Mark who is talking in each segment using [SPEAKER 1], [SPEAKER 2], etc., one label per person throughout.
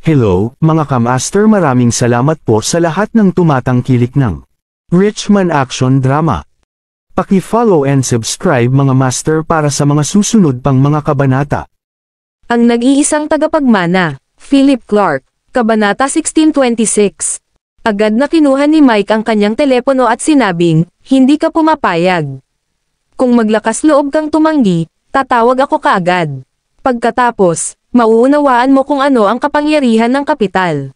[SPEAKER 1] Hello, mga kamaster, maraming salamat po sa lahat ng tumatangkilik ng Richman Action Drama. Paki-follow and subscribe mga master para sa mga susunod pang mga kabanata.
[SPEAKER 2] Ang nag-iisang tagapagmana, Philip Clark, Kabanata 1626. Agad na kinuha ni Mike ang kanyang telepono at sinabing, hindi ka pumapayag. Kung maglakas loob kang tumanggi, tatawag ako kaagad. Pagkatapos, mauunawaan mo kung ano ang kapangyarihan ng kapital.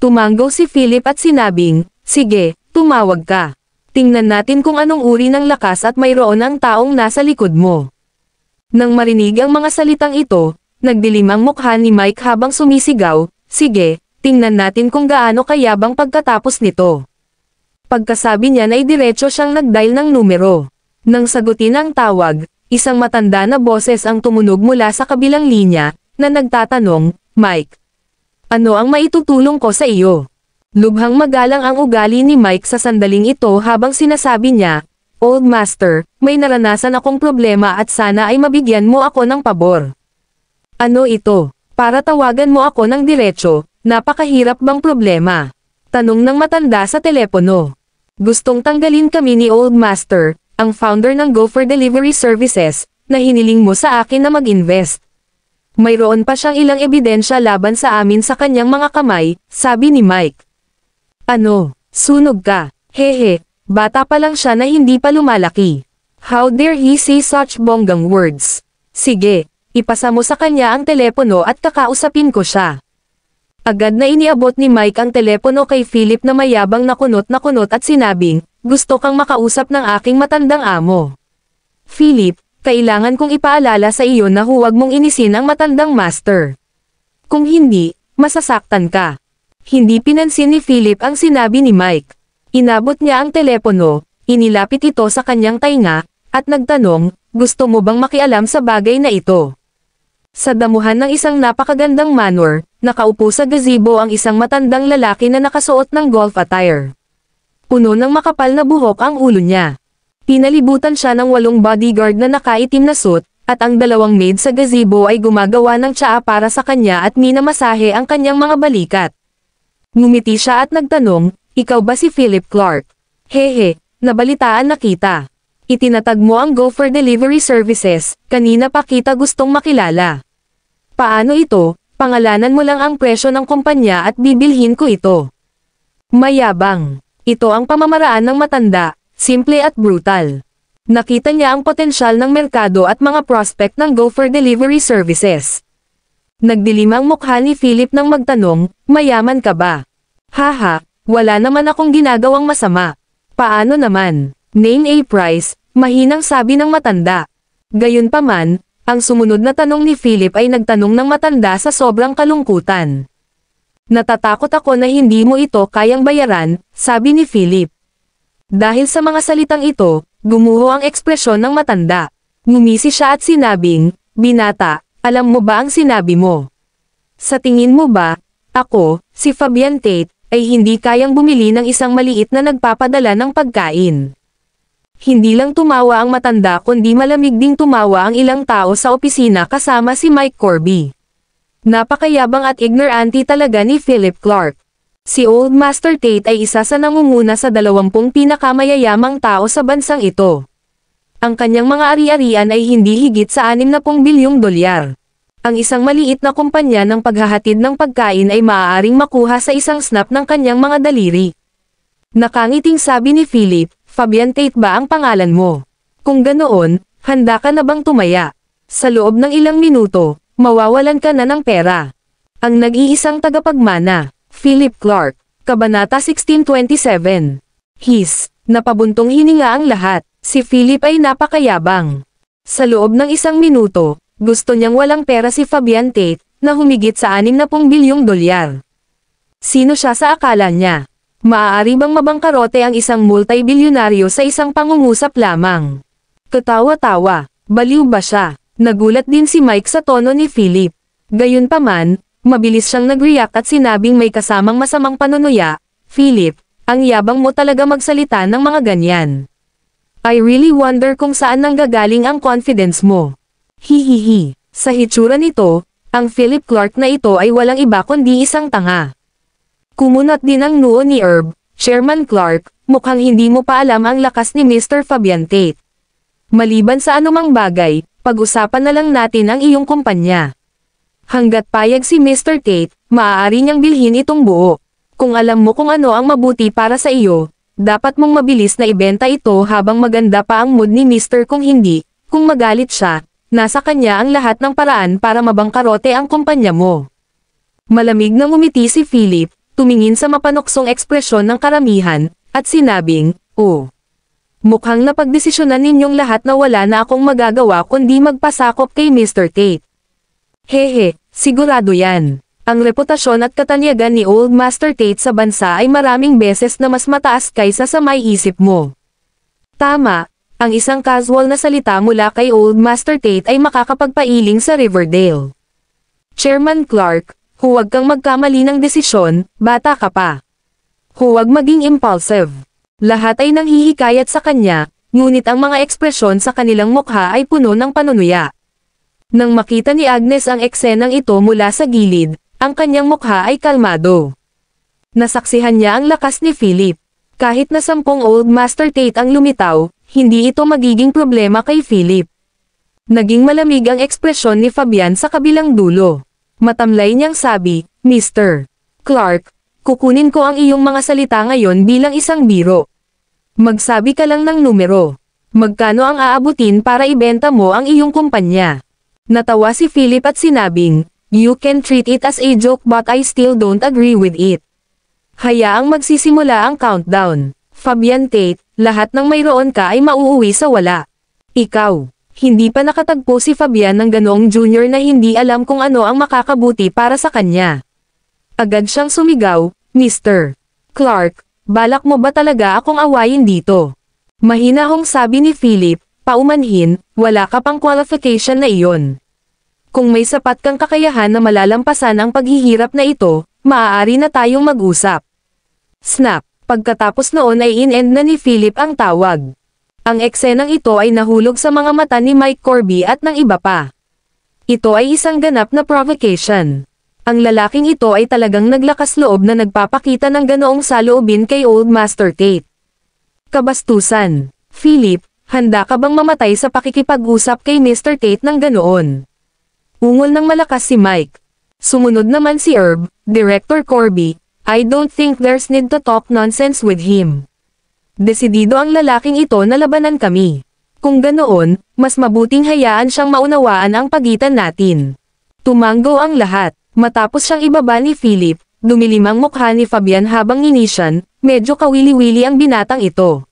[SPEAKER 2] Tumanggo si Philip at sinabing, sige, tumawag ka. Tingnan natin kung anong uri ng lakas at mayroon ang taong nasa likod mo. Nang marinig ang mga salitang ito, nagdilim ang mukha ni Mike habang sumisigaw, sige, tingnan natin kung gaano kayabang pagkatapos nito. Pagkasabi niya ay diretso siyang nag-dial ng numero. Nang sagutin ang tawag, isang matanda na boses ang tumunog mula sa kabilang linya, na nagtatanong, Mike, ano ang maitutulong ko sa iyo? Lubhang magalang ang ugali ni Mike sa sandaling ito habang sinasabi niya, Old Master, may naranasan akong problema at sana ay mabigyan mo ako ng pabor. Ano ito? Para tawagan mo ako ng diretso, napakahirap bang problema? Tanong ng matanda sa telepono. Gustong tanggalin kami ni Old Master, ang founder ng Gopher Delivery Services, na hiniling mo sa akin na mag-invest. Mayroon pa siyang ilang ebidensya laban sa amin sa kanyang mga kamay, sabi ni Mike. Ano, sunog ka? Hehe, bata pa lang siya na hindi pa lumalaki. How dare he say such bonggang words? Sige, ipasa mo sa kanya ang telepono at kakausapin ko siya. Agad na iniabot ni Mike ang telepono kay Philip na mayabang na kunot at sinabing, gusto kang makausap ng aking matandang amo. Philip, kailangan kong ipaalala sa iyo na huwag mong inisin ang matandang master. Kung hindi, masasaktan ka. Hindi pinansin ni Philip ang sinabi ni Mike. Inabot niya ang telepono, inilapit ito sa kanyang tainga, at nagtanong, gusto mo bang makialam sa bagay na ito? Sa damuhan ng isang napakagandang manor, nakaupo sa gazebo ang isang matandang lalaki na nakasuot ng golf attire. Puno ng makapal na buhok ang ulo niya. Pinalibutan siya ng 8 bodyguard na nakaitim na suit, at ang 2 maid sa gazebo ay gumagawa ng tsaa para sa kanya at minamasahe ang kanyang mga balikat. Ngumiti siya at nagtanong, ikaw ba si Philip Clark? Hehe, nabalitaan na kita. Itinatag mo ang Gopher Delivery Services, kanina pa kita gustong makilala. Paano ito? Pangalanan mo lang ang presyo ng kumpanya at bibilhin ko ito. Mayabang. Ito ang pamamaraan ng matanda, simple at brutal. Nakita niya ang potensyal ng merkado at mga prospect ng Gopher Delivery Services. Nagdilim ang mukha ni Philip nang magtanong, mayaman ka ba? Haha, wala naman akong ginagawang masama. Paano naman? Name a price, mahinang sabi ng matanda. Gayunpaman, ang sumunod na tanong ni Philip ay nagtanong ng matanda sa sobrang kalungkutan. Natatakot ako na hindi mo ito kayang bayaran, sabi ni Philip. Dahil sa mga salitang ito, gumuho ang ekspresyon ng matanda. Ngumisi siya at sinabing, binata, alam mo ba ang sinabi mo? Sa tingin mo ba, ako, si Fabian Tate, ay hindi kayang bumili ng isang maliit na nagpapadala ng pagkain? Hindi lang tumawa ang matanda kundi malamig ding tumawa ang ilang tao sa opisina kasama si Mike Corby. Napakayabang at ignorante talaga ni Philip Clark. Si Old Master Tate ay isa sa nangunguna sa 20 pinakamayayamang tao sa bansang ito. Ang kanyang mga ari-arian ay hindi higit sa 60 bilyong dolyar. Ang isang maliit na kumpanya ng paghahatid ng pagkain ay maaaring makuha sa isang snap ng kanyang mga daliri. Nakangiting sabi ni Philip, Fabian Tate ba ang pangalan mo? Kung ganoon, handa ka na bang tumaya? Sa loob ng ilang minuto, mawawalan ka na ng pera. Ang nag-iisang tagapagmana, Philip Clark, Kabanata 1627. Napabuntong hininga ang lahat. Si Philip ay napakayabang. Sa loob ng isang minuto, gusto niyang walang pera si Fabian Tate, na humigit sa 60 bilyong dolyar. Sino siya sa akala niya? Maaari bang mabangkarote ang isang multi-bilyonaryo sa isang pangungusap lamang? Katawa-tawa, baliw ba siya? Nagulat din si Mike sa tono ni Philip. Gayunpaman, mabilis siyang nag-react at sinabing may kasamang masamang panunuya, Philip, ang yabang mo talaga magsalita ng mga ganyan. I really wonder kung saan nanggagaling ang confidence mo. Hihihi. Sa hitsura nito, Ang Philip Clark na ito ay walang iba kundi isang tanga. Kumunot din ang noo ni Herb. Chairman Clark, mukhang hindi mo pa alam ang lakas ni Mr. Fabian Tate. Maliban sa anumang bagay, pag-usapan na lang natin ang iyong kumpanya. Hanggat payag si Mr. Tate, maaari niyang bilhin itong buo. Kung alam mo kung ano ang mabuti para sa iyo, dapat mong mabilis na ibenta ito habang maganda pa ang mood ni Mr. Kung hindi, kung magalit siya, nasa kanya ang lahat ng paraan para mabangkarote ang kumpanya mo. Malamig na ngumiti si Philip, tumingin sa mapanuksong ekspresyon ng karamihan, at sinabing, "Oh. Mukhang napagdesisyonan ninyong lahat na wala na akong magagawa kundi magpasakop kay Mr. Tate. Hehe, sigurado yan. Ang reputasyon at katanyagan ni Old Master Tate sa bansa ay maraming beses na mas mataas kaysa sa may isip mo." Tama, ang isang casual na salita mula kay Old Master Tate ay makakapagpailing sa Riverdale. Chairman Clark, huwag kang magkamali ng desisyon, bata ka pa. Huwag maging impulsive. Lahat ay nanghihikayat sa kanya, ngunit ang mga ekspresyon sa kanilang mukha ay puno ng panunuya. Nang makita ni Agnes ang eksenang ito mula sa gilid, ang kanyang mukha ay kalmado. Nasaksihan niya ang lakas ni Philip. Kahit na 10 Old Master Tate ang lumitaw, hindi ito magiging problema kay Philip. Naging malamig ang ekspresyon ni Fabian sa kabilang dulo. Matamlay niyang sabi, "Mr. Clark, kukunin ko ang iyong mga salita ngayon bilang isang biro. Magsabi ka lang ng numero. Magkano ang aabutin para ibenta mo ang iyong kumpanya?" Natawa si Philip at sinabing, "You can treat it as a joke but I still don't agree with it." Hayaang magsisimula ang countdown. Fabian Tate, lahat ng mayroon ka ay mauuwi sa wala. Ikaw. Hindi pa nakatagpo si Fabian ng ganoong junior na hindi alam kung ano ang makakabuti para sa kanya. Agad siyang sumigaw, "Mr. Clark, balak mo ba talaga akong awayin dito?" Mahinahong sabi ni Philip, "Paumanhin, wala ka pang qualification na iyon. Kung may sapat kang kakayahan na malalampasan ang paghihirap na ito, maaari na tayong mag-usap." Snap! Pagkatapos noon ay in-end na ni Philip ang tawag. Ang eksenang ito ay nahulog sa mga mata ni Mike Corby at ng iba pa. Ito ay isang ganap na provocation. Ang lalaking ito ay talagang naglakas loob na nagpapakita ng ganoong saloobin kay Old Master Tate. Kabastusan. Philip, handa ka bang mamatay sa pakikipag-usap kay Mr. Tate ng ganoon? Ungol ng malakas si Mike. Sumunod naman si Herb, Director Corby, "I don't think there's need to talk nonsense with him. Desidido ang lalaking ito na labanan kami. Kung ganoon, mas mabuting hayaan siyang maunawaan ang pagitan natin." Tumanggo ang lahat. Matapos siyang ibaba ni Philip, dumilim ang mukha ni Fabian habang inisyan, medyo kawili-wili ang binatang ito.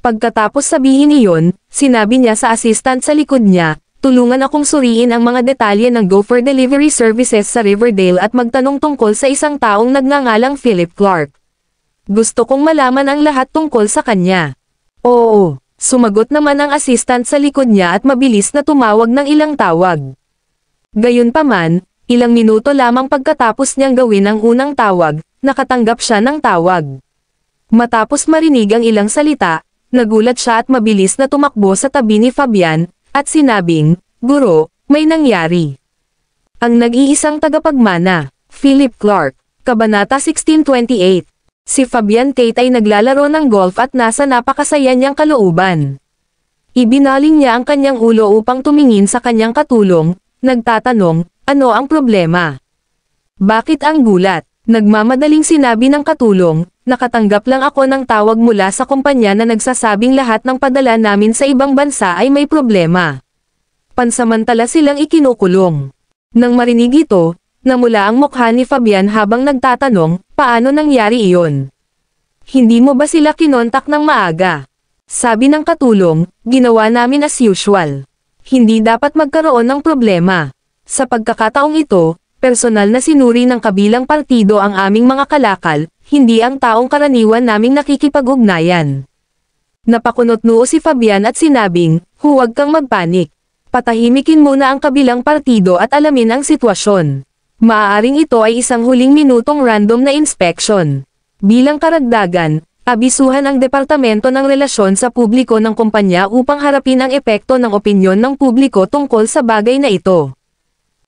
[SPEAKER 2] Pagkatapos sabihin iyon, sinabi niya sa assistant sa likod niya, "Tulungan akong suriin ang mga detalye ng Gopher Delivery Services sa Riverdale at magtanong tungkol sa isang taong nagngangalang Philip Clark. Gusto kong malaman ang lahat tungkol sa kanya." "Oo," sumagot naman ang assistant sa likod niya at mabilis na tumawag ng ilang tawag. Gayunpaman, ilang minuto lamang pagkatapos niyang gawin ang unang tawag, nakatanggap siya ng tawag. Matapos marinig ang ilang salita, nagulat siya at mabilis na tumakbo sa tabi ni Fabian, at sinabing, "Guro, may nangyari." Ang nag-iisang tagapagmana, Philip Clark, Kabanata 1628. Si Fabian Tate ay naglalaro ng golf at nasa napakasaya niyang kalooban. Ibinaling niya ang kanyang ulo upang tumingin sa kanyang katulong, nagtatanong, "Ano ang problema? Bakit ang gulat?" Nagmamadaling sinabi ng katulong, "Nakatanggap lang ako ng tawag mula sa kumpanya na nagsasabing lahat ng padala namin sa ibang bansa ay may problema. Pansamantala silang ikinukulong." Nang marinig ito, namula ang mukha ni Fabian habang nagtatanong, "Paano nangyari iyon? Hindi mo ba sila kinontak ng maaga?" Sabi ng katulong, "Ginawa namin as usual. Hindi dapat magkaroon ng problema." Sa pagkakataong ito, personal na sinuri ng kabilang partido ang aming mga kalakal, hindi ang taong karaniwan naming nakikipag-ugnayan. Napakunot noo si Fabian at sinabing, "Huwag kang magpanik. Patahimikin muna ang kabilang partido at alamin ang sitwasyon. Maaaring ito ay isang huling minutong random na inspection." Bilang karagdagan, abisuhan ang Departamento ng Relasyon sa Publiko ng kumpanya upang harapin ang epekto ng opinyon ng publiko tungkol sa bagay na ito.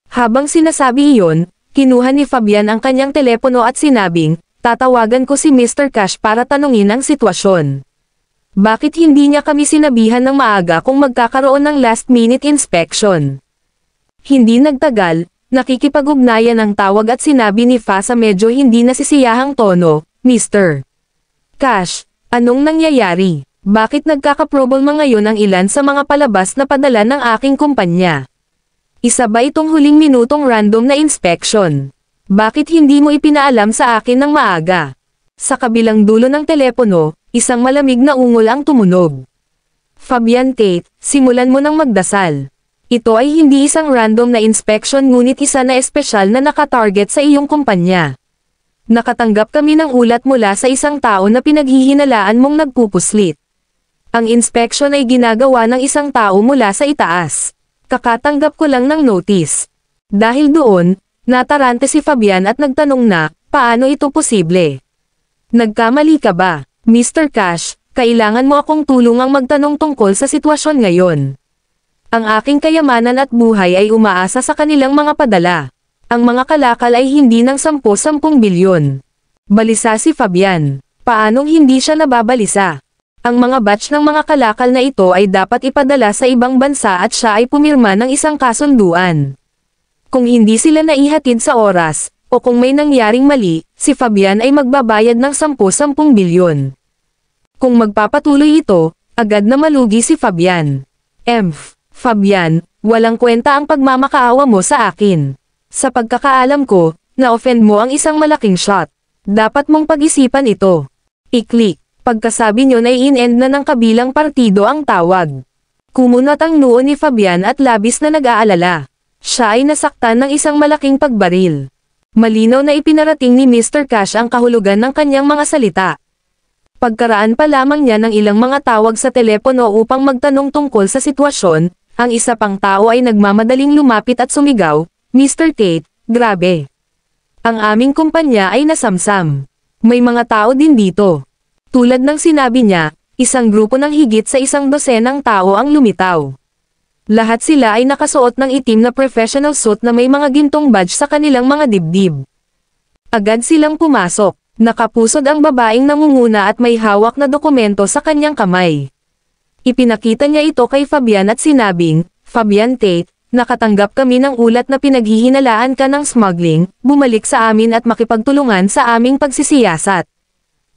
[SPEAKER 2] Habang sinasabi iyon, kinuha ni Fabian ang kanyang telepono at sinabing, tatawagan ko si Mr. Cash para tanungin ang sitwasyon. Bakit hindi niya kami sinabihan ng maaga kung magkakaroon ng last-minute inspection? Hindi nagtagal, nakikipag-ugnayan ang tawag at sinabi ni Fa sa medyo hindi nasisiyahang tono, Mr. Cash, anong nangyayari? Bakit nagkakaproblema ngayon ang ilan sa mga palabas na padala ng aking kumpanya? Isa ba itong huling minutong random na inspection? Bakit hindi mo ipinaalam sa akin ng maaga? Sa kabilang dulo ng telepono, isang malamig na ungol ang tumunog. Fabian Tate, simulan mo nang magdasal. Ito ay hindi isang random na inspection ngunit isa na espesyal na nakatarget sa iyong kumpanya. Nakatanggap kami ng ulat mula sa isang tao na pinaghihinalaan mong nagpupuslit. Ang inspection ay ginagawa ng isang tao mula sa itaas. Kakatanggap ko lang ng notice. Dahil doon, natarante si Fabian at nagtanong na, paano ito posible? Nagkamali ka ba, Mr. Cash? Kailangan mo akong tulungang magtanong tungkol sa sitwasyon ngayon. Ang aking kayamanan at buhay ay umaasa sa kanilang mga padala. Ang mga kalakal ay hindi ng 10 bilyon. Balisa si Fabian. Paanong hindi siya nababalisa? Ang mga batch ng mga kalakal na ito ay dapat ipadala sa ibang bansa at siya ay pumirma ng isang kasunduan. Kung hindi sila naihatid sa oras, o kung may nangyaring mali, si Fabian ay magbabayad ng 10 bilyon. Kung magpapatuloy ito, agad na malugi si Fabian. Fabian, walang kwenta ang pagmamakaawa mo sa akin. Sa pagkakaalam ko, na-offend mo ang isang malaking shot. Dapat mong pag-isipan ito. I-click. Pagkasabi nyo na in-end na ng kabilang partido ang tawag. Kumunot ang noo ni Fabian at labis na nag-aalala. Siya ay nasaktan ng isang malaking pagbaril. Malinaw na ipinarating ni Mr. Cash ang kahulugan ng kanyang mga salita. Pagkaraan pa lamang niya ng ilang mga tawag sa telepono upang magtanong tungkol sa sitwasyon, ang isa pang tao ay nagmamadaling lumapit at sumigaw, Mr. Tate, grabe. Ang aming kumpanya ay nasamsam. May mga tao din dito. Tulad ng sinabi niya, isang grupo ng higit sa 100 tao ang lumitaw. Lahat sila ay nakasuot ng itim na professional suit na may mga gintong badge sa kanilang mga dibdib. Agad silang pumasok. Nakapusod ang babaeng nangunguna at may hawak na dokumento sa kanyang kamay. Ipinakita niya ito kay Fabian at sinabing, Fabian Tate, nakatanggap kami ng ulat na pinaghihinalaan ka ng smuggling, bumalik sa amin at makipagtulungan sa aming pagsisiyasat.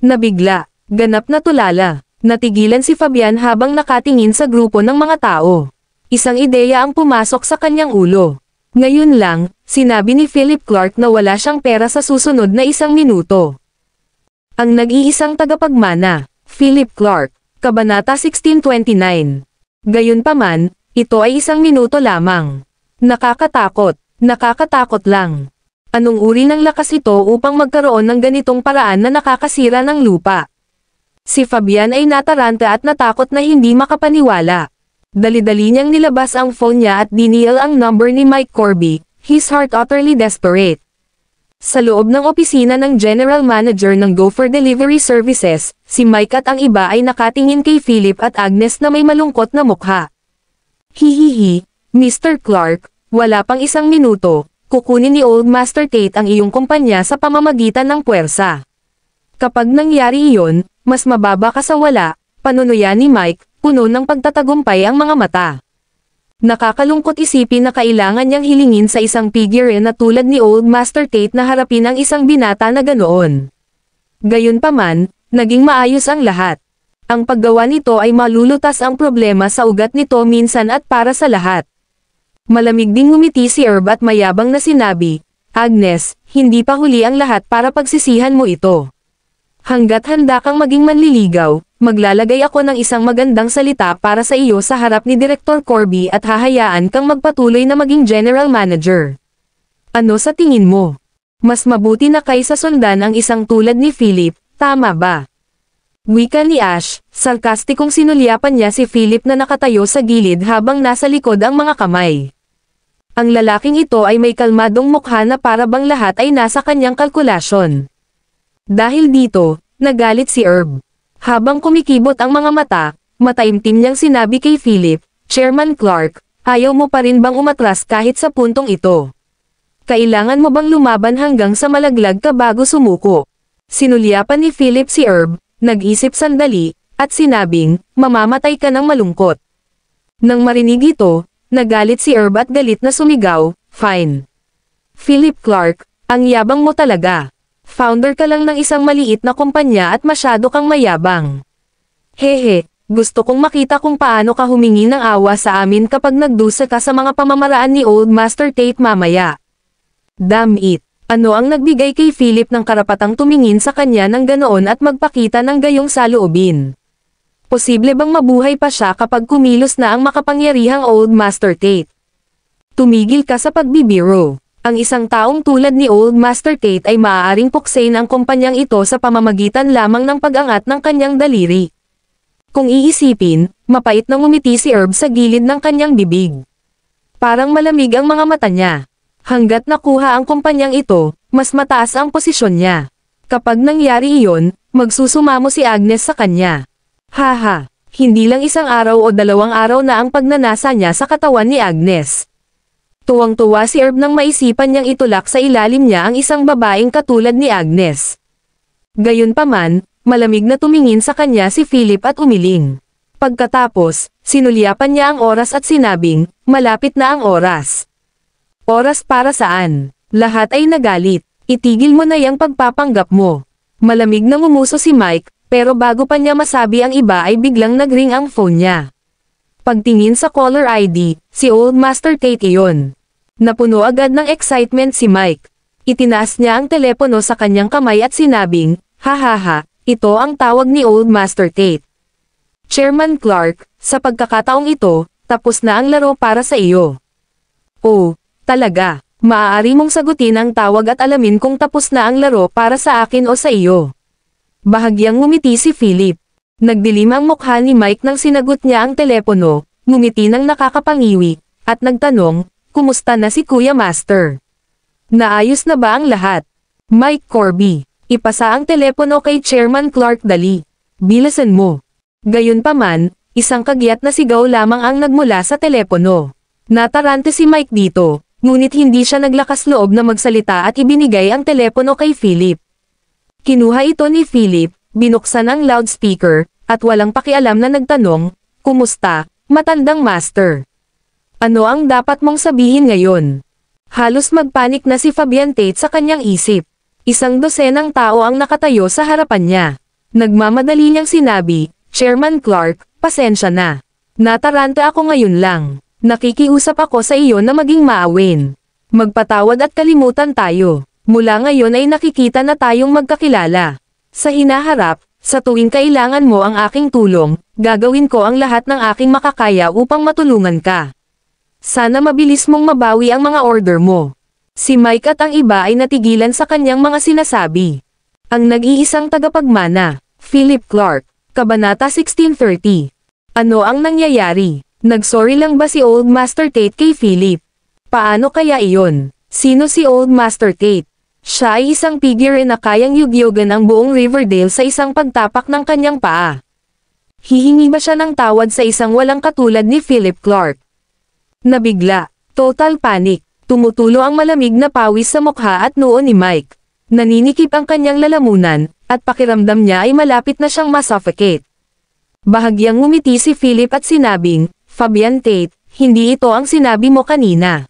[SPEAKER 2] Nabigla, ganap na tulala, natigilan si Fabian habang nakatingin sa grupo ng mga tao. Isang ideya ang pumasok sa kanyang ulo. Ngayon lang, sinabi ni Philip Clark na wala siyang pera sa susunod na 1 minuto. Ang nag-iisang tagapagmana, Philip Clark, Kabanata 1629. Gayunpaman, ito ay 1 minuto lamang. Nakakatakot lang. Anong uri ng lakas ito upang magkaroon ng ganitong paraan na nakakasira ng lupa? Si Fabian ay nataranta at natakot na hindi makapaniwala. Dali-dali niyang nilabas ang phone niya at dinial ang number ni Mike Corby, his heart utterly desperate. Sa loob ng opisina ng General Manager ng Gopher Delivery Services, si Mike at ang iba ay nakatingin kay Philip at Agnes na may malungkot na mukha. Hihihi, Mr. Clark, wala pang 1 minuto, kukunin ni Old Master Tate ang iyong kumpanya sa pamamagitan ng puwersa. Kapag nangyari iyon, mas mababa ka sa wala, panunuyan ni Mike, puno ng pagtatagumpay ang mga mata. Nakakalungkot isipin na kailangan niyang hilingin sa isang figure na tulad ni Old Master Tate na harapin ang isang binata na ganoon. Gayunpaman, naging maayos ang lahat. Ang paggawa nito ay malulutas ang problema sa ugat nito minsan at para sa lahat. Malamig ding ngumiti si Herb at mayabang na sinabi, Agnes, hindi pa huli ang lahat para pagsisihan mo ito. Hanggat handa kang maging manliligaw, maglalagay ako ng isang magandang salita para sa iyo sa harap ni Director Corby at hahayaan kang magpatuloy na maging General Manager. Ano sa tingin mo? Mas mabuti na kaysa sundan ang isang tulad ni Philip, tama ba? Wika ni Ash, sarkastikong sinulyapan niya si Philip na nakatayo sa gilid habang nasa likod ang mga kamay. Ang lalaking ito ay may kalmadong mukha na para bang lahat ay nasa kanyang kalkulasyon. Dahil dito, nagalit si Herb. Habang kumikibot ang mga mata, mataimtim niyang sinabi kay Philip, Chairman Clark, ayaw mo pa rin bang umatras kahit sa puntong ito? Kailangan mo bang lumaban hanggang sa malaglag ka bago sumuko? Sinulyapan ni Philip si Herb, nag-isip sandali, at sinabing, mamamatay ka ng malungkot. Nang marinig ito, nagalit si Herb at galit na sumigaw, fine. Philip Clark, ang yabang mo talaga. Founder ka lang ng isang maliit na kumpanya at masyado kang mayabang. Hehe, gusto kong makita kung paano ka humingi ng awa sa amin kapag nagdusa ka sa mga pamamaraan ni Old Master Tate mamaya. Damn it! Ano ang nagbigay kay Philip ng karapatang tumingin sa kanya ng ganoon at magpakita ng gayong saloobin? Posible bang mabuhay pa siya kapag kumilos na ang makapangyarihang Old Master Tate? Tumigil ka sa pagbibiro. Ang isang taong tulad ni Old Master Tate ay maaaring puksain ang kumpanyang ito sa pamamagitan lamang ng pag-angat ng kanyang daliri. Kung iisipin, mapait na ngumiti si Herb sa gilid ng kanyang bibig. Parang malamig ang mga mata niya. Hanggat nakuha ang kumpanyang ito, mas mataas ang posisyon niya. Kapag nangyari iyon, magsusumamo si Agnes sa kanya. Haha, hindi lang isang araw o 2 araw na ang pagnanasa niya sa katawan ni Agnes. Tuwang-tuwa si Herb nang maisipan niyang itulak sa ilalim niya ang isang babaeng katulad ni Agnes. Gayunpaman, malamig na tumingin sa kanya si Philip at umiling. Pagkatapos, sinulyapan niya ang oras at sinabing, malapit na ang oras. Oras para saan? Lahat ay nagalit. Itigil mo na yang pagpapanggap mo. Malamig na ngumuso si Mike, pero bago pa niya masabi ang iba ay biglang nagring ang phone niya. Pagtingin sa caller ID, si Old Master Tate iyon. Napuno agad ng excitement si Mike. Itinaas niya ang telepono sa kanyang kamay at sinabing, hahaha, ito ang tawag ni Old Master Tate. Chairman Clark, sa pagkakataong ito, tapos na ang laro para sa iyo. Oh, talaga, maaari mong sagutin ang tawag at alamin kung tapos na ang laro para sa akin o sa iyo. Bahagyang ngumiti si Philip. Nagdilim ang mukha ni Mike nang sinagot niya ang telepono, ngumiti ng nakakapangiwi, at nagtanong, kumusta na si Kuya Master? Naayos na ba ang lahat? Mike Corby, ipasa ang telepono kay Chairman Clark dali. Bilasan mo. Gayunpaman, isang kagyat na sigaw lamang ang nagmula sa telepono. Natarante si Mike dito, ngunit hindi siya naglakas loob na magsalita at ibinigay ang telepono kay Philip. Kinuha ito ni Philip, binuksan ang loudspeaker, at walang pakialam na nagtanong, kumusta, matandang master? Ano ang dapat mong sabihin ngayon? Halos magpanik na si Fabian Tate sa kanyang isip. 100 tao ang nakatayo sa harapan niya. Nagmamadali niyang sinabi, Chairman Clark, pasensya na. Nataranta ako ngayon lang. Nakikiusap ako sa iyo na maging maawin. Magpatawad at kalimutan tayo. Mula ngayon ay nakikita na tayong magkakilala. Sa hinaharap, sa tuwing kailangan mo ang aking tulong, gagawin ko ang lahat ng aking makakaya upang matulungan ka. Sana mabilis mong mabawi ang mga order mo. Si Mike at ang iba ay natigilan sa kanyang mga sinasabi. Ang nag-iisang tagapagmana, Philip Clark, Kabanata 1630. Ano ang nangyayari? Nagsorry lang ba si Old Master Tate kay Philip? Paano kaya iyon? Sino si Old Master Tate? Siya ay isang figure na kayang yugyogan ang buong Riverdale sa isang pagtapak ng kanyang paa. Hihingi ba siya ng tawad sa isang walang katulad ni Philip Clark? Nabigla, total panic, tumutulo ang malamig na pawis sa mukha at noo ni Mike. Naninikip ang kanyang lalamunan, at pakiramdam niya ay malapit na siyang masuffocate. Bahagyang ngumiti si Philip at sinabing, Fabian Tate, hindi ito ang sinabi mo kanina.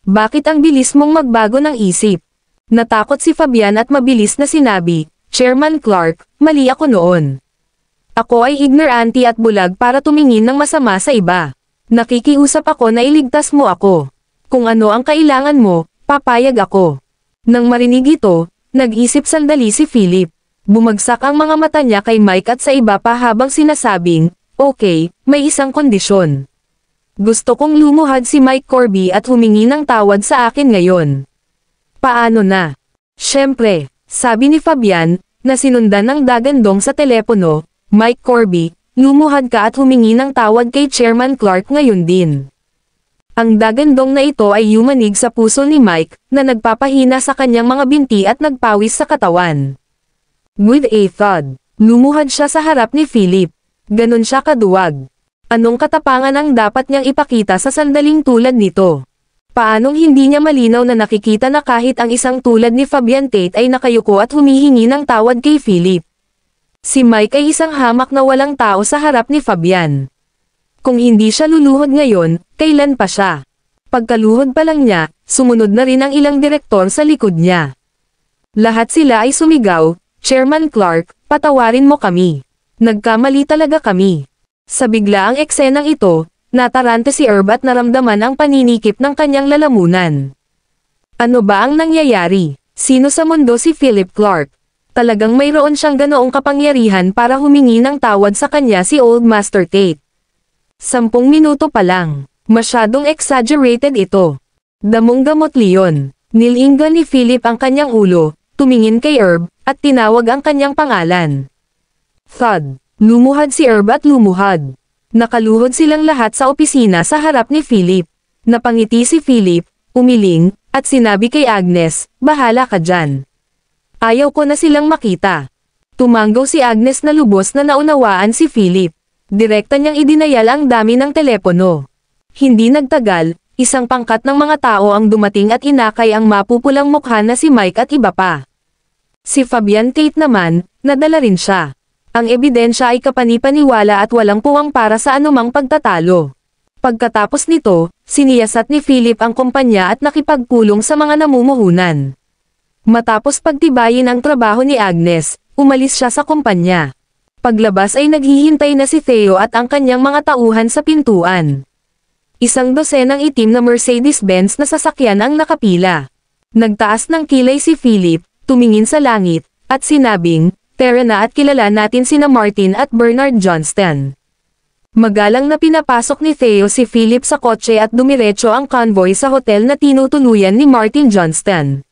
[SPEAKER 2] Bakit ang bilis mong magbago ng isip? Natakot si Fabian at mabilis na sinabi, Chairman Clark, mali ako noon. Ako ay ignorante at bulag para tumingin ng masama sa iba. Nakikiusap ako na iligtas mo ako. Kung ano ang kailangan mo, papayag ako. Nang marinig ito, nag-isip sandali si Philip. Bumagsak ang mga mata niya kay Mike at sa iba pa habang sinasabing, okay, may isang kondisyon. Gusto kong lumuhad si Mike Corby at humingi ng tawad sa akin ngayon. Paano na? Siyempre, sabi ni Fabian, na sinundan ng dagandong sa telepono, Mike Corby, lumuhad ka at humingi ng tawad kay Chairman Clark ngayon din. Ang dagandong na ito ay yumanig sa puso ni Mike, na nagpapahina sa kanyang mga binti at nagpawis sa katawan. With a thud, lumuhad siya sa harap ni Philip. Ganon siya kaduwag. Anong katapangan ang dapat niyang ipakita sa sandaling tulad nito? Paanong hindi niya malinaw na nakikita na kahit ang isang tulad ni Fabian Tate ay nakayuko at humihingi ng tawad kay Philip? Si Mike ay isang hamak na walang tao sa harap ni Fabian. Kung hindi siya luluhod ngayon, kailan pa siya? Pagkaluhod pa lang niya, sumunod na rin ang ilang direktor sa likod niya. Lahat sila ay sumigaw, "Chairman Clark, patawarin mo kami. Nagkamali talaga kami." Sa biglaang eksenang ito, natarante si Herb at naramdaman ang paninikip ng kanyang lalamunan. Ano ba ang nangyayari? Sino sa mundo si Philip Clark? Talagang mayroon siyang ganoong kapangyarihan para humingi ng tawad sa kanya si Old Master Tate. 10 minuto pa lang. Masyadong exaggerated ito. Damong gamot Leon. Nilinggan ni Philip ang kanyang ulo, tumingin kay Herb, at tinawag ang kanyang pangalan. Thud. Lumuhad si Herb at lumuhad. Nakaluhod silang lahat sa opisina sa harap ni Philip. Napangiti si Philip, umiling, at sinabi kay Agnes, "Bahala ka dyan. Ayaw ko na silang makita." Tumanggaw si Agnes na lubos na naunawaan si Philip. Direkta niyang idinayal ang dami ng telepono. Hindi nagtagal, isang pangkat ng mga tao ang dumating at inakay ang mapupulang mukha na si Mike at iba pa. Si Fabian Tate naman, nadala rin siya. Ang ebidensya ay kapanipaniwala at walang puwang para sa anumang pagtatalo. Pagkatapos nito, siniyasat ni Philip ang kumpanya at nakipagpulong sa mga namumuhunan. Matapos pagtibayin ang trabaho ni Agnes, umalis siya sa kumpanya. Paglabas ay naghihintay na si Theo at ang kanyang mga tauhan sa pintuan. Isang dosenang itim na Mercedes-Benz na sasakyan ang nakapila. Nagtaas ng kilay si Philip, tumingin sa langit, at sinabing, "Tara na at kilala natin sina Martin at Bernard Johnston." Magalang na pinapasok ni Theo si Philip sa kotse at dumiretso ang convoy sa hotel na tinutuluyan ni Martin Johnston.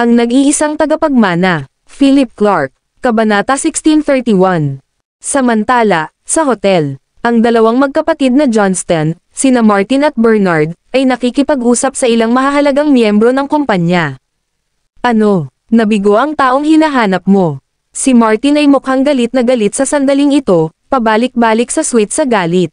[SPEAKER 2] Ang nag-iisang tagapagmana, Philip Clark, Kabanata 1631. Samantala, sa hotel, ang dalawang magkapatid na Johnston, sina Martin at Bernard, ay nakikipag-usap sa ilang mahahalagang miyembro ng kumpanya. "Ano, nabigo ang taong hinahanap mo?" Si Martin ay mukhang galit na galit sa sandaling ito, pabalik-balik sa suite sa galit.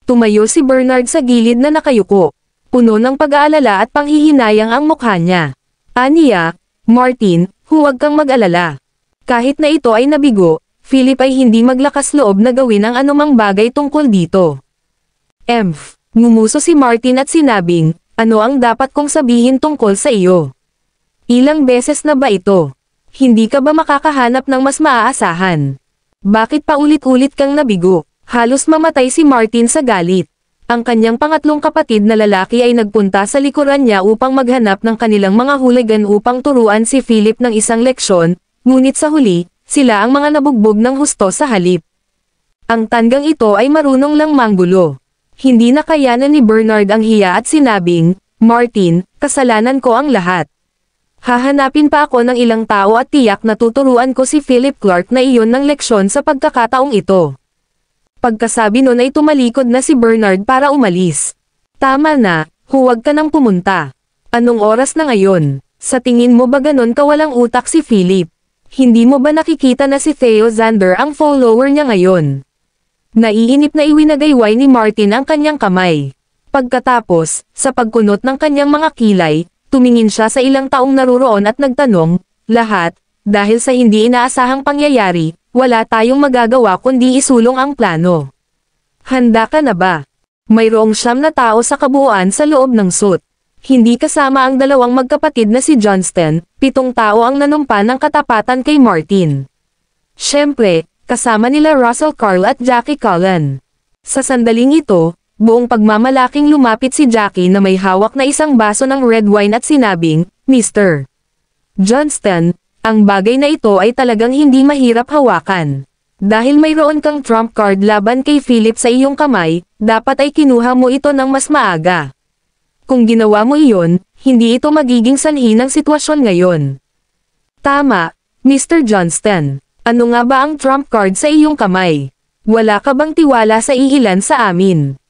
[SPEAKER 2] Tumayo si Bernard sa gilid na nakayuko. Puno ng pag-aalala at panghihinayang ang mukha niya. "Aniya, Martin, huwag kang mag-alala. Kahit na ito ay nabigo, Philip ay hindi maglakas loob na gawin ang anumang bagay tungkol dito." Ngumuso si Martin at sinabing, "Ano ang dapat kong sabihin tungkol sa iyo? Ilang beses na ba ito? Hindi ka ba makakahanap ng mas maaasahan? Bakit paulit-ulit kang nabigo?" Halos mamatay si Martin sa galit. Ang kanyang pangatlong kapatid na lalaki ay nagpunta sa likuran niya upang maghanap ng kanilang mga hooligan upang turuan si Philip ng isang leksyon, ngunit sa huli, sila ang mga nabugbog ng husto sa halip. Ang tandang ito ay marunong lang manggulo. Hindi nakayanan ni Bernard ang hiya at sinabing, "Martin, kasalanan ko ang lahat. Hahanapin pa ako ng ilang tao at tiyak na tuturuan ko si Philip Clark na iyon ng leksyon sa pagkakataong ito." Pagkasabi nun ay tumalikod na si Bernard para umalis. "Tama na, huwag ka nang pumunta. Anong oras na ngayon? Sa tingin mo ba ganon kawalang utak si Philip? Hindi mo ba nakikita na si Theo Zander ang follower niya ngayon?" Naiinip na iwinagayway ni Martin ang kanyang kamay. Pagkatapos, sa pagkunot ng kanyang mga kilay, tumingin siya sa ilang taong naruroon at nagtanong, "Lahat, dahil sa hindi inaasahang pangyayari, wala tayong magagawa kundi isulong ang plano. Handa ka na ba?" Mayroong 9 na tao sa kabuuan sa loob ng suit. Hindi kasama ang dalawang magkapatid na si Johnston, 7 tao ang nanumpa ng katapatan kay Martin. Siyempre, kasama nila Russell Carl at Jackie Cullen. Sa sandaling ito, buong pagmamalaking lumapit si Jackie na may hawak na isang baso ng red wine at sinabing, "Mr. Johnston, ang bagay na ito ay talagang hindi mahirap hawakan. Dahil mayroon kang trump card laban kay Philip sa iyong kamay, dapat ay kinuha mo ito ng mas maaga. Kung ginawa mo iyon, hindi ito magiging sanhi ng sitwasyon ngayon." "Tama, Mr. Johnston. Ano nga ba ang trump card sa iyong kamay? Wala ka bang tiwala sa iilan sa amin?"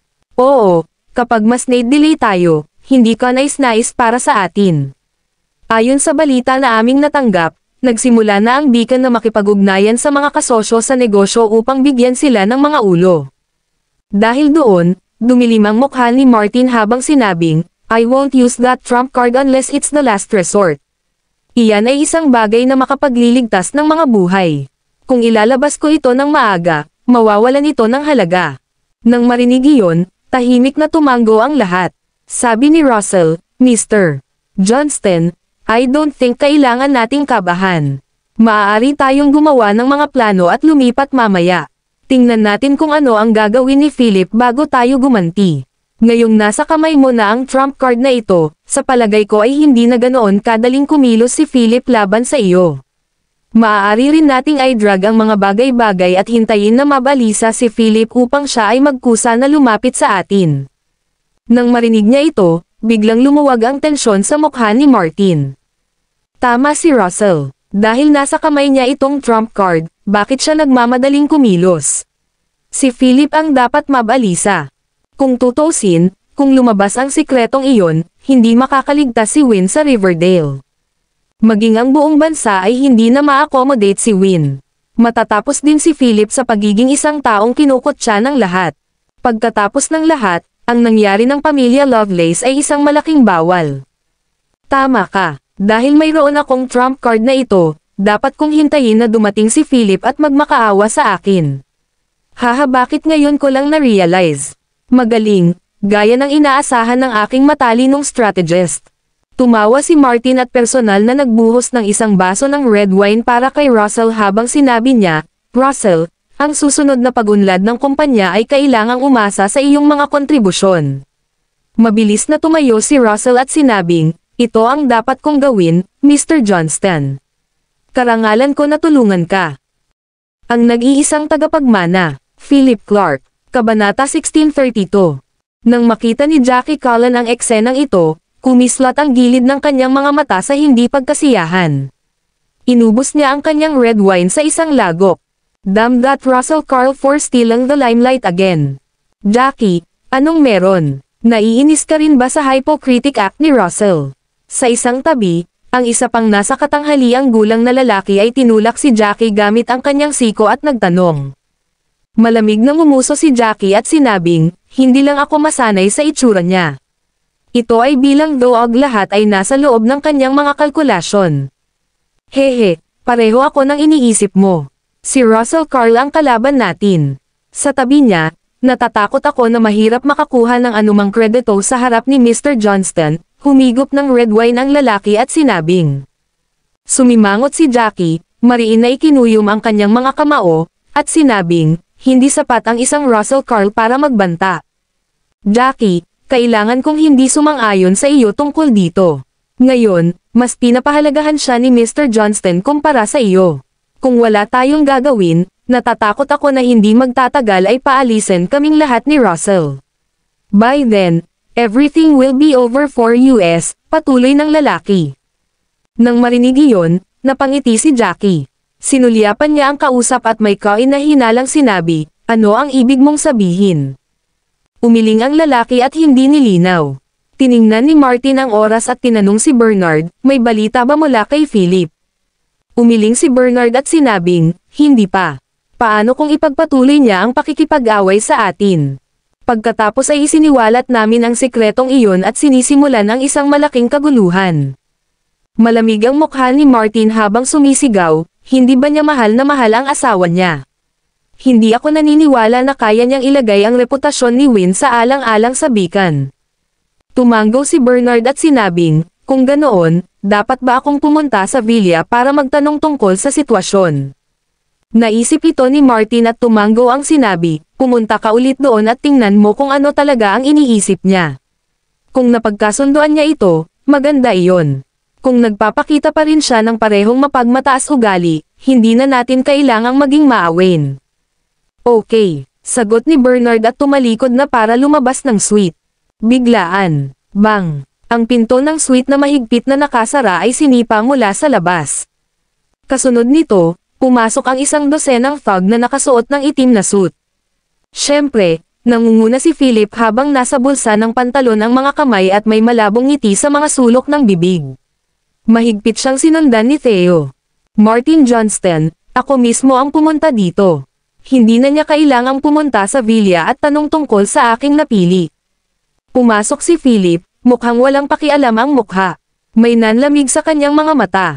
[SPEAKER 2] "Oo, kapag mas nade-delay tayo, hindi ka nais-nais para sa atin." Ayon sa balita na aming natanggap, nagsimula na ang Beacon na makipag-ugnayan sa mga kasosyo sa negosyo upang bigyan sila ng mga ulo. Dahil doon, dumilim ang mukha ni Martin habang sinabing, I won't use that trump card unless it's the last resort. Iyan ay isang bagay na makapagliligtas ng mga buhay. Kung ilalabas ko ito ng maaga, mawawalan ito ng halaga. Nang marinig iyon, tahimik na tumango ang lahat. Sabi ni Russell, Mr. Johnston, I don't think kailangan nating kabahan. Maaari tayong gumawa ng mga plano at lumipat mamaya. Tingnan natin kung ano ang gagawin ni Philip bago tayo gumanti. Ngayong nasa kamay mo na ang trump card na ito, sa palagay ko ay hindi na ganoon kadaling kumilos si Philip laban sa iyo. Maaari rin nating i-drag ang mga bagay-bagay at hintayin na mabalisa si Philip upang siya ay magkusa na lumapit sa atin. Nang marinig niya ito, biglang lumuwag ang tensyon sa mukha ni Martin. Tama si Russell. Dahil nasa kamay niya itong trump card, bakit siya nagmamadaling kumilos? Si Philip ang dapat mabalisa. Kung tutusin, kung lumabas ang sikretong iyon, hindi makakaligtas si Win sa Riverdale. Maging ang buong bansa ay hindi na ma-accommodate si Win. Matatapos din si Philip sa pagiging isang taong kinukutya ng lahat. Pagkatapos ng lahat, ang nangyari ng pamilya Lovelace ay isang malaking bawal. Tama ka. Dahil mayroon akong trump card na ito, dapat kong hintayin na dumating si Philip at magmakaawa sa akin. Haha, bakit ngayon ko lang na-realize? Magaling, gaya ng inaasahan ng aking matalinong strategist. Tumawa si Martin at personal na nagbuhos ng isang baso ng red wine para kay Russell habang sinabi niya, Russell, ang susunod na pagunlad ng kumpanya ay kailangang umasa sa iyong mga kontribusyon. Mabilis na tumayo si Russell at sinabing, ito ang dapat kong gawin, Mr. Johnston. Karangalan ko na tulungan ka. Ang nag-iisang tagapagmana, Philip Clark, Kabanata 1632. Nang makita ni Jackie Cullen ang eksenang ito, kumislot ang gilid ng kanyang mga mata sa hindi pagkasiyahan. Inubos niya ang kanyang red wine sa isang lagok. Damn that Russell Carl for stealing the limelight again. Jackie, anong meron? Naiinis ka rin ba sa hypocritic act ni Russell? Sa isang tabi, ang isa pang nasa katanghaliang gulang na lalaki ay tinulak si Jackie gamit ang kanyang siko at nagtanong. Malamig na ngumuso si Jackie at sinabing, hindi lang ako masanay sa itsura niya. Ito ay bilang doog lahat ay nasa loob ng kanyang mga kalkulasyon. Hehe, pareho ako ng iniisip mo. Si Russell Carl ang kalaban natin. Sa tabi niya, natatakot ako na mahirap makakuha ng anumang kredito sa harap ni Mr. Johnston. Humigop ng red wine ang lalaki at sinabing. Sumimangot si Jackie, mariin na ikinuyom ang kanyang mga kamao, at sinabing, hindi sapat ang isang Russell Carl para magbanta. Jackie, kailangan kong hindi sumang-ayon sa iyo tungkol dito. Ngayon, mas pinapahalagahan siya ni Mr. Johnston kumpara sa iyo. Kung wala tayong gagawin, natatakot ako na hindi magtatagal ay paalisin kaming lahat ni Russell. By then, everything will be over for us, patuloy ng lalaki. Nang marinig iyon, napangiti si Jackie. Sinulyapan niya ang kausap at may kahinahinalang sinabi, ano ang ibig mong sabihin? Umiling ang lalaki at hindi nilinaw. Tiningnan ni Martin ang oras at tinanong si Bernard, may balita ba mula kay Philip? Umiling si Bernard at sinabing, hindi pa. Paano kung ipagpatuloy niya ang pakikipag-away sa atin? Pagkatapos ay isiniwalat namin ang sikretong iyon at sinisimulan ang isang malaking kaguluhan. Malamig ang mukha ni Martin habang sumisigaw, hindi ba niya mahal na mahal ang asawa niya? Hindi ako naniniwala na kaya niyang ilagay ang reputasyon ni Win sa alang-alang sa bikan. Tumango si Bernard at sinabing, kung ganoon, dapat ba akong pumunta sa villa para magtanong tungkol sa sitwasyon? Naisip ito ni Martin at tumango ang sinabi, pumunta ka ulit doon at tingnan mo kung ano talaga ang iniisip niya. Kung napagkasunduan niya ito, maganda iyon. Kung nagpapakita pa rin siya ng parehong mapagmataas ugali, hindi na natin kailangang maging maawin. Okay, sagot ni Bernard at tumalikod na para lumabas ng suite. Biglaan, bang, ang pinto ng suite na mahigpit na nakasara ay sinipa mula sa labas. Kasunod nito, pumasok ang isang dosenang thug na nakasuot ng itim na suit. Siyempre, nangunguna si Philip habang nasa bulsa ng pantalon ang mga kamay at may malabong ngiti sa mga sulok ng bibig. Mahigpit siyang sinundan ni Theo. Martin Johnston, ako mismo ang pumunta dito. Hindi na niya kailangang pumunta sa villa at tanong tungkol sa aking napili. Pumasok si Philip, Mukhang walang pakialam ang mukha. May nanlamig sa kanyang mga mata.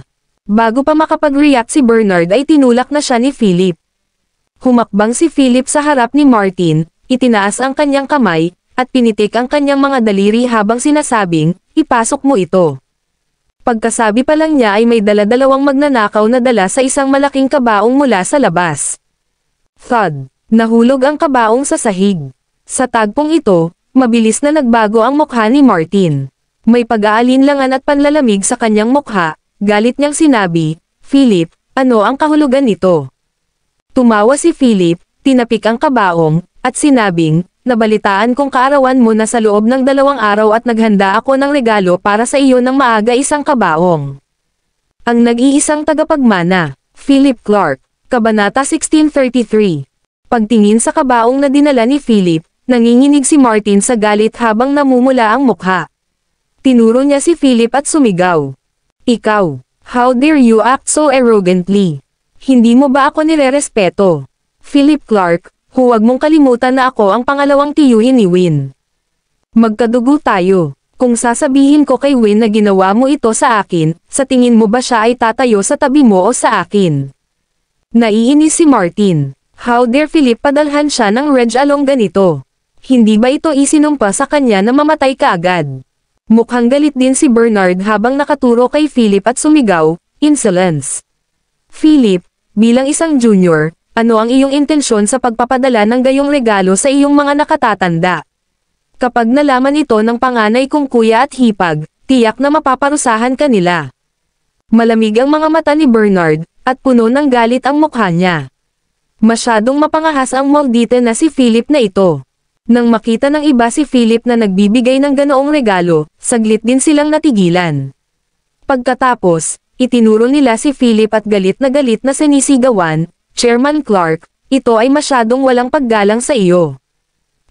[SPEAKER 2] Bago pa makapag-react si Bernard ay tinulak na siya ni Philip. Humakbang si Philip sa harap ni Martin, itinaas ang kanyang kamay, at pinitik ang kanyang mga daliri habang sinasabing, ipasok mo ito. Pagkasabi pa lang niya ay may dala-dalawang magnanakaw na dala sa isang malaking kabaong mula sa labas. Thud! Nahulog ang kabaong sa sahig. Sa tagpong ito, mabilis na nagbago ang mukha ni Martin. May pag-aalinlangan at panlalamig sa kanyang mukha, galit niyang sinabi, Philip, ano ang kahulugan nito? Tumawa si Philip, tinapik ang kabaong, at sinabing, nabalitaan kong kaarawan mo na sa loob ng 2 araw at naghanda ako ng regalo para sa iyo ng maaga isang kabaong. Ang nag-iisang tagapagmana, Philip Clark, Kabanata 1633. Pagtingin sa kabaong na dinala ni Philip, nanginginig si Martin sa galit habang namumula ang mukha. Tinuro niya si Philip at sumigaw. Ikaw, how dare you act so arrogantly? Hindi mo ba ako nirerespeto? Philip Clark, huwag mong kalimutan na ako ang pangalawang tiyuhin ni Win. Magkadugo tayo. Kung sasabihin ko kay Win na ginawa mo ito sa akin, sa tingin mo ba siya ay tatayo sa tabi mo o sa akin? Naiinis si Martin. How dare Philip padalhan siya ng Reg along ganito? Hindi ba ito isinumpa sa kanya na mamatay kaagad? Mukhang galit din si Bernard habang nakaturo kay Philip at sumigaw, insolence. Philip, bilang isang junior, ano ang iyong intensyon sa pagpapadala ng gayong regalo sa iyong mga nakatatanda? Kapag nalaman ito ng panganay kong kuya at hipag, tiyak na mapaparusahan ka nila. Malamig ang mga mata ni Bernard, at puno ng galit ang mukha niya. Masyadong mapangahas ang maldita na si Philip na ito. Nang makita ng iba si Philip na nagbibigay ng ganoong regalo, saglit din silang natigilan. Pagkatapos, itinuro nila si Philip at galit na sinisigawan, Chairman Clark, ito ay masyadong walang paggalang sa iyo.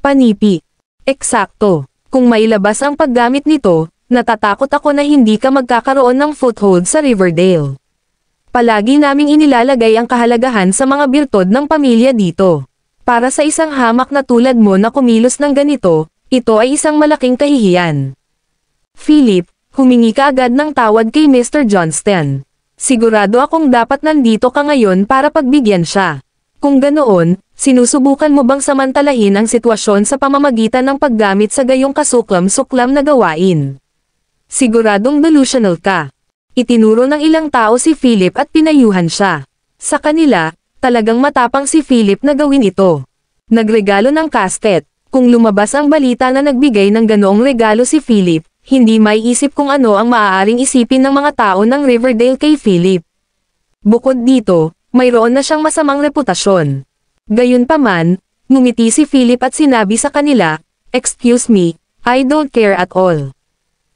[SPEAKER 2] Panipi. Eksakto. Kung mailabas ang paggamit nito, natatakot ako na hindi ka magkakaroon ng foothold sa Riverdale. Palagi naming inilalagay ang kahalagahan sa mga birtod ng pamilya dito. Para sa isang hamak na tulad mo na kumilos ng ganito, ito ay isang malaking kahihiyan. Philip, humingi ka agad ng tawad kay Mr. Johnston. Sigurado akong dapat nandito ka ngayon para pagbigyan siya. Kung ganoon, sinusubukan mo bang samantalahin ang sitwasyon sa pamamagitan ng paggamit sa gayong kasuklam-suklam na gawain? Siguradong delusional ka. Itinuro ng ilang tao si Philip at pinayuhan siya. Sa kanila, talagang matapang si Philip na gawin ito. Nagregalo ng casket. Kung lumabas ang balita na nagbigay ng ganoong regalo si Philip, hindi maiisip kung ano ang maaaring isipin ng mga tao ng Riverdale kay Philip. Bukod dito, mayroon na siyang masamang reputasyon. Gayunpaman, ngumiti si Philip at sinabi sa kanila, "Excuse me, I don't care at all."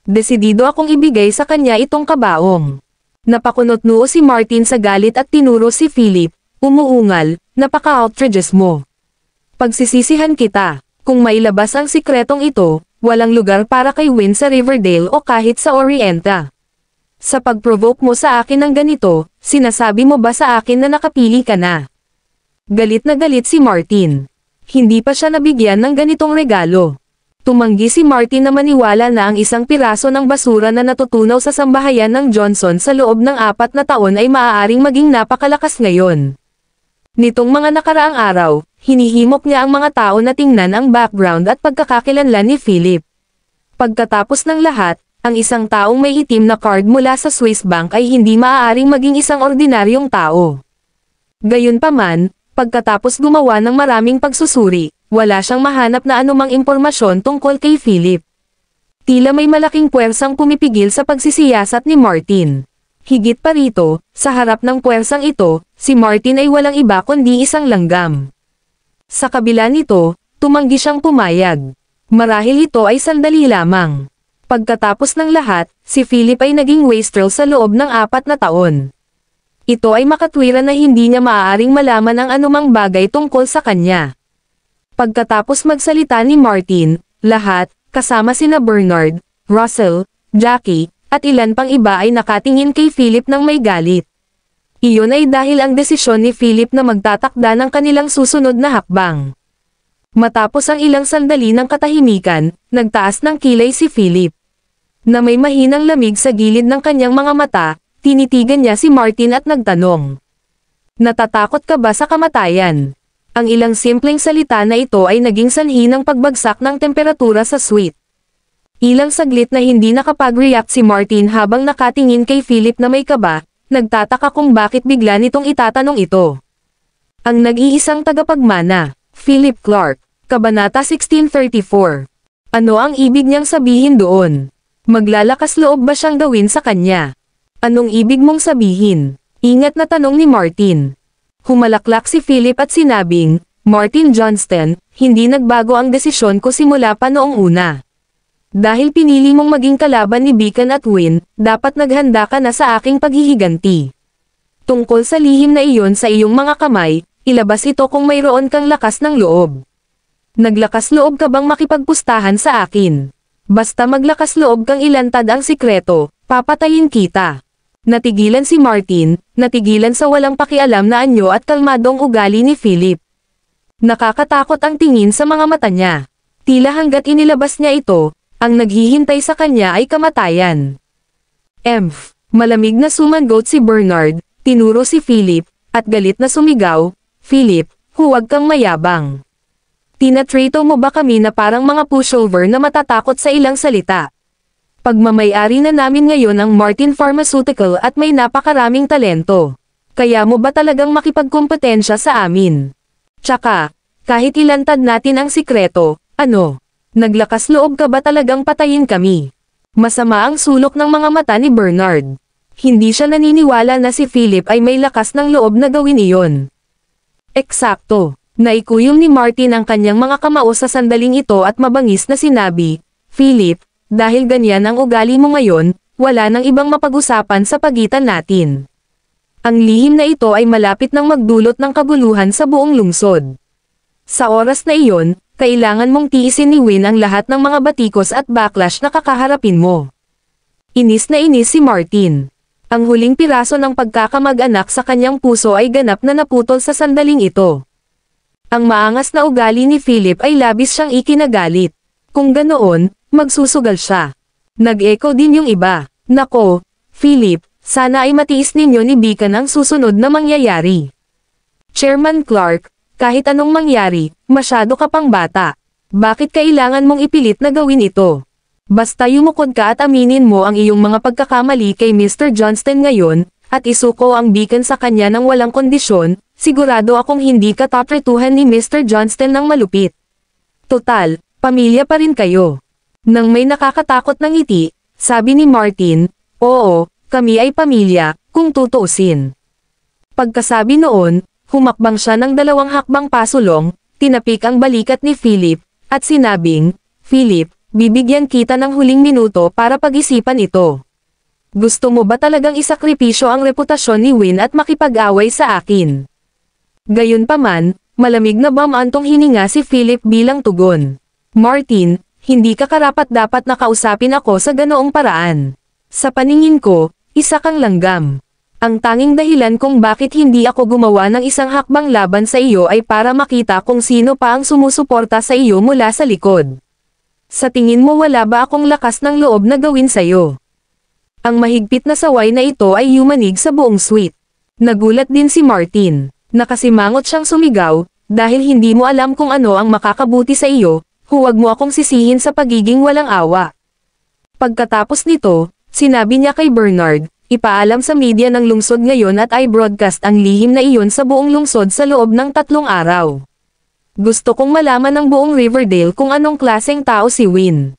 [SPEAKER 2] Desidido akong ibigay sa kanya itong kabaong. Napakunot noo si Martin sa galit at tinuro si Philip, umuungal, napaka-outrageous mo. Pagsisisihan kita, kung mailabas ang sikretong ito, walang lugar para kay Win sa Riverdale o kahit sa Orienta. Sa pag-provoke mo sa akin ng ganito, sinasabi mo ba sa akin na nakapili ka na? Galit na galit si Martin. Hindi pa siya nabigyan ng ganitong regalo. Tumanggi si Martin na maniwala na ang isang piraso ng basura na natutunaw sa sambahayan ng Johnson sa loob ng 4 na taon ay maaaring maging napakalakas ngayon. Nitong mga nakaraang araw, hinihimok niya ang mga tao na tingnan ang background at pagkakakilanlan ni Philip. Pagkatapos ng lahat, ang isang taong may itim na card mula sa Swiss Bank ay hindi maaaring maging isang ordinaryong tao. Gayunpaman, pagkatapos gumawa ng maraming pagsusuri, wala siyang mahanap na anumang impormasyon tungkol kay Philip. Tila may malaking puwersang pumipigil sa pagsisiyasat ni Martin. Higit pa rito, sa harap ng puwersang ito, si Martin ay walang iba kundi isang langgam. Sa kabila nito, tumanggi siyang pumayag. Marahil ito ay sandali lamang. Pagkatapos ng lahat, si Philip ay naging wastrel sa loob ng 4 na taon. Ito ay makatwiran na hindi niya maaaring malaman ang anumang bagay tungkol sa kanya. Pagkatapos magsalita ni Martin, lahat, kasama sina Bernard, Russell, Jackie, at ilan pang iba ay nakatingin kay Philip ng may galit. Iyon ay dahil ang desisyon ni Philip na magtatakda ng kanilang susunod na hakbang. Matapos ang ilang sandali ng katahimikan, nagtaas ng kilay si Philip. na may mahinang lamig sa gilid ng kanyang mga mata, tinitigan niya si Martin at nagtanong. Natatakot ka ba sa kamatayan? Ang ilang simpleng salita na ito ay naging sanhi ng pagbagsak ng temperatura sa suite. Ilang saglit na hindi nakapag-react si Martin habang nakatingin kay Philip na may kaba, nagtataka kung bakit bigla nitong itatanong ito. Ang nag-iisang tagapagmana, Philip Clark, Kabanata 1634. Ano ang ibig niyang sabihin doon? Maglalakas loob ba siyang gawin sa kanya? Anong ibig mong sabihin? Ingat na tanong ni Martin. Humalaklak si Philip at sinabing, Martin Johnston, hindi nagbago ang desisyon ko simula pa noong una. Dahil pinili mong maging kalaban ni Beacon at Win, dapat naghanda ka na sa aking paghihiganti. Tungkol sa lihim na iyon sa iyong mga kamay, ilabas ito kung mayroon kang lakas ng loob. Naglakas loob ka bang makipagpustahan sa akin? Basta maglakas loob kang ilantad ang sikreto, papatayin kita. Natigilan si Martin, natigilan sa walang pakialam na anyo at kalmadong ugali ni Philip. Nakakatakot ang tingin sa mga mata niya. Tila hanggat inilabas niya ito, ang naghihintay sa kanya ay kamatayan. Malamig na sumangot si Bernard, tinuro si Philip, at galit na sumigaw, Philip, huwag kang mayabang. Tinatrato mo ba kami na parang mga pushover na matatakot sa ilang salita? Pagmamayari na namin ngayon ang Martin Pharmaceutical at may napakaraming talento. Kaya mo ba talagang makipagkompetensya sa amin? Tsaka, kahit ilantad natin ang sikreto, ano? Naglakas loob ka ba talagang patayin kami? Masama ang sulok ng mga mata ni Bernard. Hindi siya naniniwala na si Philip ay may lakas ng loob na gawin iyon. Eksakto. Naikuyom ni Martin ang kanyang mga kamao sa sandaling ito at mabangis na sinabi, Philip, dahil ganyan ang ugali mo ngayon, wala nang ibang mapag-usapan sa pagitan natin. Ang lihim na ito ay malapit nang magdulot ng kaguluhan sa buong lungsod. Sa oras na iyon, kailangan mong tiisin ni Win ang lahat ng mga batikos at backlash na kakaharapin mo. Inis na inis si Martin. Ang huling piraso ng pagkakamag-anak sa kanyang puso ay ganap na naputol sa sandaling ito. Ang maangas na ugali ni Philip ay labis siyang ikinagalit. Kung ganoon, magsusugal siya. Nag-echo din yung iba. Nako, Philip, sana ay matiis ninyo ni Beacon ang susunod na mangyayari. Chairman Clark, kahit anong mangyari, masyado ka pang bata. Bakit kailangan mong ipilit na gawin ito? Basta yumukod ka at aminin mo ang iyong mga pagkakamali kay Mr. Johnston ngayon, at isuko ang Beacon sa kanya ng walang kondisyon, sigurado akong hindi ka tapretuhan ni Mr. Johnston ng malupit. Total, pamilya pa rin kayo. Nang may nakakatakot na ngiti, sabi ni Martin, oo, kami ay pamilya, kung tutuusin. Pagkasabi noon, humakbang siya ng 2 hakbang pasulong, tinapik ang balikat ni Philip, at sinabing, Philip, bibigyan kita ng huling minuto para pag-isipan ito. Gusto mo ba talagang isakripisyo ang reputasyon ni Win at makipag-away sa akin? Gayunpaman, malamig na bamantong hininga si Philip bilang tugon. Martin, hindi ka karapat-dapat na kausapin ako sa ganoong paraan. Sa paningin ko, isa kang langgam. Ang tanging dahilan kung bakit hindi ako gumawa ng isang hakbang laban sa iyo ay para makita kung sino pa ang sumusuporta sa iyo mula sa likod. Sa tingin mo wala ba akong lakas ng loob na gawin sa iyo? Ang mahigpit na saway na ito ay yumanig sa buong suite. Nagulat din si Martin. Nakasimangot siyang sumigaw, dahil hindi mo alam kung ano ang makakabuti sa iyo, huwag mo akong sisihin sa pagiging walang awa. Pagkatapos nito, sinabi niya kay Bernard, ipaalam sa media ng lungsod ngayon at i-broadcast ang lihim na iyon sa buong lungsod sa loob ng 3 araw. Gusto kong malaman ng buong Riverdale kung anong klaseng tao si Win.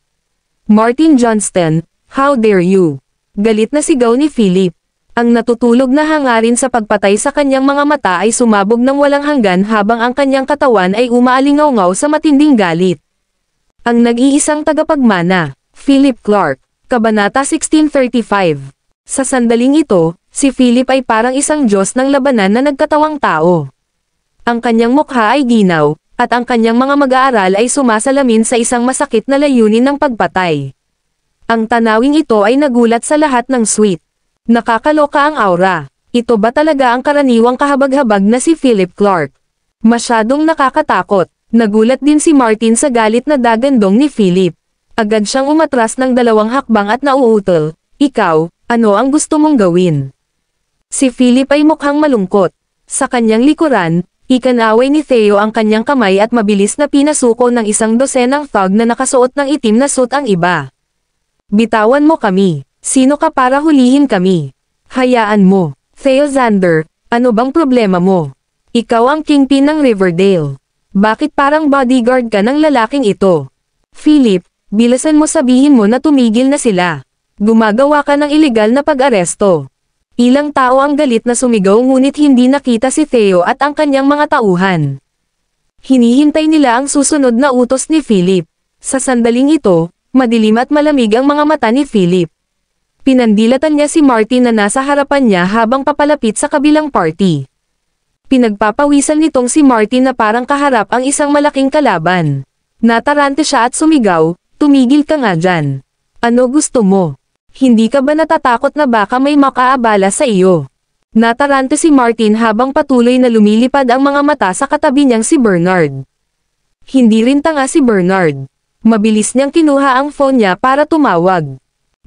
[SPEAKER 2] Martin Johnston, how dare you? Galit na sigaw ni Philip. Ang natutulog na hangarin sa pagpatay sa kanyang mga mata ay sumabog ng walang hanggan habang ang kanyang katawan ay umaalingaw-ngaw sa matinding galit. Ang nag-iisang tagapagmana, Philip Clark, Kabanata 1635. Sa sandaling ito, si Philip ay parang isang Diyos ng labanan na nagkatawang tao. Ang kanyang mukha ay ginaw, at ang kanyang mga mag-aaral ay sumasalamin sa isang masakit na layunin ng pagpatay. Ang tanawing ito ay nagulat sa lahat ng suite. Nakakaloka ang aura. Ito ba talaga ang karaniwang kahabag-habag na si Philip Clark? Masyadong nakakatakot. Nagulat din si Martin sa galit na dagandong ni Philip. Agad siyang umatras ng 2 hakbang at nauutal, "Ikaw, ano ang gusto mong gawin?" Si Philip ay mukhang malungkot. Sa kanyang likuran, ikanaway ni Theo ang kanyang kamay at mabilis na pinasuko ng 12 thug na nakasuot ng itim na suit ang iba. "Bitawan mo kami. Sino ka para hulihin kami? Hayaan mo. Theo Xander, ano bang problema mo? Ikaw ang kingpin ng Riverdale. Bakit parang bodyguard ka ng lalaking ito? Philip, bilisan mo, sabihin mo na tumigil na sila. Gumagawa ka ng ilegal na pag-aresto." Ilang tao ang galit na sumigaw ngunit hindi nakita si Theo at ang kanyang mga tauhan. Hinihintay nila ang susunod na utos ni Philip. Sa sandaling ito, madilim at malamig ang mga mata ni Philip. Pinandilatan niya si Martin na nasa harapan niya habang papalapit sa kabilang party. Pinagpapawisan nitong si Martin na parang kaharap ang isang malaking kalaban. Natarante siya at sumigaw, "Tumigil ka nga dyan. Ano gusto mo? Hindi ka ba natatakot na baka may makaabala sa iyo?" Natarante si Martin habang patuloy na lumilipad ang mga mata sa katabi niyang si Bernard. Hindi rin tanga si Bernard. Mabilis niyang kinuha ang phone niya para tumawag.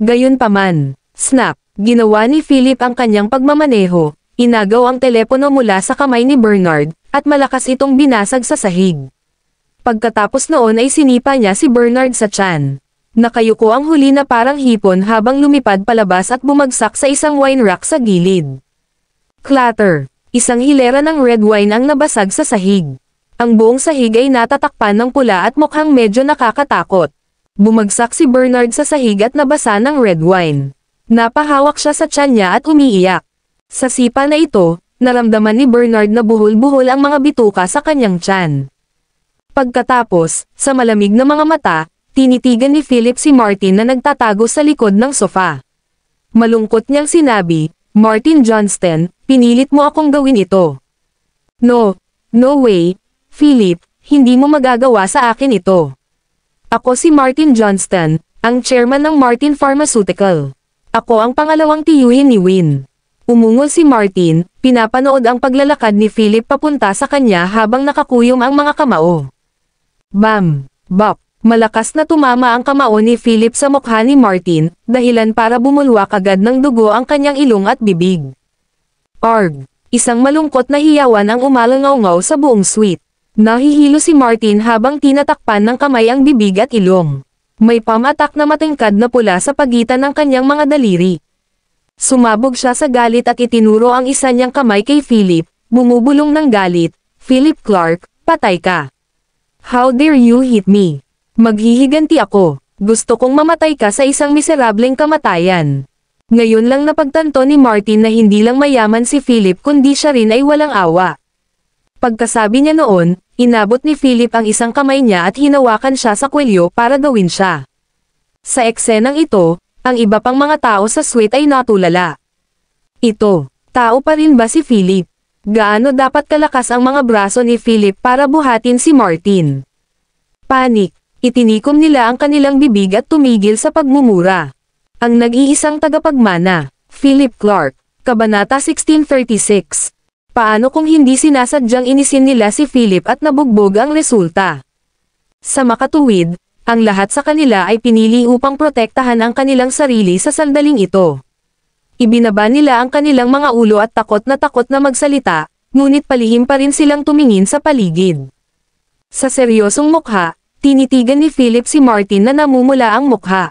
[SPEAKER 2] Gayunpaman, snap, ginawa ni Philip ang kanyang pagmamaneho, inagaw ang telepono mula sa kamay ni Bernard, at malakas itong binasag sa sahig. Pagkatapos noon ay sinipa niya si Bernard sa tiyan. Nakayuko ang huli na parang hipon habang lumipad palabas at bumagsak sa isang wine rack sa gilid. Clatter! Isang hilera ng red wine ang nabasag sa sahig. Ang buong sahig ay natatakpan ng pula at mukhang medyo nakakatakot. Bumagsak si Bernard sa sahig at nabasa ng red wine. Napahawak siya sa tiyan niya at umiiyak. Sa sipa na ito, naramdaman ni Bernard na buhol-buhol ang mga bituka sa kanyang tiyan. Pagkatapos, sa malamig na mga mata, tinitigan ni Philip si Martin na nagtatago sa likod ng sofa. Malungkot niyang sinabi, "Martin Johnston, pinilit mo akong gawin ito." No way, Philip, hindi mo magagawa sa akin ito. Ako si Martin Johnston, ang chairman ng Martin Pharmaceutical. Ako ang pangalawang tiyuhin ni Win. Umungol si Martin, pinapanood ang paglalakad ni Philip papunta sa kanya habang nakakuyom ang mga kamao. Bam! Bop! Malakas na tumama ang kamao ni Philip sa mukha ni Martin, dahilan para bumulwak agad ng dugo ang kanyang ilong at bibig. Arg! Isang malungkot na hiyawan ang umalangaw-ngaw sa buong suite. Nahihilo si Martin habang tinatakpan ng kamay ang bibig at ilong. May pamatak na matingkad na pula sa pagitan ng kanyang mga daliri. Sumabog siya sa galit at itinuro ang isa niyang kamay kay Philip, bumubulong ng galit, "Philip Clark, patay ka. How dare you hit me? Maghihiganti ako. Gusto kong mamatay ka sa isang miserableng kamatayan." Ngayon lang napagtanto ni Martin na hindi lang mayaman si Philip kundi siya rin ay walang awa. Pagkasabi niya noon, inabot ni Philip ang isang kamay niya at hinawakan siya sa kwelyo para gawin siya. Sa eksenang ito, ang iba pang mga tao sa suite ay natulala. Ito, tao pa rin ba si Philip? Gaano dapat kalakas ang mga braso ni Philip para buhatin si Martin? Panik. Itinikom nila ang kanilang bibig at tumigil sa pagmumura. Ang nag-iisang tagapagmana, Philip Clark, Kabanata 1636. Paano kung hindi sinasadyang inisin nila si Philip at nabugbog ang resulta? Sa makatuwid, ang lahat sa kanila ay pinili upang protektahan ang kanilang sarili sa sandaling ito. Ibinaba nila ang kanilang mga ulo at takot na magsalita, ngunit palihim pa rin silang tumingin sa paligid. Sa seryosong mukha, tinitigan ni Philip si Martin na namumula ang mukha.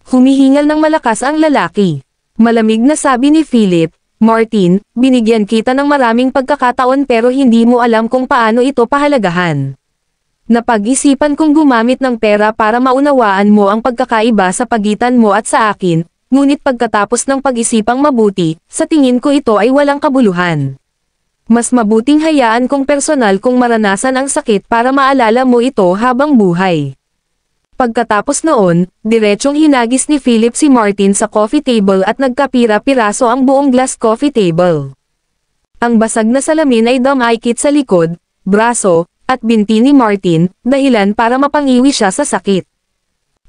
[SPEAKER 2] Humihingal ng malakas ang lalaki. Malamig na sabi ni Philip, "Martin, binigyan kita ng maraming pagkakataon pero hindi mo alam kung paano ito pahalagahan. Napag-isipan kong gumamit ng pera para maunawaan mo ang pagkakaiba sa pagitan mo at sa akin, ngunit pagkatapos ng pag-isipang mabuti, sa tingin ko ito ay walang kabuluhan. Mas mabuting hayaan kong personal kung maranasan ang sakit para maalala mo ito habang buhay." Pagkatapos noon, diretsyong hinagis ni Philip si Martin sa coffee table at nagkapira-piraso ang buong glass coffee table. Ang basag na salamin ay dumaikit sa likod, braso, at binti ni Martin, dahilan para mapangiwi siya sa sakit.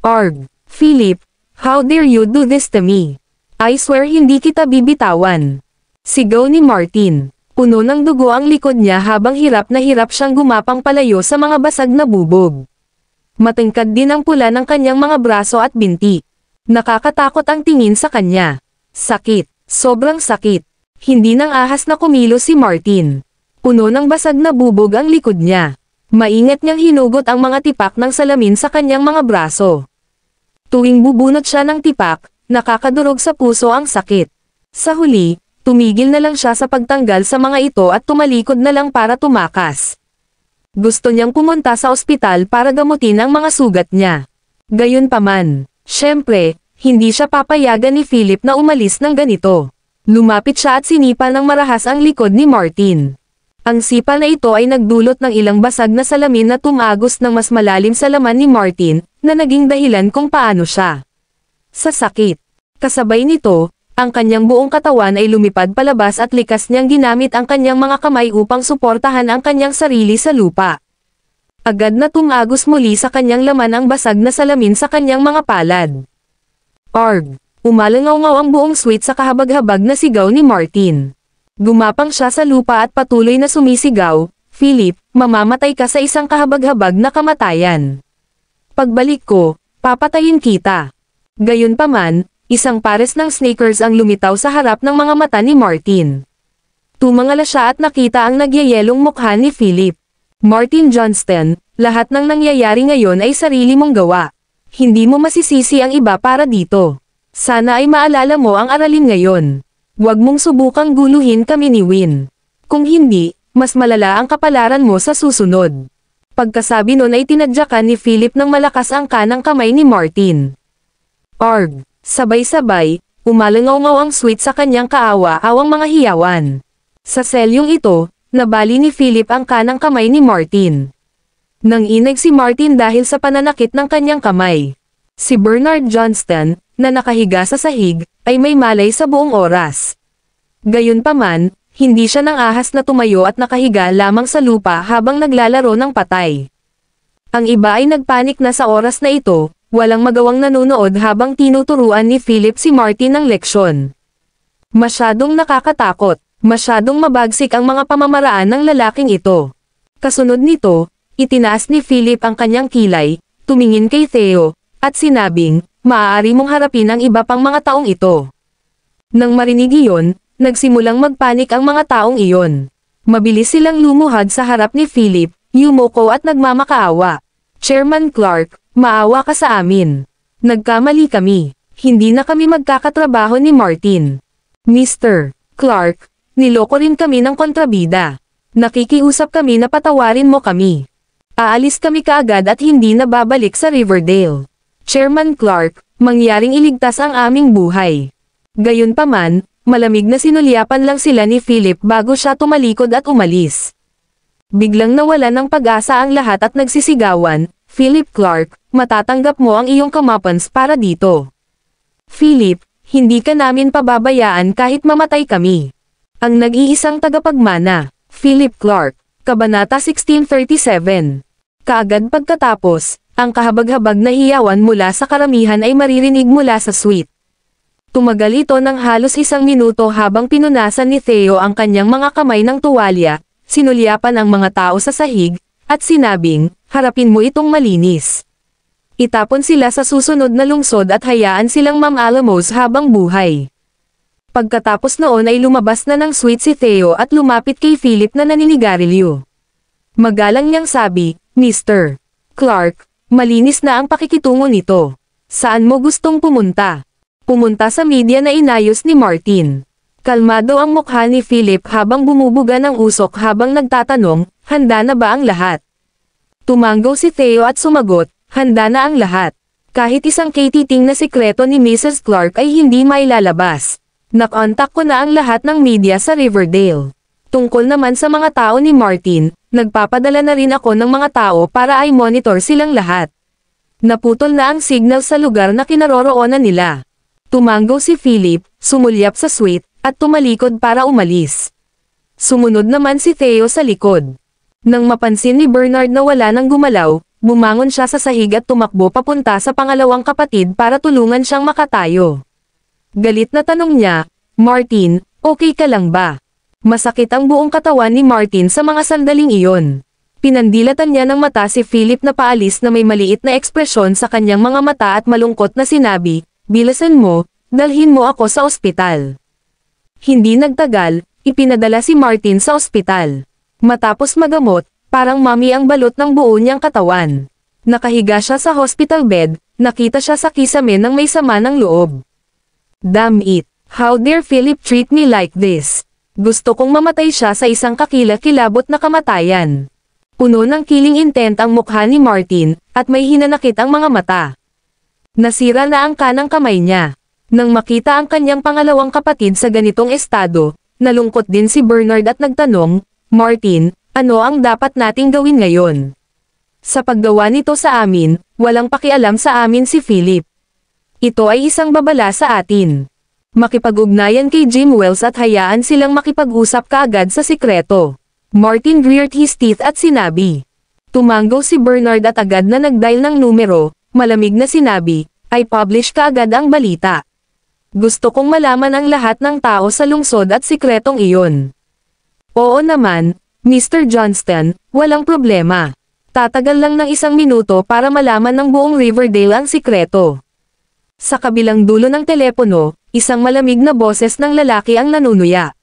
[SPEAKER 2] "Arg! Philip, how dare you do this to me? I swear hindi kita bibitawan." Sigaw ni Martin. Puno ng dugo ang likod niya habang hirap na hirap siyang gumapang palayo sa mga basag na bubog. Matingkad din ang pula ng kanyang mga braso at binti. Nakakatakot ang tingin sa kanya. Sakit. Sobrang sakit. Hindi nang ahas na kumilos si Martin. Puno ng basag na bubog ang likod niya. Maingat niyang hinugot ang mga tipak ng salamin sa kanyang mga braso. Tuwing bubunot siya ng tipak, nakakadurog sa puso ang sakit. Sa huli, tumigil na lang siya sa pagtanggal sa mga ito at tumalikod na lang para tumakas. Gusto niyang pumunta sa ospital para gamutin ang mga sugat niya. Gayunpaman, syempre, hindi siya papayagan ni Philip na umalis ng ganito. Lumapit siya at sinipal ng marahas ang likod ni Martin. Ang sipal na ito ay nagdulot ng ilang basag na salamin na tumagos ng mas malalim sa laman ni Martin, na naging dahilan kung paano siya sa sakit. Kasabay nito, ang kanyang buong katawan ay lumipad palabas at likas niyang ginamit ang kanyang mga kamay upang suportahan ang kanyang sarili sa lupa. Agad na tumagos muli sa kanyang laman ang basag na salamin sa kanyang mga palad. Arg! Umalangaw-ngaw ang buong suite sa kahabag-habag na sigaw ni Martin. Gumapang siya sa lupa at patuloy na sumisigaw, "Philip, mamamatay ka sa isang kahabag-habag na kamatayan. Pagbalik ko, papatayin kita." Gayunpaman, isang pares ng Snickers ang lumitaw sa harap ng mga mata ni Martin. Tumangala siya at nakita ang nagyayelong mukha ni Philip. "Martin Johnston, lahat ng nangyayari ngayon ay sarili mong gawa. Hindi mo masisisi ang iba para dito. Sana ay maalala mo ang aralin ngayon. Huwag mong subukang guluhin kami ni Win. Kung hindi, mas malala ang kapalaran mo sa susunod." Pagkasabi nun ay tinadyakan ni Philip ng malakas ang kanang kamay ni Martin. Arg! Sabay-sabay, umalangaw-ngaw ang suite sa kanyang kaawa-awang mga hiyawan. Sa selyong ito, nabali ni Philip ang kanang kamay ni Martin. Nanginig si Martin dahil sa pananakit ng kanyang kamay. Si Bernard Johnston, na nakahiga sa sahig, ay may malay sa buong oras. Gayunpaman, hindi siya nang ahas na tumayo at nakahiga lamang sa lupa habang naglalaro ng patay. Ang iba ay nagpanik na sa oras na ito, walang magawang nanonood habang tinuturuan ni Philip si Martin ng leksyon. Masyadong nakakatakot, masyadong mabagsik ang mga pamamaraan ng lalaking ito. Kasunod nito, itinaas ni Philip ang kanyang kilay, tumingin kay Theo, at sinabing, "Maaari mong harapin ang iba pang mga taong ito." Nang marinig iyon, nagsimulang magpanik ang mga taong iyon. Mabilis silang lumuhad sa harap ni Philip, yumuko at nagmamakaawa. "Chairman Clark, maawa ka sa amin. Nagkamali kami. Hindi na kami magkakatrabaho ni Martin. Mr. Clark, niloko rin kami ng kontrabida. Nakikiusap kami na patawarin mo kami. Aalis kami kaagad at hindi na babalik sa Riverdale. Chairman Clark, mangyaring iligtas ang aming buhay." Gayunpaman, malamig na sinulyapan lang sila ni Philip bago siya tumalikod at umalis. Biglang nawalan ng pag-asa ang lahat at nagsisigawan, "Philip Clark, matatanggap mo ang iyong kamapans para dito. Philip, hindi ka namin pababayaan kahit mamatay kami." Ang nag-iisang tagapagmana, Philip Clark, Kabanata 1637. Kaagad pagkatapos, ang kahabag-habag na hiyawan mula sa karamihan ay maririnig mula sa suite. Tumagal ito ng halos 1 minuto habang pinunasan ni Theo ang kanyang mga kamay ng tuwalya, sinulyapan ang mga tao sa sahig, at sinabing, "Harapin mo itong malinis." Itapon sila sa susunod na lungsod at hayaan silang mamalamos habang buhay. Pagkatapos noon ay lumabas na ng suite si Theo at lumapit kay Philip na naninigarilyo. Magalang niyang sabi, "Mr. Clark, malinis na ang pakikitungo nito. Saan mo gustong pumunta?" Pumunta sa media na inayos ni Martin. Kalmado ang mukha ni Philip habang bumubuga ng usok habang nagtatanong, "Handa na ba ang lahat?" Tumanggaw si Theo at sumagot, "Handa na ang lahat. Kahit isang katiting na sikreto ni Mrs. Clark ay hindi mailalabas. Nakontak ko na ang lahat ng media sa Riverdale. Tungkol naman sa mga tao ni Martin, nagpapadala na rin ako ng mga tao para ay monitor silang lahat. Naputol na ang signal sa lugar na kinaroroonan nila." Tumanggaw si Philip, sumulyap sa suite, at tumalikod para umalis. Sumunod naman si Theo sa likod. Nang mapansin ni Bernard na wala nang gumalaw, bumangon siya sa sahig at tumakbo papunta sa pangalawang kapatid para tulungan siyang makatayo. Galit na tanong niya, "Martin, okay ka lang ba?" Masakit ang buong katawan ni Martin sa mga sandaling iyon. Pinandilatan niya ng mata si Philip na paalis na may maliit na ekspresyon sa kanyang mga mata at malungkot na sinabi, "Bilisan mo, dalhin mo ako sa ospital." Hindi nagtagal, ipinadala si Martin sa ospital. Matapos magamot, parang mami ang balot ng buo niyang katawan. Nakahiga siya sa hospital bed, nakita siya sa kisame ng may sama ng loob. Damn it, how dare Philip treat me like this? Gusto kong mamatay siya sa isang kakilakilabot na kamatayan. Puno ng killing intent ang mukha ni Martin, at may hinanakit ang mga mata. Nasira na ang kanang kamay niya. Nang makita ang kanyang pangalawang kapatid sa ganitong estado, nalungkot din si Bernard at nagtanong, "Martin, ano ang dapat nating gawin ngayon?" Sa paggawa nito sa amin, walang pakialam sa amin si Philip. Ito ay isang babala sa atin. Makipag-ugnayan kay Jim Wells at hayaan silang makipag-usap kaagad sa sikreto. Martin reared his teeth at sinabi. Tumanggo si Bernard at agad na nag-dial ng numero, malamig na sinabi, "I publish kaagad ang balita. Gusto kong malaman ang lahat ng tao sa lungsod at sikretong iyon." "Oo naman, Mr. Johnston, walang problema. Tatagal lang ng 1 minuto para malaman ng buong Riverdale ang sikreto." Sa kabilang dulo ng telepono, isang malamig na boses ng lalaki ang nanunuya.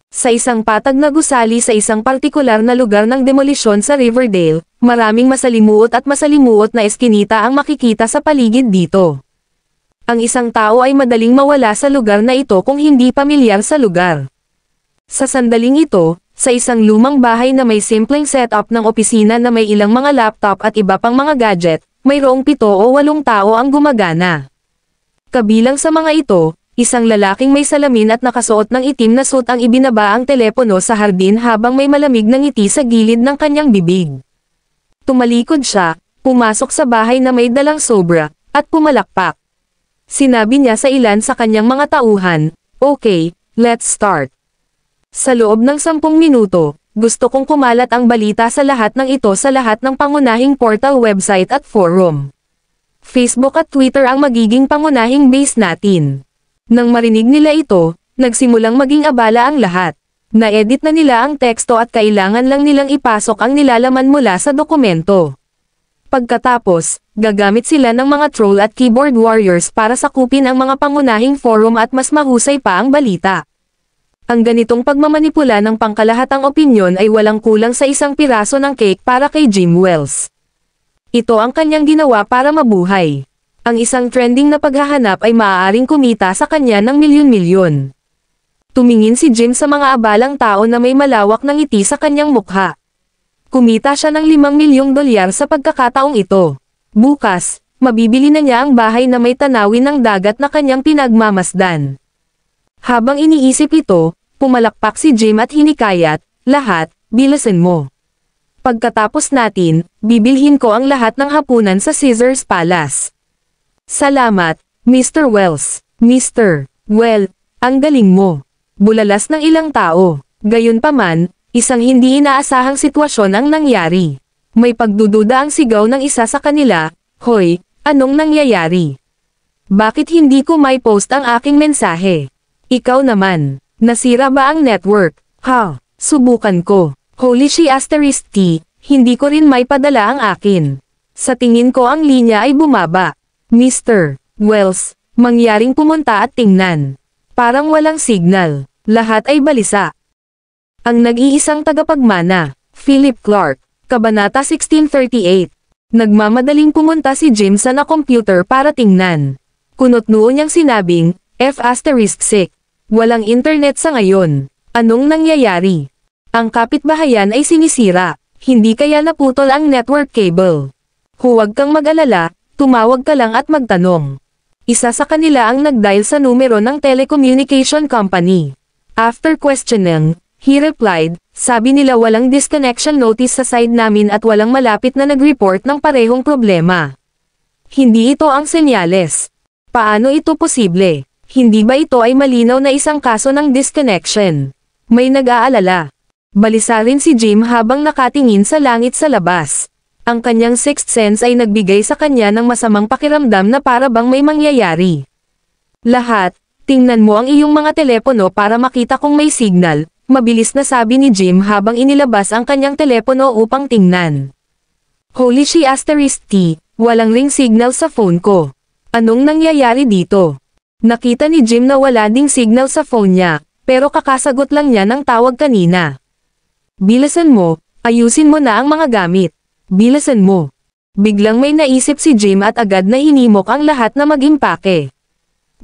[SPEAKER 2] Sa isang patag na gusali sa isang partikular na lugar ng demolisyon sa Riverdale, maraming masalimuot na eskinita ang makikita sa paligid dito. Ang isang tao ay madaling mawala sa lugar na ito kung hindi pamilyar sa lugar. Sa sandaling ito, sa isang lumang bahay na may simpleng setup ng opisina na may ilang mga laptop at iba pang mga gadget, mayroong 7 o 8 tao ang gumagana. Kabilang sa mga ito, isang lalaking may salamin at nakasuot ng itim na suit ang ibinaba ang telepono sa hardin habang may malamig na ngiti sa gilid ng kanyang bibig. Tumalikod siya, pumasok sa bahay na may dalang sobra, at pumalakpak. Sinabi niya sa ilan sa kanyang mga tauhan, "Okay, let's start." Sa loob ng 10 minuto, gusto kong kumalat ang balita sa lahat ng ito sa lahat ng pangunahing portal website at forum. Facebook at Twitter ang magiging pangunahing base natin. Nang marinig nila ito, nagsimulang maging abala ang lahat. Na-edit na nila ang teksto at kailangan lang nilang ipasok ang nilalaman mula sa dokumento. Pagkatapos, gagamit sila ng mga troll at keyboard warriors para sakupin ang mga pangunahing forum at mas mahusay pa ang balita. Ang ganitong pagmamanipula ng pangkalahatang opinyon ay walang kulang sa 1 piraso ng cake para kay Jim Wells. Ito ang kanyang ginawa para mabuhay. Ang isang trending na paghahanap ay maaaring kumita sa kanya ng milyon-milyon. Tumingin si Jim sa mga abalang tao na may malawak na ngiti sa kanyang mukha. Kumita siya ng $5 milyong sa pagkakataong ito. Bukas, mabibili na niya ang bahay na may tanawin ng dagat na kanyang pinagmamasdan. Habang iniisip ito, pumalakpak si Jim at hinikayat, "Lahat, bilisan mo. Pagkatapos natin, bibilhin ko ang lahat ng hapunan sa Caesar's Palace." "Salamat, Mr. Wells." "Mr. Well, ang galing mo." Bulalas ng ilang tao. Gayunpaman, isang hindi inaasahang sitwasyon ang nangyari. May pagdududa ang sigaw ng isa sa kanila, "Hoy, anong nangyayari? Bakit hindi ko may post ang aking mensahe? Ikaw naman, nasira ba ang network?" "Ha, subukan ko. Holy she asterisk T, hindi ko rin may padala ang akin. Sa tingin ko ang linya ay bumaba." "Mr. Wells, mangyaring pumunta at tingnan. Parang walang signal. Lahat ay balisa." Ang nag-iisang tagapagmana, Philip Clark, Kabanata 1638. Nagmamadaling pumunta si Jim sa na-computer para tingnan. Kunot-noo niyang sinabing, "F***sick. Walang internet sa ngayon. Anong nangyayari? Ang kapitbahayan ay sinisira. Hindi kaya naputol ang network cable. Huwag kang mag-alala, tumawag ka lang at magtanong." Isa sa kanila ang nag-dial sa numero ng telecommunication company. After questioning, he replied, "Sabi nila walang disconnection notice sa side namin at walang malapit na nag-report ng parehong problema. Hindi ito ang senyales. Paano ito posible? Hindi ba ito ay malinaw na isang kaso ng disconnection?" May nag-aalala. Balisa rin si Jim habang nakatingin sa langit sa labas. Ang kanyang sixth sense ay nagbigay sa kanya ng masamang pakiramdam na para bang may mangyayari. "Lahat, tingnan mo ang iyong mga telepono para makita kung may signal," mabilis na sabi ni Jim habang inilabas ang kanyang telepono upang tingnan. Holy she asterisk T, walang ring signal sa phone ko. Anong nangyayari dito? Nakita ni Jim na wala ding signal sa phone niya, pero kakasagot lang niya ng tawag kanina. Bilisan mo, ayusin mo na ang mga gamit. Bilisan mo. Biglang may naisip si Jim at agad na hinimok ang lahat na mag-impake.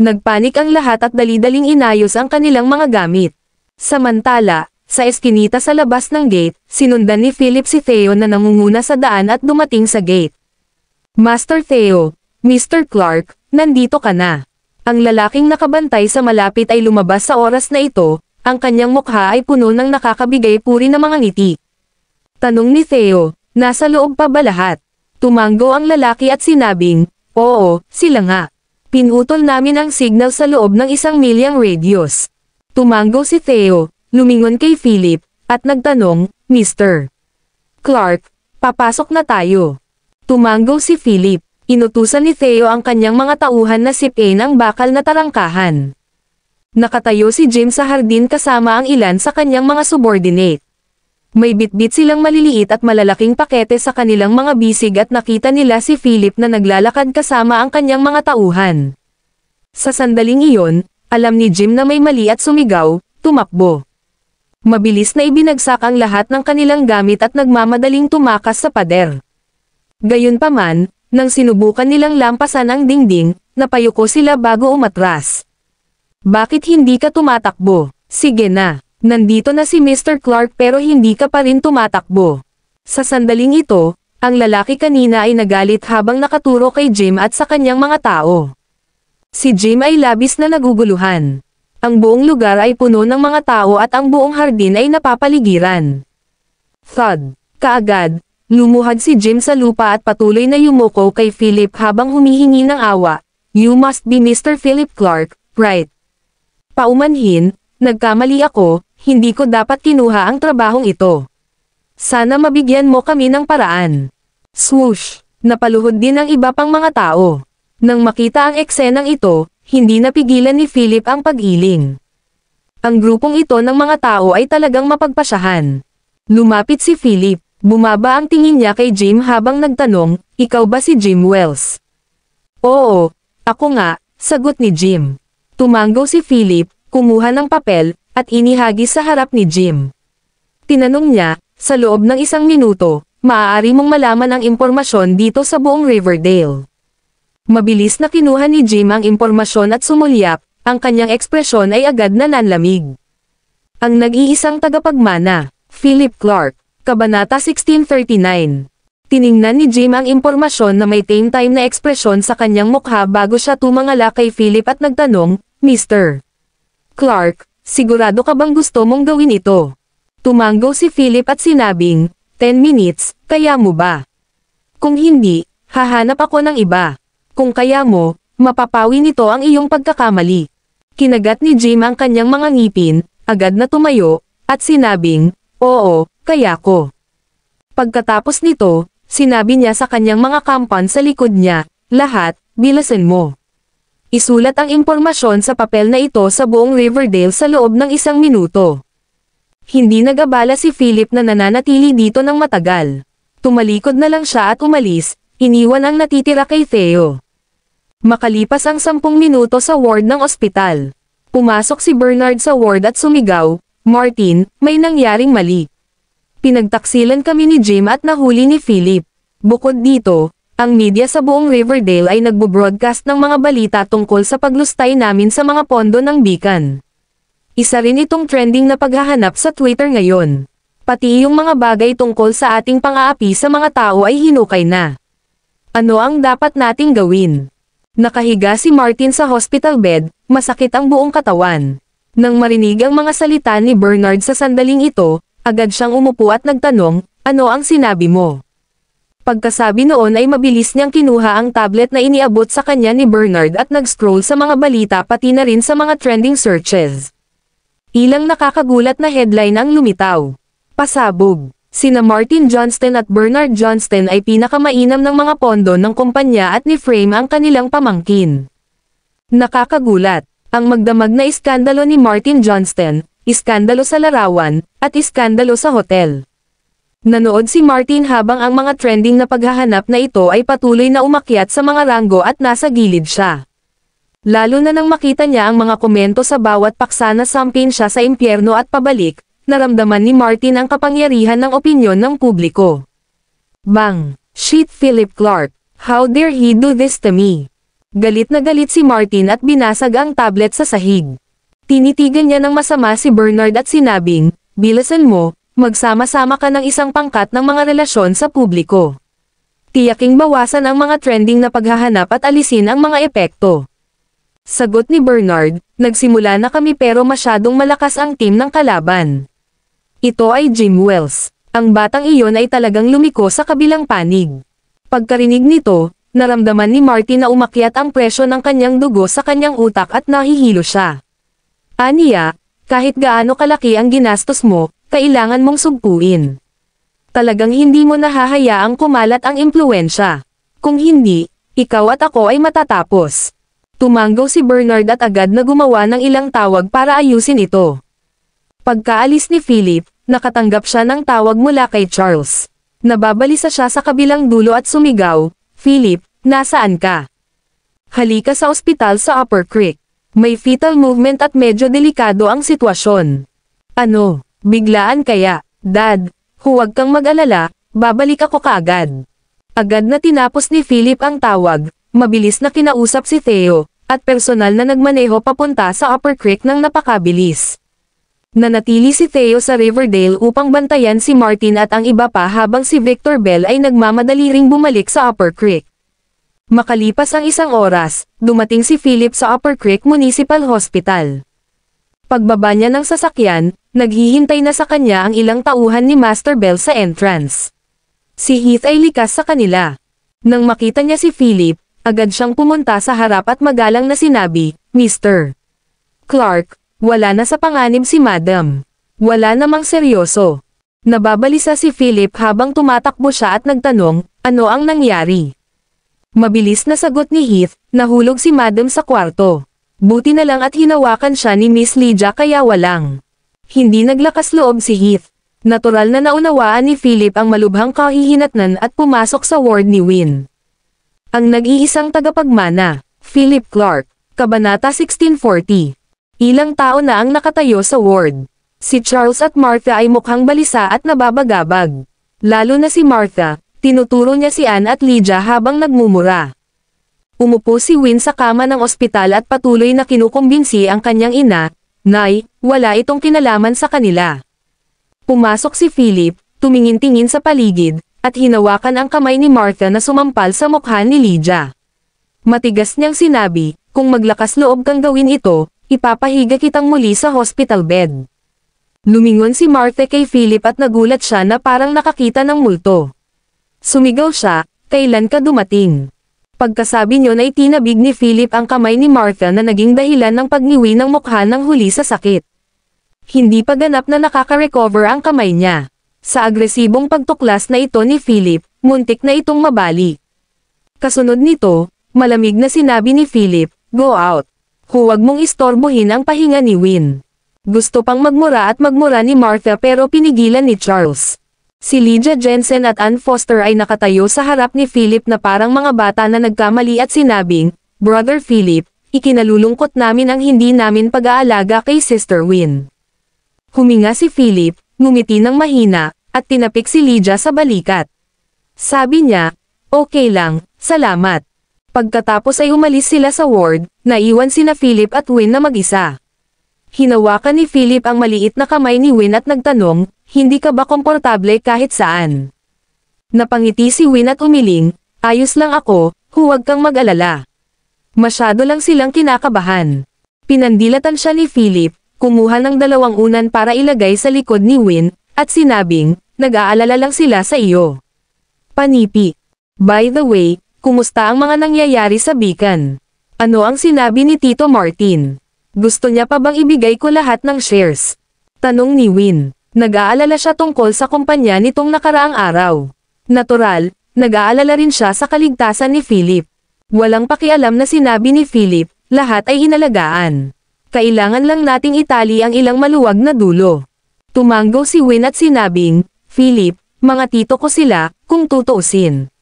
[SPEAKER 2] Nagpanik ang lahat at dali-daling inayos ang kanilang mga gamit. Samantala, sa eskinita sa labas ng gate, sinundan ni Philip si Theo na nangunguna sa daan at dumating sa gate. Master Theo, Mr. Clark, nandito ka na. Ang lalaking nakabantay sa malapit ay lumabas sa oras na ito, ang kanyang mukha ay puno ng nakakabigay puri na mga ngiti. Tanong ni Theo, nasa loob pa ba lahat? Tumango ang lalaki at sinabing, oo, sila nga. Pinutol namin ang signal sa loob ng 1 milyang radius. Tumango si Theo, lumingon kay Philip, at nagtanong, Mr. Clark, papasok na tayo. Tumango si Philip, inutusan ni Theo ang kanyang mga tauhan na sipin ang bakal na tarangkahan. Nakatayo si Jim sa hardin kasama ang ilan sa kanyang mga subordinate. May bitbit silang maliliit at malalaking pakete sa kanilang mga bisig at nakita nila si Philip na naglalakad kasama ang kanyang mga tauhan. Sa sandaling iyon, alam ni Jim na may mali at sumigaw, tumakbo. Mabilis na ibinagsak ang lahat ng kanilang gamit at nagmamadaling tumakas sa pader. Gayunpaman, nang sinubukan nilang lampasan ang dingding, napayuko sila bago umatras. Bakit hindi ka tumatakbo? Sige na. Nandito na si Mr. Clark pero hindi ka pa rin tumatakbo. Sa sandaling ito, ang lalaki kanina ay nagalit habang nakaturo kay Jim at sa kanyang mga tao. Si Jim ay labis na naguguluhan. Ang buong lugar ay puno ng mga tao at ang buong hardin ay napapaligiran. Thud. Kaagad, lumuhad si Jim sa lupa at patuloy na yumuko kay Philip habang humihingi ng awa. You must be Mr. Philip Clark, right? Paumanhin, nagkamali ako. Hindi ko dapat kinuha ang trabahong ito. Sana mabigyan mo kami ng paraan. Swoosh! Napaluhod din ang iba pang mga tao. Nang makita ang eksenang ito, hindi napigilan ni Philip ang pag-iling. Ang grupong ito ng mga tao ay talagang mapagpasyahan. Lumapit si Philip, bumaba ang tingin niya kay Jim habang nagtanong, ikaw ba si Jim Wells? Oo, ako nga, sagot ni Jim. Tumango si Philip, kumuha ng papel, at inihagis sa harap ni Jim. Tinanong niya, sa loob ng 1 minuto, maaari mong malaman ang impormasyon dito sa buong Riverdale. Mabilis na kinuha ni Jim ang impormasyon at sumulyak, ang kanyang ekspresyon ay agad na nanlamig. Ang nag-iisang tagapagmana, Philip Clark, Kabanata 1639. Tiningnan ni Jim ang impormasyon na may time na ekspresyon sa kanyang mukha bago siya tumangala kay Philip at nagtanong, Mr. Clark, sigurado ka bang gusto mong gawin ito? Tumango si Philip at sinabing, 10 minutes, kaya mo ba? Kung hindi, hahanap ako ng iba. Kung kaya mo, mapapawi nito ang iyong pagkakamali. Kinagat ni Jim ang kanyang mga ngipin, agad na tumayo, at sinabing, oo, kaya ko. Pagkatapos nito, sinabi niya sa kanyang mga kampan sa likod niya, lahat, bilasan mo. Isulat ang impormasyon sa papel na ito sa buong Riverdale sa loob ng 1 minuto. Hindi nagabala si Philip na nananatili dito ng matagal. Tumalikod na lang siya at umalis, iniwan ang natitira kay Theo. Makalipas ang 10 minuto sa ward ng ospital. Pumasok si Bernard sa ward at sumigaw, Martin, may nangyaring mali. Pinagtaksilan kami ni Jim at nahuli ni Philip. Bukod dito, ang media sa buong Riverdale ay nagbo-broadcast ng mga balita tungkol sa paglustay namin sa mga pondo ng Beacon. Isa rin itong trending na paghahanap sa Twitter ngayon. Pati yung mga bagay tungkol sa ating pang-aapi sa mga tao ay hinukay na. Ano ang dapat nating gawin? Nakahiga si Martin sa hospital bed, masakit ang buong katawan. Nang marinig ang mga salita ni Bernard sa sandaling ito, agad siyang umupo at nagtanong, ano ang sinabi mo? Pagkasabi noon ay mabilis niyang kinuha ang tablet na iniabot sa kanya ni Bernard at nag-scroll sa mga balita pati na rin sa mga trending searches. Ilang nakakagulat na headline ang lumitaw. Pasabog. Sina Martin Johnston at Bernard Johnston ay pinakamainam ng mga pondo ng kumpanya at ni-frame ang kanilang pamangkin. Nakakagulat. Ang magdamag na iskandalo ni Martin Johnston, iskandalo sa larawan, at iskandalo sa hotel. Nanood si Martin habang ang mga trending na paghahanap na ito ay patuloy na umakyat sa mga ranggo at nasa gilid siya. Lalo na nang makita niya ang mga komento sa bawat paksa na sampin siya sa impyerno at pabalik, naramdaman ni Martin ang kapangyarihan ng opinyon ng publiko. Bang! Shit, Philip Clark! How dare he do this to me? Galit na galit si Martin at binasag ang tablet sa sahig. Tinitigan niya ng masama si Bernard at sinabing, "Bilasan mo, magsama-sama ka ng isang pangkat ng mga relasyon sa publiko. Tiyaking bawasan ang mga trending na paghahanap at alisin ang mga epekto." Sagot ni Bernard, "Nagsimula na kami pero masyadong malakas ang team ng kalaban." Ito ay Jim Wells. Ang batang iyon ay talagang lumiko sa kabilang panig. Pagkarinig nito, naramdaman ni Martin na umakyat ang presyo ng kanyang dugo sa kanyang utak at nahihilo siya. Aniya, kahit gaano kalaki ang ginastos mo, kailangan mong sugpuin. Talagang hindi mo nahahayaang kumalat ang impluwensya. Kung hindi, ikaw at ako ay matatapos. Tumanggaw si Bernard at agad na gumawa ng ilang tawag para ayusin ito. Pagkaalis ni Philip, nakatanggap siya ng tawag mula kay Charles. Nababalisa siya sa kabilang dulo at sumigaw, "Philip, nasaan ka? Halika sa ospital sa Upper Creek. May fetal movement at medyo delikado ang sitwasyon." "Ano? Biglaan kaya, Dad? Huwag kang mag-alala, babalik ako kaagad." Agad na tinapos ni Philip ang tawag, mabilis na kinausap si Theo, at personal na nagmaneho papunta sa Upper Creek ng napakabilis. Nanatili si Theo sa Riverdale upang bantayan si Martin at ang iba pa habang si Victor Bell ay nagmamadali ring bumalik sa Upper Creek. Makalipas ang isang oras, dumating si Philip sa Upper Creek Municipal Hospital. Pagbaba niya ng sasakyan, naghihintay na sa kanya ang ilang tauhan ni Master Bell sa entrance. Si Heath ay likas sa kanila. Nang makita niya si Philip, agad siyang pumunta sa harap at magalang na sinabi, "Mr. Clark, wala na sa panganib si Madam. Wala namang seryoso." Nababalisa si Philip habang tumatakbo siya at nagtanong, "Ano ang nangyari?" Mabilis na sagot ni Heath, "Nahulog si Madam sa kwarto. Buti na lang at hinawakan siya ni Miss Lydia kaya walang." Hindi naglakas loob si Heath. Natural na naunawaan ni Philip ang malubhang kahihinatnan at pumasok sa ward ni Win. Ang nag-iisang tagapagmana, Philip Clark, Kabanata 1640. Ilang tao na ang nakatayo sa ward. Si Charles at Martha ay mukhang balisa at nababagabag. Lalo na si Martha, tinuturo niya si Anne at Lydia habang nagmumura. Umupo si Win sa kama ng ospital at patuloy na kinukumbinsi ang kanyang ina, "Nay, wala itong kinalaman sa kanila." Pumasok si Philip, tumingin-tingin sa paligid, at hinawakan ang kamay ni Martha na sumampal sa mukha ni Lydia. Matigas niyang sinabi, "Kung maglakas loob kang gawin ito, ipapahiga kitang muli sa hospital bed." Lumingon si Martha kay Philip at nagulat siya na parang nakakita ng multo. Sumigaw siya, "Kailan ka dumating?" Pagkasabi niyo na itinabig ni Philip ang kamay ni Martha na naging dahilan ng pagniwi ng mukha ng huli sa sakit. Hindi pa ganap na nakaka-recover ang kamay niya. Sa agresibong pagtuklas na ito ni Philip, muntik na itong mabali. Kasunod nito, malamig na sinabi ni Philip, "Go out. Huwag mong istorbohin ang pahinga ni Win." Gusto pang magmura at magmura ni Martha pero pinigilan ni Charles. Si Lydia Jensen at Ann Foster ay nakatayo sa harap ni Philip na parang mga bata na nagkamali at sinabing, "Brother Philip, ikinalulungkot namin ang hindi namin pag-aalaga kay Sister Win." Huminga si Philip, ngumiti ng mahina, at tinapik si Lydia sa balikat. Sabi niya, "Okay lang, salamat." Pagkatapos ay umalis sila sa ward, naiwan sina Philip at Win na mag-isa. Hinawakan ni Philip ang maliit na kamay ni Win at nagtanong, "Hindi ka ba komportable kahit saan?" Napangiti si Win at umiling, "Ayos lang ako, huwag kang mag-alala." Masyado lang silang kinakabahan. Pinandilatan siya ni Philip, kumuha ng 2 unan para ilagay sa likod ni Win, at sinabing, "Nag-aalala lang sila sa iyo." Panipi. By the way, kumusta ang mga nangyayari sa Beacon? Ano ang sinabi ni Tito Martin? Gusto niya pa bang ibigay ko lahat ng shares? Tanong ni Win. Nag-aalala siya tungkol sa kumpanya nitong nakaraang araw. Natural, nag-aalala rin siya sa kaligtasan ni Philip. Walang pakialam na sinabi ni Philip, lahat ay hinalagaan. Kailangan lang nating itali ang ilang maluwag na dulo. Tumanggo si Win at sinabing, Philip, mga tito ko sila, kung tutuusin.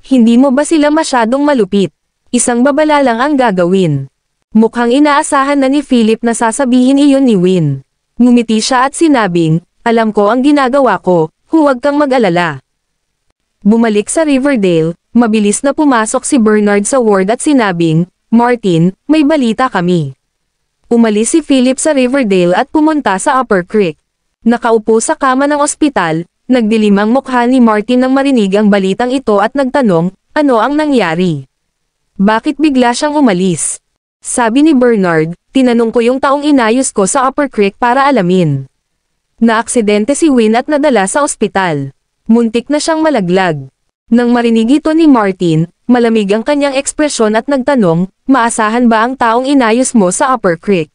[SPEAKER 2] Hindi mo ba sila masyadong malupit? Isang babala lang ang gagawin. Mukhang inaasahan na ni Philip na sasabihin iyon ni Win. Ngumiti siya at sinabing, alam ko ang ginagawa ko, huwag kang mag-alala. Bumalik sa Riverdale, mabilis na pumasok si Bernard sa ward at sinabing, Martin, may balita kami. Umalis si Philip sa Riverdale at pumunta sa Upper Creek. Nakaupo sa kama ng ospital, nagdilim ang mukha ni Martin nang marinig ang balitang ito at nagtanong, ano ang nangyari? Bakit bigla siyang umalis? Sabi ni Bernard, tinanong ko yung taong inayos ko sa Upper Creek para alamin. Naaksidente si Win at nadala sa ospital. Muntik na siyang malaglag. Nang marinig ito ni Martin, malamig ang kanyang ekspresyon at nagtanong, maasahan ba ang taong inayos mo sa Upper Creek?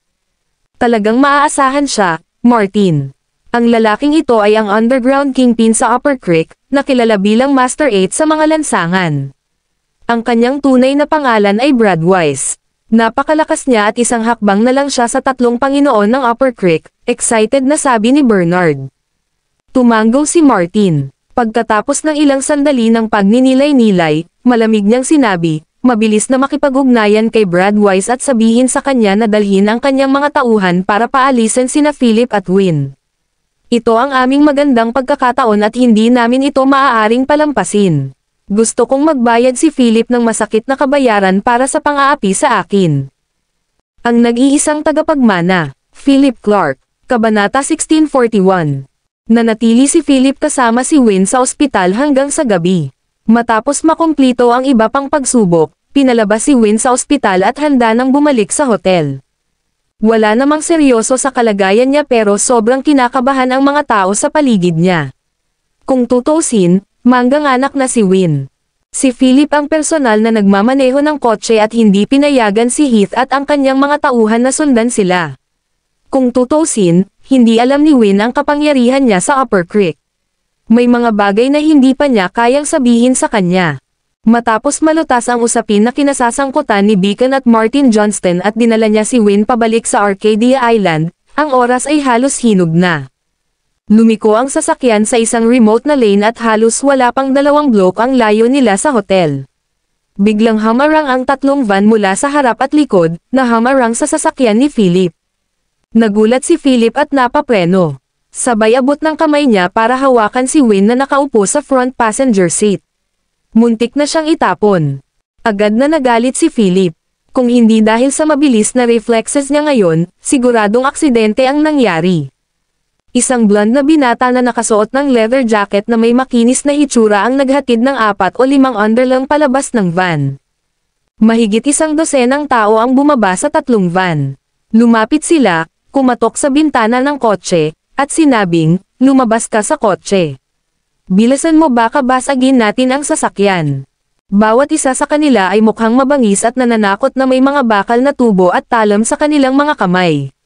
[SPEAKER 2] Talagang maaasahan siya, Martin. Ang lalaking ito ay ang underground kingpin sa Upper Creek, na kilala bilang Master 8 sa mga lansangan. Ang kanyang tunay na pangalan ay Brad Wise. Napakalakas niya at isang hakbang na lang siya sa tatlong Panginoon ng Upper Creek, excited na sabi ni Bernard. Tumanggo si Martin. Pagkatapos ng ilang sandali ng pagninilay-nilay, malamig niyang sinabi, mabilis na makipag-ugnayan kay Brad Wise at sabihin sa kanya na dalhin ang kanyang mga tauhan para paalisin sina Philip at Win. Ito ang aming magandang pagkakataon at hindi namin ito maaaring palampasin. Gusto kong magbayad si Philip ng masakit na kabayaran para sa pang-aapi sa akin. Ang nag-iisang tagapagmana, Philip Clark, Kabanata 1641. Nanatili si Philip kasama si Win sa ospital hanggang sa gabi. Matapos makumplito ang iba pang pagsubok, pinalabas si Win sa ospital at handa nang bumalik sa hotel. Wala namang seryoso sa kalagayan niya pero sobrang kinakabahan ang mga tao sa paligid niya. Kung tutuusin, manggang anak na si Win. Si Philip ang personal na nagmamaneho ng kotse at hindi pinayagan si Heath at ang kanyang mga tauhan na sundan sila. Kung tutuusin, hindi alam ni Win ang kapangyarihan niya sa Upper Creek. May mga bagay na hindi pa niya kayang sabihin sa kanya. Matapos malutas ang usapin na kinasasangkutan ni Beacon at Martin Johnston at dinala niya si Win pabalik sa Arcadia Island, ang oras ay halos hinog na. Lumiko ang sasakyan sa isang remote na lane at halos wala pang 2 blok ang layo nila sa hotel. Biglang hamarang ang 3 van mula sa harap at likod, na hamarang sa sasakyan ni Philip. Nagulat si Philip at napapreno. Sabay abot ng kamay niya para hawakan si Win na nakaupo sa front passenger seat. Muntik na siyang itapon. Agad na nagalit si Philip. Kung hindi dahil sa mabilis na reflexes niya ngayon, siguradong aksidente ang nangyari. Isang blonde na binata na nakasuot ng leather jacket na may makinis na hitsura ang naghatid ng 4 o 5 underlang palabas ng van. Mahigit 100 tao ang bumaba sa 3 van. Lumapit sila, kumatok sa bintana ng kotse, at sinabing, lumabas ka sa kotse. Bilisan mo baka basagin natin ang sasakyan. Bawat isa sa kanila ay mukhang mabangis at nananakot na may mga bakal na tubo at talam sa kanilang mga kamay.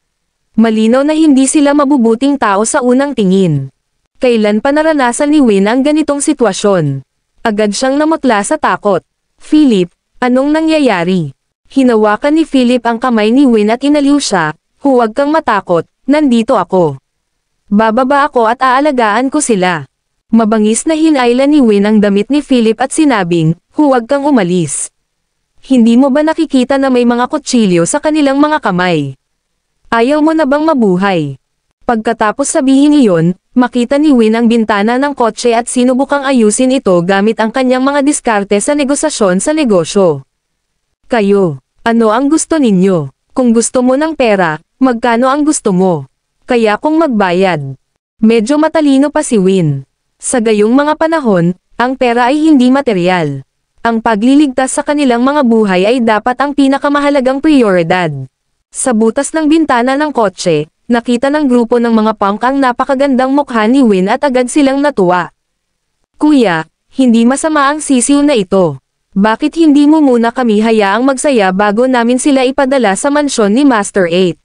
[SPEAKER 2] Malinaw na hindi sila mabubuting tao sa unang tingin. Kailan pa naranasan ni Win ang ganitong sitwasyon? Agad siyang namutla sa takot. Philip, anong nangyayari? Hinawakan ni Philip ang kamay ni Win at inaliw siya, huwag kang matakot, nandito ako. Bababa ako at aalagaan ko sila. Mabangis na hinailan ni Win ang damit ni Philip at sinabing, huwag kang umalis. Hindi mo ba nakikita na may mga kutsilyo sa kanilang mga kamay? Ayaw mo na bang mabuhay? Pagkatapos sabihin iyon, makita ni Win ang bintana ng kotse at sinubukang ayusin ito gamit ang kanyang mga diskarte sa negosasyon sa negosyo. Kayo, ano ang gusto ninyo? Kung gusto mo ng pera, magkano ang gusto mo? Kaya kung magbayad. Medyo matalino pa si Win. Sa gayong mga panahon, ang pera ay hindi materyal. Ang pagliligtas sa kanilang mga buhay ay dapat ang pinakamahalagang prioridad. Sa butas ng bintana ng kotse, nakita ng grupo ng mga punk ang napakagandang mukha ni Win at agad silang natuwa. Kuya, hindi masama ang sisiw na ito. Bakit hindi mo muna kami hayaang magsaya bago namin sila ipadala sa mansyon ni Master 8?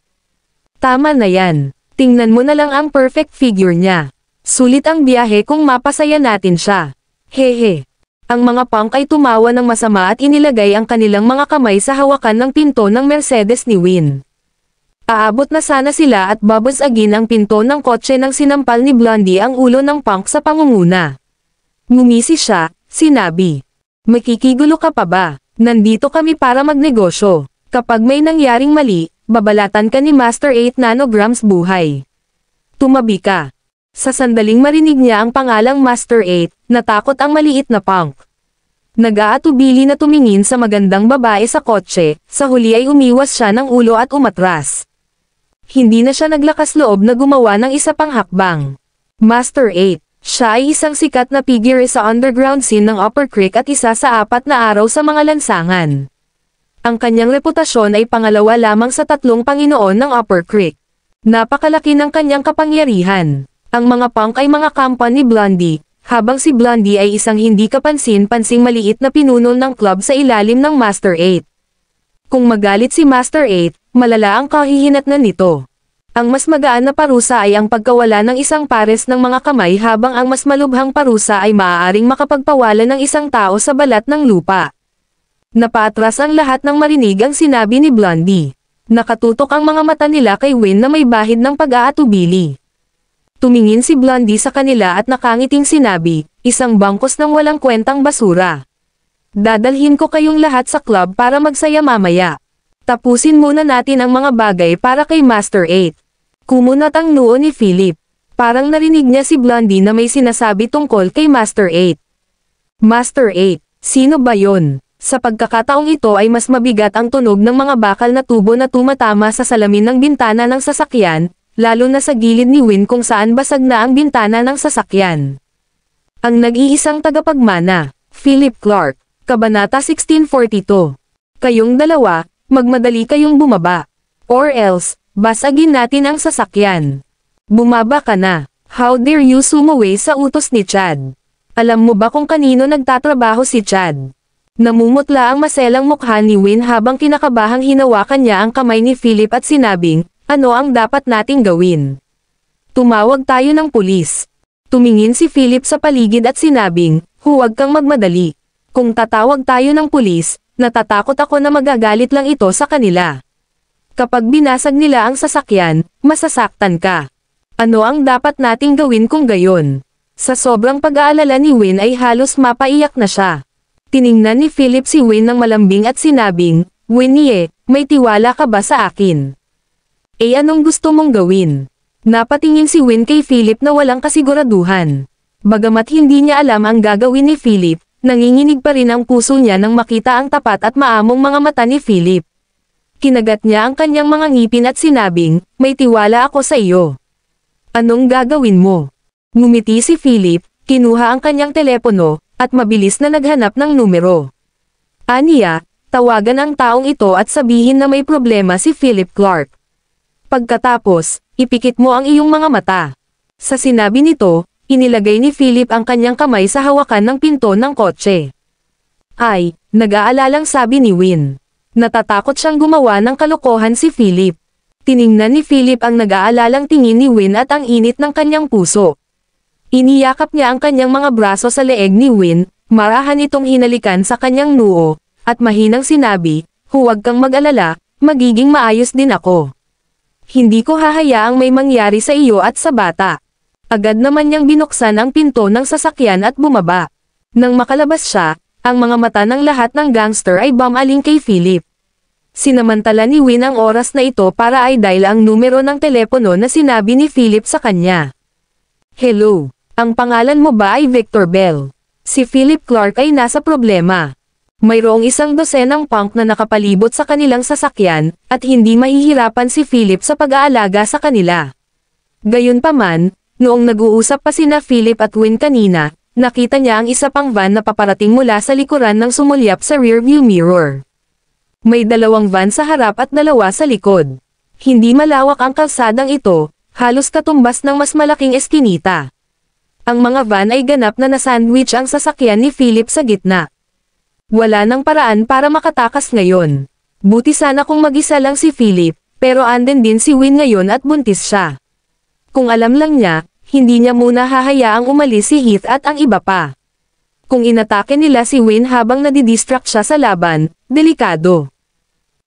[SPEAKER 2] Tama na yan. Tingnan mo na lang ang perfect figure niya. Sulit ang biyahe kung mapasaya natin siya. Hehe. Ang mga punk ay tumawa ng masama at inilagay ang kanilang mga kamay sa hawakan ng pinto ng Mercedes ni Win. Aabot na sana sila at babasagin ang pinto ng kotse nang sinampal ni Blondie ang ulo ng punk sa pangunguna. Ngumisi siya, sinabi. Makikigulo ka pa ba? Nandito kami para magnegosyo. Kapag may nangyaring mali, babalatan ka ni Master 8 nanograms buhay. Tumabi ka. Sa sandaling marinig niya ang pangalang Master 8, natakot ang maliit na punk. Nag-aatubili na tumingin sa magandang babae sa kotse, sa huli ay umiwas siya ng ulo at umatras. Hindi na siya naglakas loob na gumawa ng isa pang hakbang. Master 8, siya ay isang sikat na figure sa underground scene ng Upper Creek at isa sa 4 na araw sa mga lansangan. Ang kanyang reputasyon ay pangalawa lamang sa 3 Panginoon ng Upper Creek. Napakalaki ng kanyang kapangyarihan. Ang mga punk ay mga kampa ni Blondie, habang si Blondie ay isang hindi kapansin-pansing maliit na pinuno ng club sa ilalim ng Master 8. Kung magalit si Master 8, malala ang kahihinatnan nito. Ang mas magaan na parusa ay ang pagkawala ng isang pares ng mga kamay habang ang mas malubhang parusa ay maaaring makapagpawala ng isang tao sa balat ng lupa. Napaatras ang lahat ng marinig ang sinabi ni Blondie. Nakatutok ang mga mata nila kay Win na may bahid ng pag-aatubili. Tumingin si Blondie sa kanila at nakangiting sinabi, isang bangkos ng walang kwentang basura. Dadalhin ko kayong lahat sa club para magsaya mamaya. Tapusin muna natin ang mga bagay para kay Master 8. Kumunat ang noo ni Philip. Parang narinig niya si Blondie na may sinasabi tungkol kay Master 8. Master 8, sino ba yon? Sa pagkakataong ito ay mas mabigat ang tunog ng mga bakal na tubo na tumatama sa salamin ng bintana ng sasakyan, lalo na sa gilid ni Win kung saan basag na ang bintana ng sasakyan. Ang nag-iisang tagapagmana, Philip Clark, Kabanata 1642. Kayong dalawa, magmadali kayong bumaba. Or else, basagin natin ang sasakyan. Bumaba ka na. How dare you sumuway sa utos ni Chad? Alam mo ba kung kanino nagtatrabaho si Chad? Namumutla ang maselang mukha ni Win habang kinakabahang hinawakan niya ang kamay ni Philip at sinabing, ano ang dapat nating gawin? Tumawag tayo ng pulis. Tumingin si Philip sa paligid at sinabing, huwag kang magmadali. Kung tatawag tayo ng pulis, natatakot ako na magagalit lang ito sa kanila. Kapag binasag nila ang sasakyan, masasaktan ka. Ano ang dapat nating gawin kung gayon? Sa sobrang pag-aalala ni Win ay halos mapaiyak na siya. Tiningnan ni Philip si Win ng malambing at sinabing, Winnie, may tiwala ka ba sa akin? Anong gusto mong gawin? Napatingin si Win kay Philip na walang kasiguraduhan. Bagamat hindi niya alam ang gagawin ni Philip, nanginginig pa rin ang puso niya nang makita ang tapat at maamong mga mata ni Philip. Kinagat niya ang kanyang mga ngipin at sinabing, may tiwala ako sa iyo. Anong gagawin mo? Ngumiti si Philip, kinuha ang kanyang telepono, at mabilis na naghanap ng numero. Aniya, tawagan ang taong ito at sabihin na may problema si Philip Clark. Pagkatapos, ipikit mo ang iyong mga mata. Sa sinabi nito, inilagay ni Philip ang kanyang kamay sa hawakan ng pinto ng kotse. Ay, nag-aalalang sabi ni Win. Natatakot siyang gumawa ng kalokohan si Philip. Tiningnan ni Philip ang nag-aalalang tingin ni Win at ang init ng kanyang puso. Iniyakap niya ang kanyang mga braso sa leeg ni Win, marahan itong hinalikan sa kanyang noo, at mahinang sinabi, huwag kang mag-alala, magiging maayos din ako. Hindi ko hahayaang may mangyari sa iyo at sa bata. Agad naman niyang binuksan ang pinto ng sasakyan at bumaba. Nang makalabas siya, ang mga mata ng lahat ng gangster ay bumaling kay Philip. Sinamantala ni Win ang oras na ito para i-dial ang numero ng telepono na sinabi ni Philip sa kanya. Hello, ang pangalan mo ba ay Victor Bell? Si Philip Clark ay nasa problema. Mayroong 100 punk na nakapalibot sa kanilang sasakyan, at hindi mahihirapan si Philip sa pag-aalaga sa kanila. Gayunpaman, noong nag-uusap pa sina Philip at Win kanina, nakita niya ang isa pang van na paparating mula sa likuran ng sumulyap sa rearview mirror. May 2 van sa harap at 2 sa likod. Hindi malawak ang kalsadang ito, halos katumbas ng mas malaking eskinita. Ang mga van ay ganap na nasandwich ang sasakyan ni Philip sa gitna. Wala nang paraan para makatakas ngayon. Buti sana kung mag-isa lang si Philip, pero andin din si Win ngayon at buntis siya. Kung alam lang niya, hindi niya muna hahayaang umalis si Heath at ang iba pa. Kung inatake nila si Win habang nadidistract siya sa laban, delikado.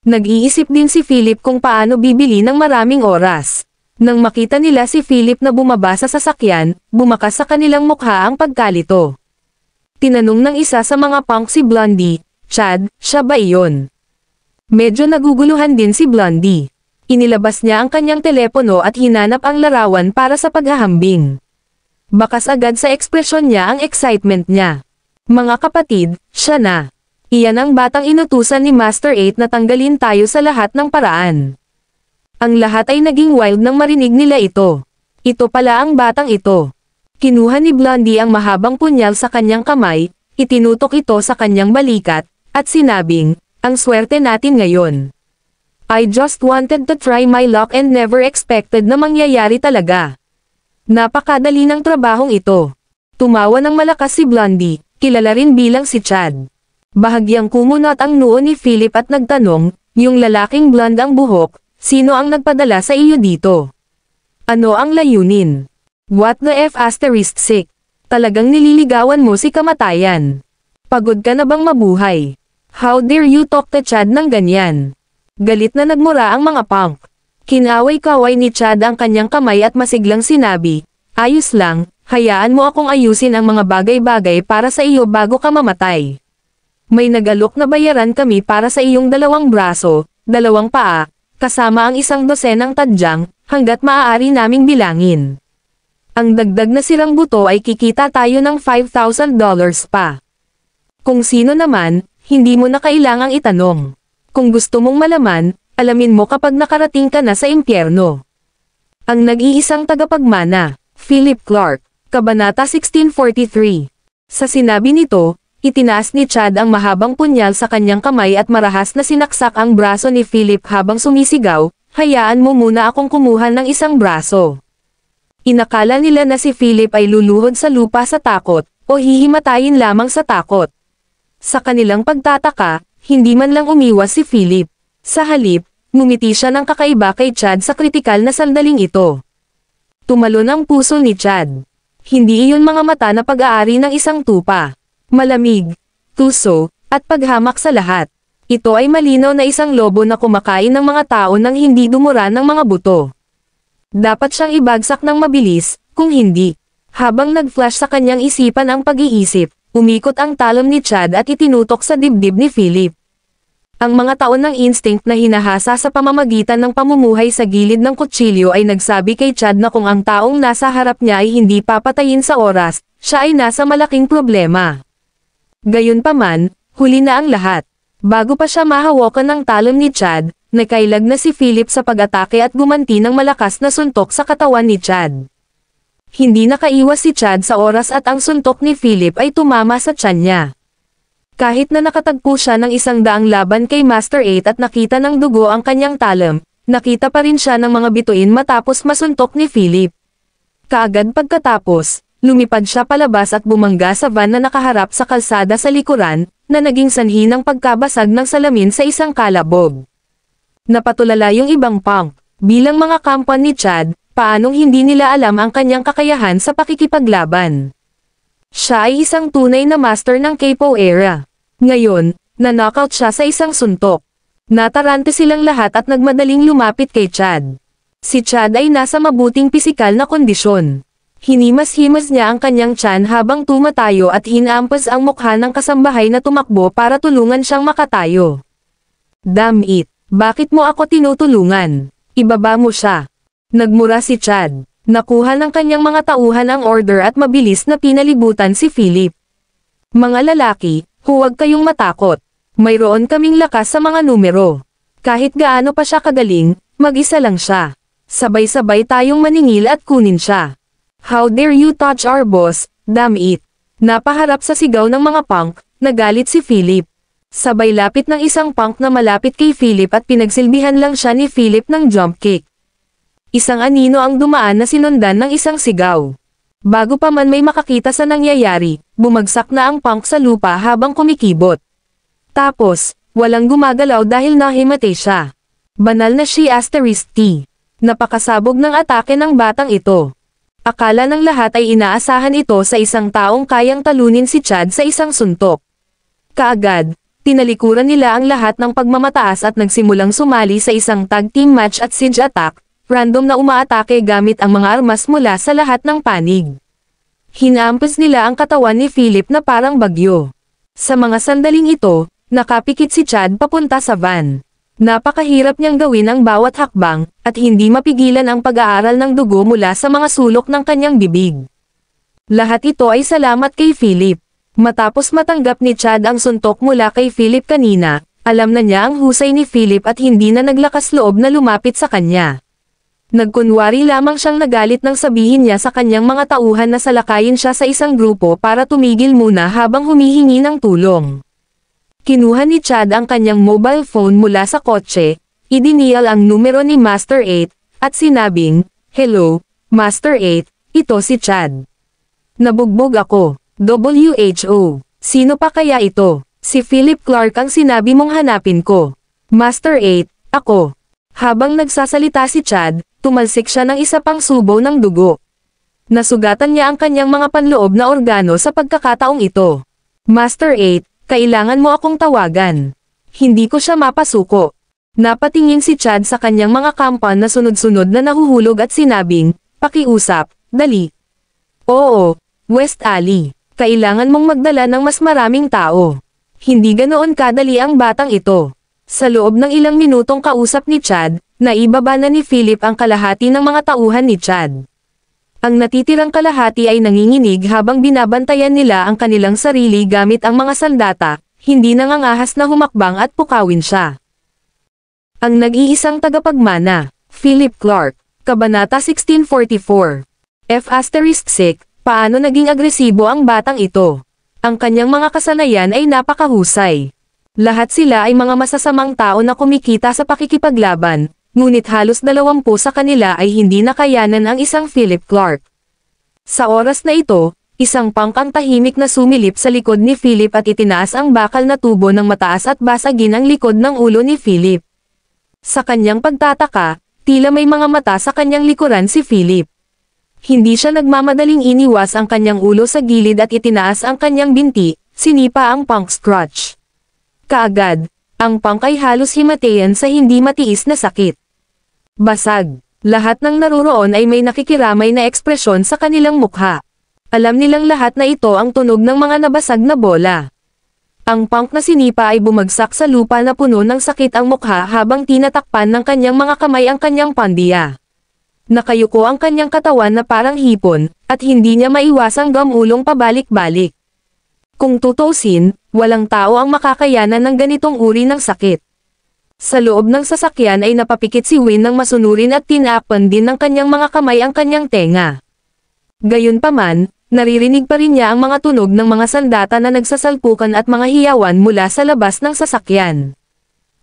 [SPEAKER 2] Nag-iisip din si Philip kung paano bibili ng maraming oras. Nang makita nila si Philip na bumaba sa sasakyan, bumakas sa kanilang mukha ang pagkalito. Tinanong ng isa sa mga punk si Blondie, "Chad, siya ba iyon?" Medyo naguguluhan din si Blondie. Inilabas niya ang kanyang telepono at hinanap ang larawan para sa paghahambing. Bakas agad sa ekspresyon niya ang excitement niya. "Mga kapatid, siya na. Iyan ang batang inutusan ni Master 8 na tanggalin tayo sa lahat ng paraan." Ang lahat ay naging wild nang marinig nila ito. Ito pala ang batang ito. Kinuha ni Blondie ang mahabang punyal sa kanyang kamay, itinutok ito sa kanyang balikat, at sinabing, "Ang swerte natin ngayon. I just wanted to try my luck and never expected na mangyayari talaga. Napakadali ng trabahong ito." Tumawa ng malakas si Blondie, kilala rin bilang si Chad. Bahagyang kumunot ang noo ni Philip at nagtanong, "Yung lalaking blonde ang buhok, sino ang nagpadala sa iyo dito? Ano ang layunin? What the F***? Talagang nililigawan mo si kamatayan. Pagod ka na bang mabuhay? How dare you talk to Chad ng ganyan?" Galit na nagmura ang mga punk. Kinaway-kaway ni Chad ang kanyang kamay at masiglang sinabi, "Ayos lang, hayaan mo akong ayusin ang mga bagay-bagay para sa iyo bago ka mamatay. May nagalok na bayaran kami para sa iyong 2 braso, 2 paa, kasama ang 1 dosenang tadyang, hanggat maaari naming bilangin. Ang dagdag na sirang buto ay kikita tayo ng $5,000 pa. Kung sino naman, hindi mo na kailangang itanong. Kung gusto mong malaman, alamin mo kapag nakarating ka na sa impyerno." Ang nag-iisang tagapagmana, Philip Clark, Kabanata 1643. Sa sinabi nito, itinaas ni Chad ang mahabang punyal sa kanyang kamay at marahas na sinaksak ang braso ni Philip habang sumisigaw, "Hayaan mo muna akong kumuha ng 1 braso." Inakala nila na si Philip ay luluhod sa lupa sa takot, o hihimatayin lamang sa takot. Sa kanilang pagtataka, hindi man lang umiwas si Philip. Sa halip, ngumiti siya ng kakaiba kay Chad sa kritikal na sandaling ito. Tumalon ang puso ni Chad. Hindi iyon mga mata na pag-aari ng isang tupa. Malamig, tuso, at paghamak sa lahat. Ito ay malinaw na isang lobo na kumakain ng mga tao nang hindi dumura ng mga buto. Dapat siyang ibagsak ng mabilis, kung hindi. Habang nag-flash sa kanyang isipan ang pag-iisip, umikot ang talon ni Chad at itinutok sa dibdib ni Philip. Ang mga taon ng instinct na hinahasa sa pamamagitan ng pamumuhay sa gilid ng kutsilyo ay nagsabi kay Chad na kung ang taong nasa harap niya ay hindi papatayin sa oras, siya ay nasa malaking problema. Gayunpaman, huli na ang lahat. Bago pa siya mahawakan ng talon ni Chad, nakailag na si Philip sa pag-atake at gumanti ng malakas na suntok sa katawan ni Chad. Hindi nakaiwas si Chad sa oras at ang suntok ni Philip ay tumama sa tiyan niya. Kahit na nakatagpo siya ng 100 laban kay Master 8 at nakita ng dugo ang kanyang talam, nakita pa rin siya ng mga bituin matapos masuntok ni Philip. Kaagad pagkatapos, lumipad siya palabas at bumangga sa van na nakaharap sa kalsada sa likuran, na naging sanhi ng pagkabasag ng salamin sa isang kalabog. Napatulala yung ibang punk, bilang mga kampan ni Chad, paanong hindi nila alam ang kanyang kakayahan sa pakikipaglaban. Siya ay isang tunay na master ng capoeira. Ngayon, na-knockout siya sa isang suntok. Natarante silang lahat at nagmadaling lumapit kay Chad. Si Chad ay nasa mabuting pisikal na kondisyon. Hinimas-himas niya ang kanyang tiyan habang tumatayo at hinampas ang mukha ng kasambahay na tumakbo para tulungan siyang makatayo. "Damn it, bakit mo ako tinutulungan? Ibaba mo siya." Nagmura si Chad. Nakuha ng kanyang mga tauhan ang order at mabilis na pinalibutan si Philip. "Mga lalaki, huwag kayong matakot. Mayroon kaming lakas sa mga numero. Kahit gaano pa siya kagaling, mag-isa lang siya. Sabay-sabay tayong maningil at kunin siya. How dare you touch our boss, damn it." Napaharap sa sigaw ng mga punk, nagalit si Philip. Sabay lapit ng isang punk na malapit kay Philip at pinagsilbihan lang siya ni Philip ng jump kick. Isang anino ang dumaan na sinundan ng isang sigaw. Bago pa man may makakita sa nangyayari, bumagsak na ang punk sa lupa habang kumikibot. Tapos, walang gumagalaw dahil nahimatay siya. Banal na she *T. Napakasabog ng atake ng batang ito. Akala ng lahat ay inaasahan ito sa isang taong kayang talunin si Chad sa isang suntok. Kaagad, tinalikuran nila ang lahat ng pagmamataas at nagsimulang sumali sa isang tag team match at siege attack, random na umaatake gamit ang mga armas mula sa lahat ng panig. Hinampas nila ang katawan ni Philip na parang bagyo. Sa mga sandaling ito, nakapikit si Chad papunta sa van. Napakahirap niyang gawin ang bawat hakbang, at hindi mapigilan ang pag-aaral ng dugo mula sa mga sulok ng kanyang bibig. Lahat ito ay salamat kay Philip. Matapos matanggap ni Chad ang suntok mula kay Philip kanina, alam na niya ang husay ni Philip at hindi na naglakas loob na lumapit sa kanya. Nagkunwari lamang siyang nagalit nang sabihin niya sa kanyang mga tauhan na salakayin siya sa isang grupo para tumigil muna habang humihingi ng tulong. Kinuha ni Chad ang kanyang mobile phone mula sa kotse, idinial ang numero ni Master 8, at sinabing, "Hello, Master 8, ito si Chad. Nabugbog ako. WHO. Sino pa kaya ito? Si Philip Clark ang sinabi mong hanapin ko. Master 8, ako." Habang nagsasalita si Chad, tumalsik siya ng isa pang subo ng dugo. Nasugatan niya ang kanyang mga panloob na organo sa pagkakataong ito. Master 8, kailangan mo akong tawagan. Hindi ko siya mapasuko. Napatingin si Chad sa kanyang mga kampan na sunod-sunod na nahuhulog at sinabing, "Pakiusap, dali." "Oo, West Alley. Kailangan mong magdala ng mas maraming tao." Hindi ganoon kadali ang batang ito. Sa loob ng ilang minutong kausap ni Chad, naibaba na ni Philip ang kalahati ng mga tauhan ni Chad. Ang natitirang kalahati ay nanginginig habang binabantayan nila ang kanilang sarili gamit ang mga sandata, hindi nangangahas na humakbang at pukawin siya. Ang nag-iisang tagapagmana, Philip Clark, Kabanata 1644. F***6, paano naging agresibo ang batang ito? Ang kanyang mga kasanayan ay napakahusay. Lahat sila ay mga masasamang tao na kumikita sa pakikipaglaban, ngunit halos 20 sa kanila ay hindi nakayanan ang isang Philip Clark. Sa oras na ito, isang punk ang tahimik na sumilip sa likod ni Philip at itinaas ang bakal na tubo ng mataas at basagin ang likod ng ulo ni Philip. Sa kanyang pagtataka, tila may mga mata sa kanyang likuran si Philip. Hindi siya nagmamadaling iniwas ang kanyang ulo sa gilid at itinaas ang kanyang binti, sinipa ang punk's crotch. Kaagad, ang punk ay halos himatayan sa hindi matiis na sakit. Basag. Lahat ng naruroon ay may nakikiramay na ekspresyon sa kanilang mukha. Alam nilang lahat na ito ang tunog ng mga nabasag na bola. Ang punk na sinipa ay bumagsak sa lupa na puno ng sakit ang mukha habang tinatakpan ng kanyang mga kamay ang kanyang pandiya. Nakayuko ang kanyang katawan na parang hipon, at hindi niya maiwasang gamulong pabalik-balik. Kung tutusin, walang tao ang makakayanan ng ganitong uri ng sakit. Sa loob ng sasakyan ay napapikit si Win ng masunurin at tinapan din ng kanyang mga kamay ang kanyang tenga. Gayunpaman, naririnig pa rin niya ang mga tunog ng mga sandata na nagsasalpukan at mga hiyawan mula sa labas ng sasakyan.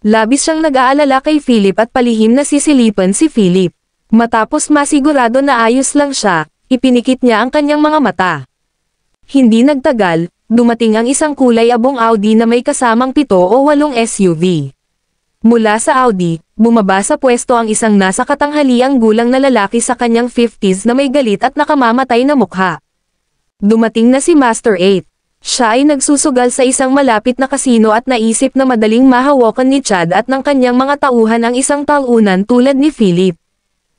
[SPEAKER 2] Labis siyang nag-aalala kay Philip at palihim na sisilipan si Philip. Matapos masigurado na ayos lang siya, ipinikit niya ang kanyang mga mata. Hindi nagtagal, dumating ang isang kulay abong Audi na may kasamang 7 o 8 SUV. Mula sa Audi, bumaba sa pwesto ang isang nasa katanghaliang gulang na lalaki sa kanyang 50s na may galit at nakamamatay na mukha. Dumating na si Master 8. Siya ay nagsusugal sa isang malapit na kasino at naisip na madaling mahawakan ni Chad at ng kanyang mga tauhan ang isang talunan tulad ni Philip.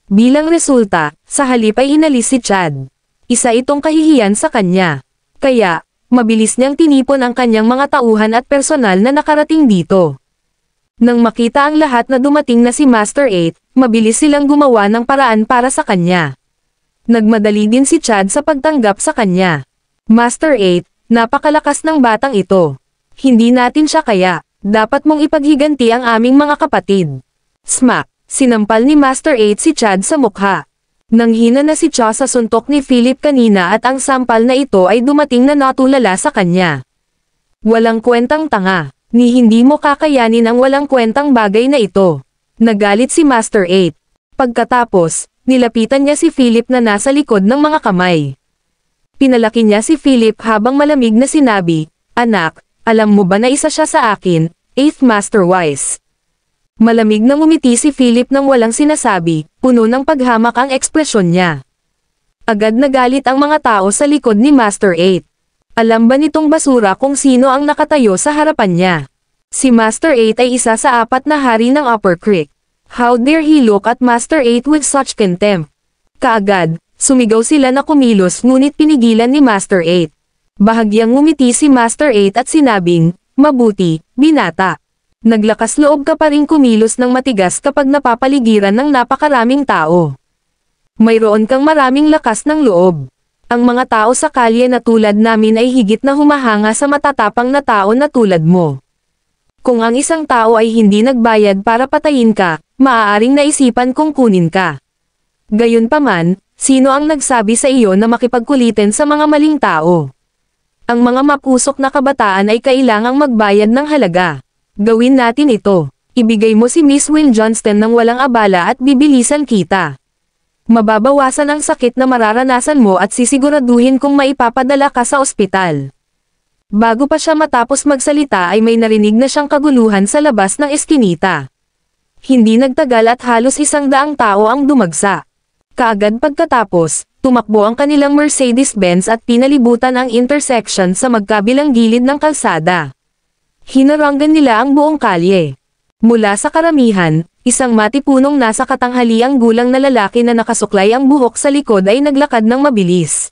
[SPEAKER 2] Bilang resulta, sa halip ay inalis si Chad. Isa itong kahihiyan sa kanya. Kaya, mabilis niyang tinipon ang kanyang mga tauhan at personal na nakarating dito. Nang makita ang lahat na dumating na si Master 8, mabilis silang gumawa ng paraan para sa kanya. Nagmadali din si Chad sa pagtanggap sa kanya. Master 8, napakalakas ng batang ito. Hindi natin siya kaya, dapat mong ipaghiganti ang aming mga kapatid. Smack! Sinampal ni Master 8 si Chad sa mukha. Nanghina na si Cha sa suntok ni Philip kanina at ang sampal na ito ay dumating na natulala sa kanya. Walang kwentang tanga, ni hindi mo kakayanin ang walang kwentang bagay na ito. Nagalit si Master 8. Pagkatapos, nilapitan niya si Philip na nasa likod ng mga kamay. Pinalaki niya si Philip habang malamig na sinabi, "Anak, alam mo ba na isa siya sa akin, 8th Master Wise?" Malamig na ngumiti si Philip nang walang sinasabi, puno ng paghamak ang ekspresyon niya. Agad nagalit ang mga tao sa likod ni Master 8. Alam ba nitong basura kung sino ang nakatayo sa harapan niya? Si Master 8 ay isa sa 4 na hari ng Upper Creek. How dare he look at Master 8 with such contempt? Kaagad, sumigaw sila na kumilos ngunit pinigilan ni Master 8. Bahagyang ngumiti si Master 8 at sinabing, "Mabuti, binata. Naglakas loob ka pa rin kumilos ng matigas kapag napapaligiran ng napakaraming tao. Mayroon kang maraming lakas ng loob. Ang mga tao sa kalye na tulad namin ay higit na humahanga sa matatapang na tao na tulad mo. Kung ang isang tao ay hindi nagbayad para patayin ka, maaaring naisipan kong kunin ka. Gayunpaman, sino ang nagsabi sa iyo na makipagkulitin sa mga maling tao? Ang mga mapusok na kabataan ay kailangang magbayad ng halaga. Gawin natin ito. Ibigay mo si Miss Will Johnston ng walang abala at bibilisan kita. Mababawasan ang sakit na mararanasan mo at sisiguraduhin kung maipapadala ka sa ospital." Bago pa siya matapos magsalita ay may narinig na siyang kaguluhan sa labas ng eskinita. Hindi nagtagal at halos 100 tao ang dumagsa. Kaagad pagkatapos, tumakbo ang kanilang Mercedes-Benz at pinalibutan ang intersection sa magkabilang gilid ng kalsada. Hinaranggan nila ang buong kalye. Mula sa karamihan, isang matipunong nasa katanghaliang gulang na lalaki na nakasuklay ang buhok sa likod ay naglakad ng mabilis.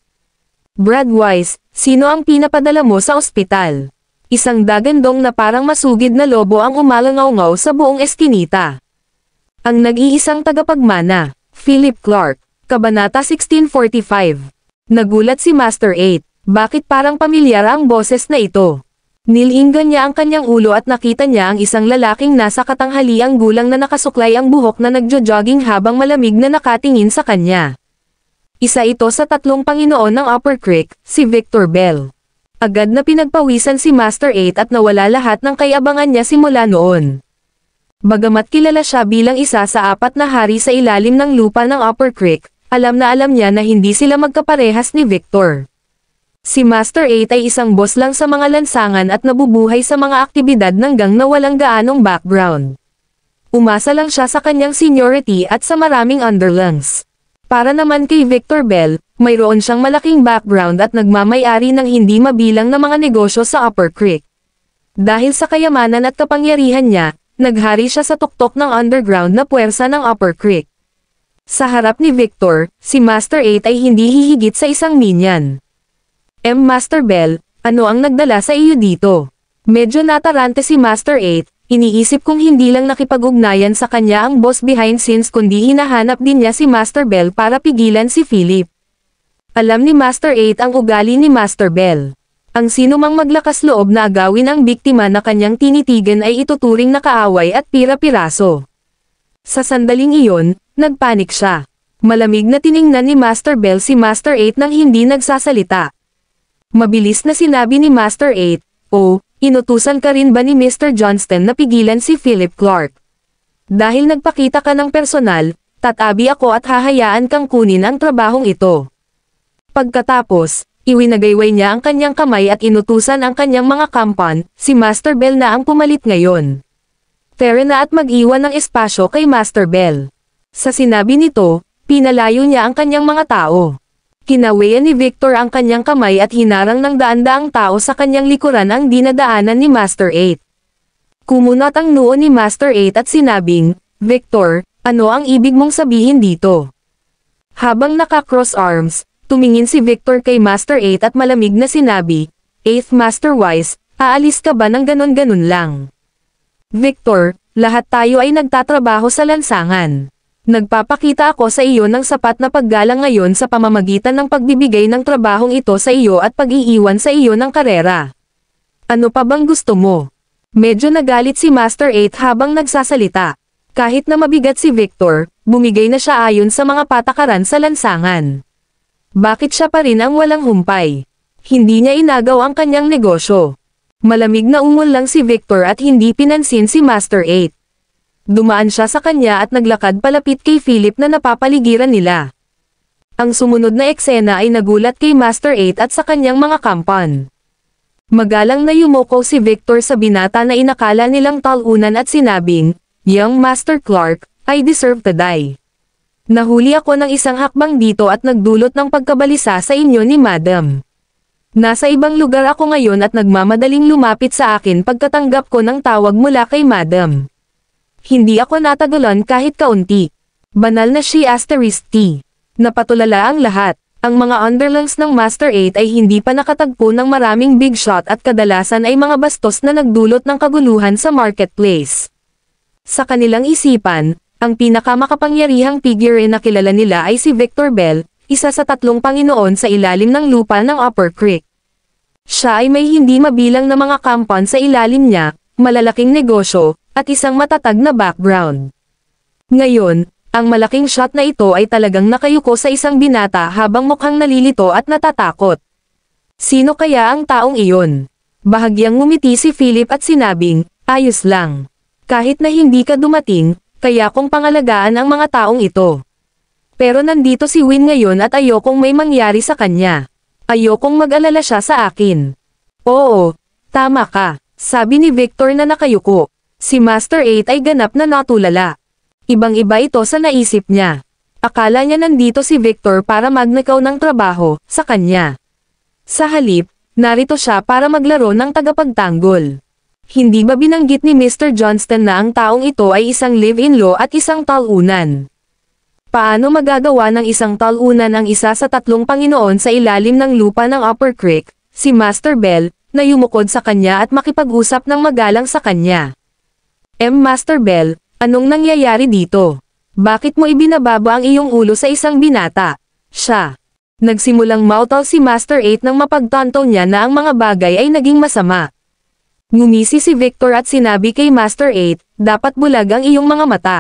[SPEAKER 2] "Brad Wise, sino ang pinapadala mo sa ospital?" Isang dagandong na parang masugid na lobo ang umalangaw-ngaw sa buong eskinita. Ang nag-iisang tagapagmana, Philip Clark, Kabanata 1645. Nagulat si Master 8, bakit parang pamilyar ang boses na ito? Nilinggan niya ang kanyang ulo at nakita niya ang isang lalaking nasa katanghaliang gulang na nakasuklay ang buhok na nagjo-jogging habang malamig na nakatingin sa kanya. Isa ito sa 3 Panginoon ng Upper Creek, si Victor Bell. Agad na pinagpawisan si Master 8 at nawala lahat ng kayabangan niya simula noon. Bagamat kilala siya bilang isa sa 4 na hari sa ilalim ng lupa ng Upper Creek, alam na alam niya na hindi sila magkaparehas ni Victor. Si Master 8 ay isang boss lang sa mga lansangan at nabubuhay sa mga aktibidad ng gang na walang gaanong background. Umasa lang siya sa kanyang seniority at sa maraming underlings. Para naman kay Victor Bell, mayroon siyang malaking background at nagmamay-ari ng hindi mabilang na mga negosyo sa Upper Creek. Dahil sa kayamanan at kapangyarihan niya, naghari siya sa tuktok ng underground na puwersa ng Upper Creek. Sa harap ni Victor, si Master 8 ay hindi hihigit sa isang minion. Master Bell, ano ang nagdala sa iyo dito? Medyo natarante si Master 8, iniisip kong hindi lang nakipag-ugnayan sa kanya ang boss behind scenes kundi hinahanap din niya si Master Bell para pigilan si Philip. Alam ni Master 8 ang ugali ni Master Bell. Ang sinumang maglakas loob na agawin ang biktima na kanyang tinitigan ay ituturing na kaaway at pira-piraso. Sa sandaling iyon, nagpanik siya. Malamig na tiningnan ni Master Bell si Master 8 nang hindi nagsasalita. Mabilis na sinabi ni Master 8, "Oh, inutusan ka rin ba ni Mr. Johnston na pigilan si Philip Clark? Dahil nagpakita ka ng personal, tatabi ako at hahayaan kang kunin ang trabahong ito." Pagkatapos, iwinagayway niya ang kanyang kamay at inutusan ang kanyang mga kampan, si Master Bell na ang pumalit ngayon. Tara na at mag-iwan ng espasyo kay Master Bell. Sa sinabi nito, pinalayo niya ang kanyang mga tao. Kinawayan ni Victor ang kanyang kamay at hinarang ng daan-daang tao sa kanyang likuran ang dinadaanan ni Master 8. Kumunat ang noo ni Master 8 at sinabing, "Victor, ano ang ibig mong sabihin dito?" Habang naka-cross arms, tumingin si Victor kay Master 8 at malamig na sinabi, "Eighth Master Wise, aalis ka ba ng ganon-ganon lang?" "Victor, lahat tayo ay nagtatrabaho sa lansangan. Nagpapakita ako sa iyo ng sapat na paggalang ngayon sa pamamagitan ng pagbibigay ng trabahong ito sa iyo at pag-iiwan sa iyo ng karera. Ano pa bang gusto mo?" Medyo nagalit si Master 8 habang nagsasalita. Kahit na mabigat si Victor, bumigay na siya ayon sa mga patakaran sa lansangan. Bakit siya pa rin ang walang humpay? Hindi niya inagaw ang kanyang negosyo. Malamig na ungol lang si Victor at hindi pinansin si Master 8. Dumaan siya sa kanya at naglakad palapit kay Philip na napapaligiran nila. Ang sumunod na eksena ay nagulat kay Master 8 at sa kanyang mga kampan. Magalang na yumuko si Victor sa binata na inakala nilang talunan at sinabing, "Young Master Clark, I deserve to die. Nahuli ako ng isang hakbang dito at nagdulot ng pagkabalisa sa inyo ni Madam. Nasa ibang lugar ako ngayon at nagmamadaling lumapit sa akin pagkatanggap ko ng tawag mula kay Madam. Hindi ako natagalan kahit kaunti. Banal na she asterisk T. Napatulala ang lahat. Ang mga underlings ng Master 8 ay hindi pa nakatagpo ng maraming big shot at kadalasan ay mga bastos na nagdulot ng kaguluhan sa marketplace. Sa kanilang isipan, ang pinakamakapangyarihang figure na kilala nila ay si Victor Bell, isa sa 3 Panginoon sa ilalim ng lupa ng Upper Creek. Siya ay may hindi mabilang na mga compound sa ilalim niya, malalaking negosyo, at isang matatag na background. Ngayon, ang malaking shot na ito ay talagang nakayuko sa isang binata habang mukhang nalilito at natatakot. Sino kaya ang taong iyon? Bahagyang ngumiti si Philip at sinabing, ayos lang. Kahit na hindi ka dumating, kaya kong pangalagaan ang mga taong ito. Pero nandito si Win ngayon at ayokong may mangyari sa kanya. Ayokong mag-alala siya sa akin. Oo, tama ka, sabi ni Victor na nakayuko. Si Master 8 ay ganap na natulala. Ibang-iba ito sa naisip niya. Akala niya nandito si Victor para magnakaw ng trabaho sa kanya. Sa halip, narito siya para maglaro ng tagapagtanggol. Hindi ba binanggit ni Mr. Johnston na ang taong ito ay isang live-in-law at isang talunan? Paano magagawa ng isang talunan ang isa sa 3 Panginoon sa ilalim ng lupa ng Upper Creek, si Master Bell, na yumukod sa kanya at makipag-usap ng magalang sa kanya? Master Bell, anong nangyayari dito? Bakit mo ibinababa ang iyong ulo sa isang binata? Siya. Nagsimulang mautal si Master 8 nang mapagtanto niya na ang mga bagay ay naging masama. Ngumisi si Victor at sinabi kay Master 8, dapat bulag ang iyong mga mata.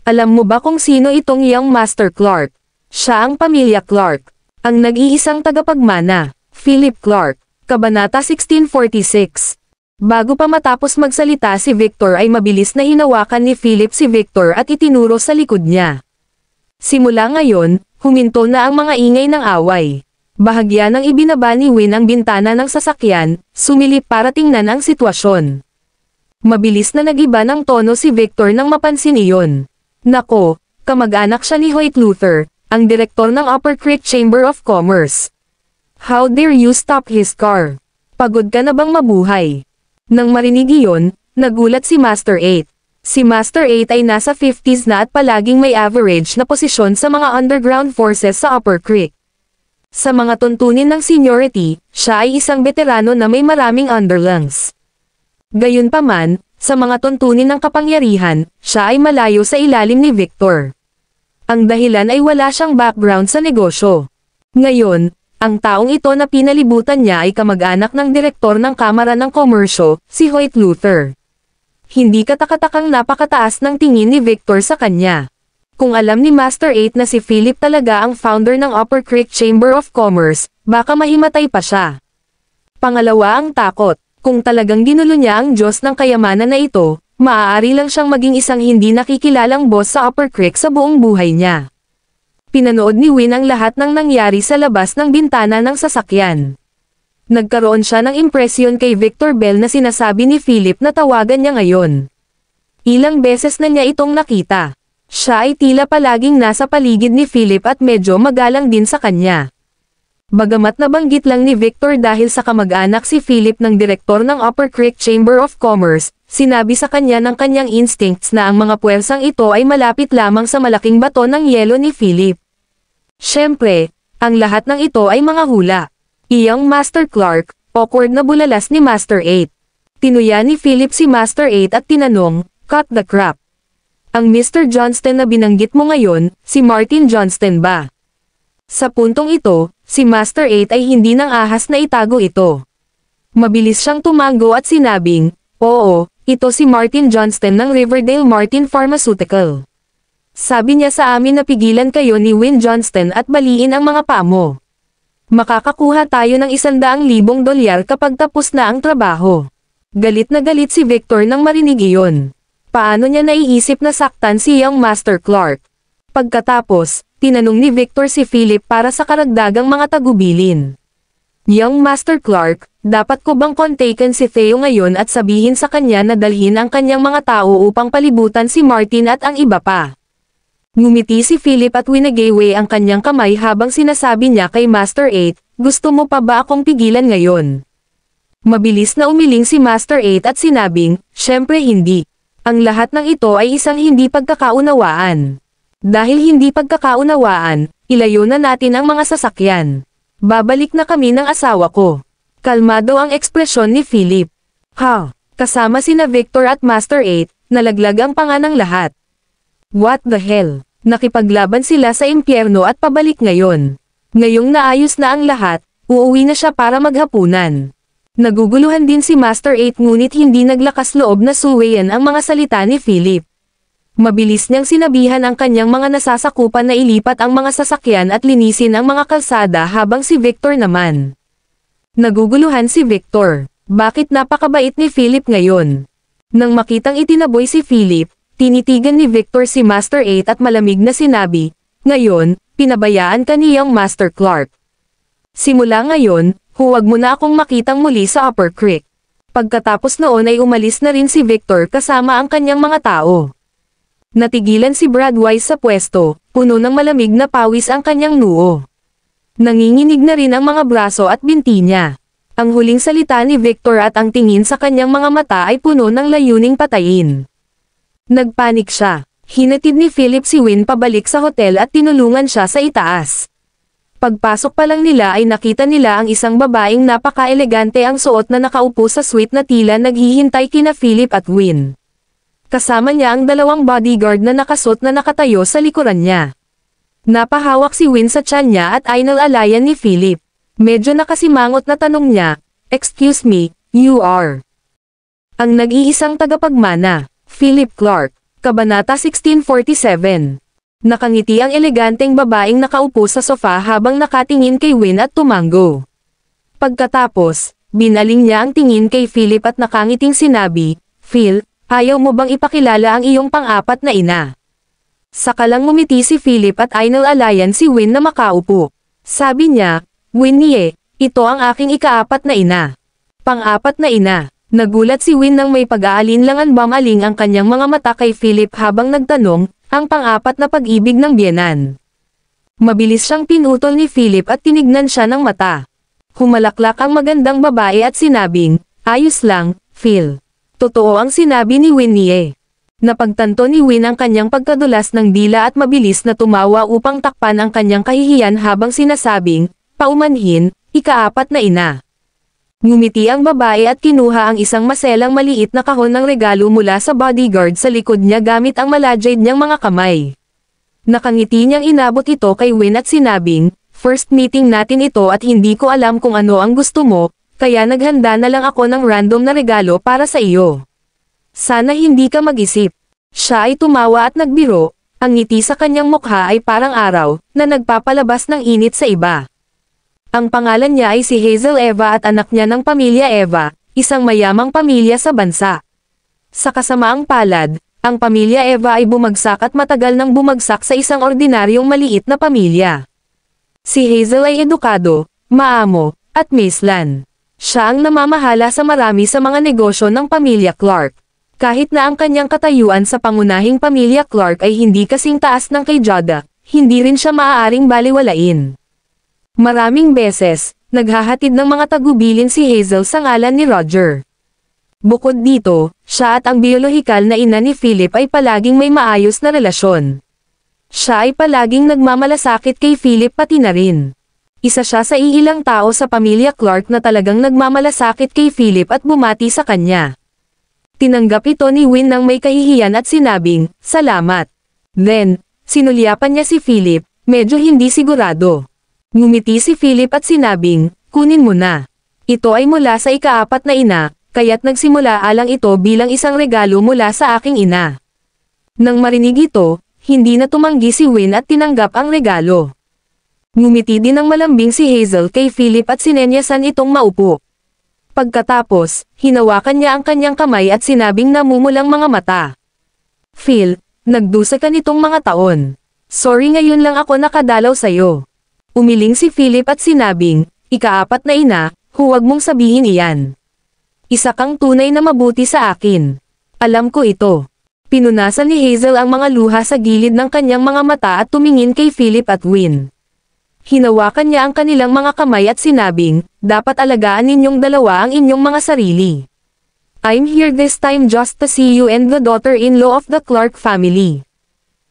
[SPEAKER 2] Alam mo ba kung sino itong iyong Master Clark? Siya ang pamilya Clark. Ang nag-iisang tagapagmana, Philip Clark, Kabanata 1646. Bago pa matapos magsalita si Victor ay mabilis na hinawakan ni Philip si Victor at itinuro sa likod niya. Simula ngayon, huminto na ang mga ingay ng away. Bahagya nang ibinaba ni Win ang bintana ng sasakyan, sumilip para tingnan ang sitwasyon. Mabilis na nagiba ng tono si Victor nang mapansin iyon. Nako, kamag-anak siya ni Hoyt Luther, ang direktor ng Upper Creek Chamber of Commerce. How dare you stop his car? Pagod ka na bang mabuhay? Nang marinig iyon, nagulat si Master 8. Si Master 8 ay nasa 50s na at palaging may average na posisyon sa mga underground forces sa Upper Creek. Sa mga tuntunin ng seniority, siya ay isang veterano na may maraming underlings. Gayunpaman, sa mga tuntunin ng kapangyarihan, siya ay malayo sa ilalim ni Victor. Ang dahilan ay wala siyang background sa negosyo. Ngayon, ang taong ito na pinalibutan niya ay kamag-anak ng direktor ng Kamara ng Komersyo, si Hoyt Luther. Hindi katakatakang napakataas ng tingin ni Victor sa kanya. Kung alam ni Master 8 na si Philip talaga ang founder ng Upper Creek Chamber of Commerce, baka mahimatay pa siya. Pangalawa ang takot. Kung talagang ginulo niya ang Diyos ng kayamanan na ito, maaari lang siyang maging isang hindi nakikilalang boss sa Upper Creek sa buong buhay niya. Pinanood ni Win ang lahat ng nangyari sa labas ng bintana ng sasakyan. Nagkaroon siya ng impresyon kay Victor Bell na sinasabi ni Philip na tawagan niya ngayon. Ilang beses na niya itong nakita. Siya ay tila palaging nasa paligid ni Philip at medyo magalang din sa kanya. Bagamat nabanggit lang ni Victor dahil sa kamag-anak si Philip ng direktor ng Upper Creek Chamber of Commerce, sinabi sa kanya ng kanyang instincts na ang mga puwersang ito ay malapit lamang sa malaking bato ng yelo ni Philip. Siyempre, ang lahat ng ito ay mga hula. Iyang Master Clark, awkward na bulalas ni Master 8. Tinuya ni Philip si Master 8 at tinanong, cut the crap. Ang Mr. Johnston na binanggit mo ngayon, si Martin Johnston ba? Sa puntong ito, si Master 8 ay hindi nang ahas na itago ito. Mabilis siyang tumango at sinabing, oo, ito si Martin Johnston ng Riverdale Martin Pharmaceutical. Sabi niya sa amin na pigilan kayo ni Win Johnston at baliin ang mga pamo. Makakakuha tayo ng $100,000 kapag tapos na ang trabaho. Galit na galit si Victor nang marinig iyon. Paano niya naiisip na saktan si Young Master Clark? Pagkatapos, tinanong ni Victor si Philip para sa karagdagang mga tagubilin. Young Master Clark, dapat ko bang kontaken si Theo ngayon at sabihin sa kanya na dalhin ang kanyang mga tao upang palibutan si Martin at ang iba pa? Ngumiti si Philip at winagayway ang kanyang kamay habang sinasabi niya kay Master 8, gusto mo pa ba akong pigilan ngayon? Mabilis na umiling si Master 8 at sinabing, syempre hindi. Ang lahat ng ito ay isang hindi pagkakaunawaan. Dahil hindi pagkakaunawaan, ilayo na natin ang mga sasakyan. Babalik na kami ng asawa ko. Kalmado ang ekspresyon ni Philip. Kasama sina Victor at Master 8, nalaglag ang panga ng lahat. What the hell? Nakipaglaban sila sa impyerno at pabalik ngayon. Ngayong naayos na ang lahat, uuwi na siya para maghapunan. Naguguluhan din si Master 8 ngunit hindi naglakas loob na suwayan ang mga salita ni Philip. Mabilis niyang sinabihan ang kanyang mga nasasakupan na ilipat ang mga sasakyan at linisin ang mga kalsada habang si Victor naman. Naguguluhan si Victor. Bakit napakabait ni Philip ngayon? Nang makitang itinaboy si Philip, tinitigan ni Victor si Master 8 at malamig na sinabi, ngayon, pinabayaan ka niyang Master Clark. Simula ngayon, huwag mo na akong makitang muli sa Upper Creek. Pagkatapos noon ay umalis na rin si Victor kasama ang kanyang mga tao. Natigilan si Brad Wise sa pwesto, puno ng malamig na pawis ang kanyang noo. Nanginginig na rin ang mga braso at binti niya. Ang huling salita ni Victor at ang tingin sa kanyang mga mata ay puno ng layuning patayin. Nagpanik siya. Hinatid ni Philip si Win pabalik sa hotel at tinulungan siya sa itaas. Pagpasok pa lang nila ay nakita nila ang isang babaeng napaka-elegante ang suot na nakaupo sa suite na tila naghihintay kina Philip at Win. Kasama niya ang dalawang bodyguard na nakasuot na nakatayo sa likuran niya. Napahawak si Win sa tiyan niya at ainal-alayan ni Philip. Medyo nakasimangot na tanong niya, "Excuse me, you are?" Ang nag-iisang tagapagmana, Philip Clark, Kabanata 1647. Nakangiti ang eleganteng babaeng nakaupo sa sofa habang nakatingin kay Win at tumango. Pagkatapos, binaling niya ang tingin kay Philip at nakangiting sinabi, "Phil, ayaw mo bang ipakilala ang iyong pang-apat na ina?" Sakalang ngumiti si Philip at ainal-alayan si Win na makaupo. Sabi niya, "Winnie, ito ang aking ika-apat na ina." Pang-apat na ina. Nagulat si Win nang may pag-aalinlangan bumaling ang kanyang mga mata kay Philip habang nagtanong, ang pang-apat na pag-ibig ng biyenan. Mabilis siyang pinutol ni Philip at tinignan siya ng mata. Humalaklak ang magandang babae at sinabing, "Ayos lang, Phil." Totoo ang sinabi ni Winnie. Napagtanto ni Win ang kanyang pagkadulas ng dila at mabilis na tumawa upang takpan ang kanyang kahihiyan habang sinasabing, "Paumanhin, ika-apat na ina." Ngumiti ang babae at kinuha ang isang maselang maliit na kahon ng regalo mula sa bodyguard sa likod niya gamit ang malajade niyang mga kamay. Nakangiti niyang inabot ito kay Win at sinabing, "First meeting natin ito at hindi ko alam kung ano ang gusto mo, kaya naghanda na lang ako ng random na regalo para sa iyo. Sana hindi ka mag-isip." Siya ay tumawa at nagbiro, ang ngiti sa kanyang mukha ay parang araw, na nagpapalabas ng init sa iba. Ang pangalan niya ay si Hazel Eva at anak niya ng pamilya Eva, isang mayamang pamilya sa bansa. Sa kasamaang palad, ang pamilya Eva ay bumagsak at matagal nang bumagsak sa isang ordinaryong maliit na pamilya. Si Hazel ay edukado, maamo, at maislan. Siya ang namamahala sa marami sa mga negosyo ng pamilya Clark. Kahit na ang kanyang katayuan sa pangunahing pamilya Clark ay hindi kasing taas ng kay Jada, hindi rin siya maaaring baliwalain. Maraming beses, naghahatid ng mga tagubilin si Hazel sa ngalan ni Roger. Bukod dito, siya at ang biolohikal na ina ni Philip ay palaging may maayos na relasyon. Siya ay palaging nagmamalasakit kay Philip pati na rin. Isa siya sa iilang tao sa pamilya Clark na talagang nagmamalasakit kay Philip at bumati sa kanya. Tinanggap ito ni Win nang may kahihiyan at sinabing, "Salamat." Then, sinulyapan niya si Philip, medyo hindi sigurado. Ngumiti si Philip at sinabing, "Kunin mo na. Ito ay mula sa ika-apat na ina, kaya't nagsimula alang ito bilang isang regalo mula sa aking ina." Nang marinig ito, hindi na tumanggi si Win at tinanggap ang regalo. Ngumiti din ng malambing si Hazel kay Philip at sinenyasan itong maupo. Pagkatapos, hinawakan niya ang kanyang kamay at sinabing namumulang mga mata, "Phil, nagdusa ka nitong mga taon. Sorry ngayon lang ako nakadalaw sa'yo." Umiling si Philip at sinabing, "Ika-apat na ina, huwag mong sabihin iyan. Isa kang tunay na mabuti sa akin. Alam ko ito." Pinunasan ni Hazel ang mga luha sa gilid ng kanyang mga mata at tumingin kay Philip at Win. Hinawakan niya ang kanilang mga kamay at sinabing, dapat alagaan ninyong dalawa ang inyong mga sarili. I'm here this time just to see you and the daughter-in-law of the Clark family.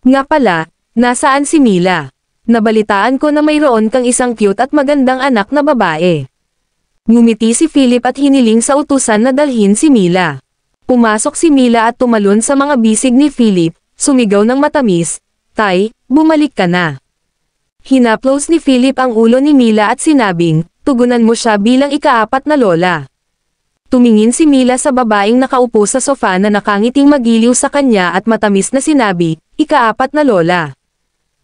[SPEAKER 2] Nga pala, nasaan si Mila? Nabalitaan ko na mayroon kang isang cute at magandang anak na babae. Ngumiti si Philip at hiniling sa utusan na dalhin si Mila. Pumasok si Mila at tumalon sa mga bisig ni Philip, sumigaw ng matamis, "Tay, bumalik ka na." Hinaplos ni Philip ang ulo ni Mila at sinabing, tugunan mo siya bilang ikaapat na lola. Tumingin si Mila sa babaeng nakaupo sa sofa na nakangiting magiliw sa kanya at matamis na sinabi, ikaapat na lola.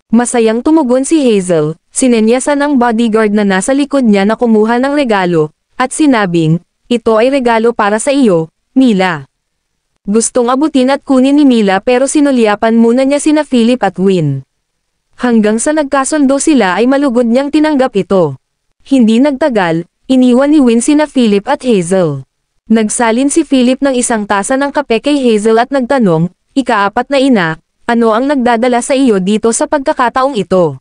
[SPEAKER 2] Masayang tumugon si Hazel, sinenyasan ang bodyguard na nasa likod niya na kumuha ng regalo, at sinabing, ito ay regalo para sa iyo, Mila. Gustong abutin at kunin ni Mila pero sinulyapan muna niya sina Philip at Win. Hanggang sa nagkasundo sila ay malugod niyang tinanggap ito. Hindi nagtagal, iniwan ni Win sina Philip at Hazel. Nagsalin si Philip ng isang tasa ng kape kay Hazel at nagtanong, ikaapat na ina, ano ang nagdadala sa iyo dito sa pagkakataong ito?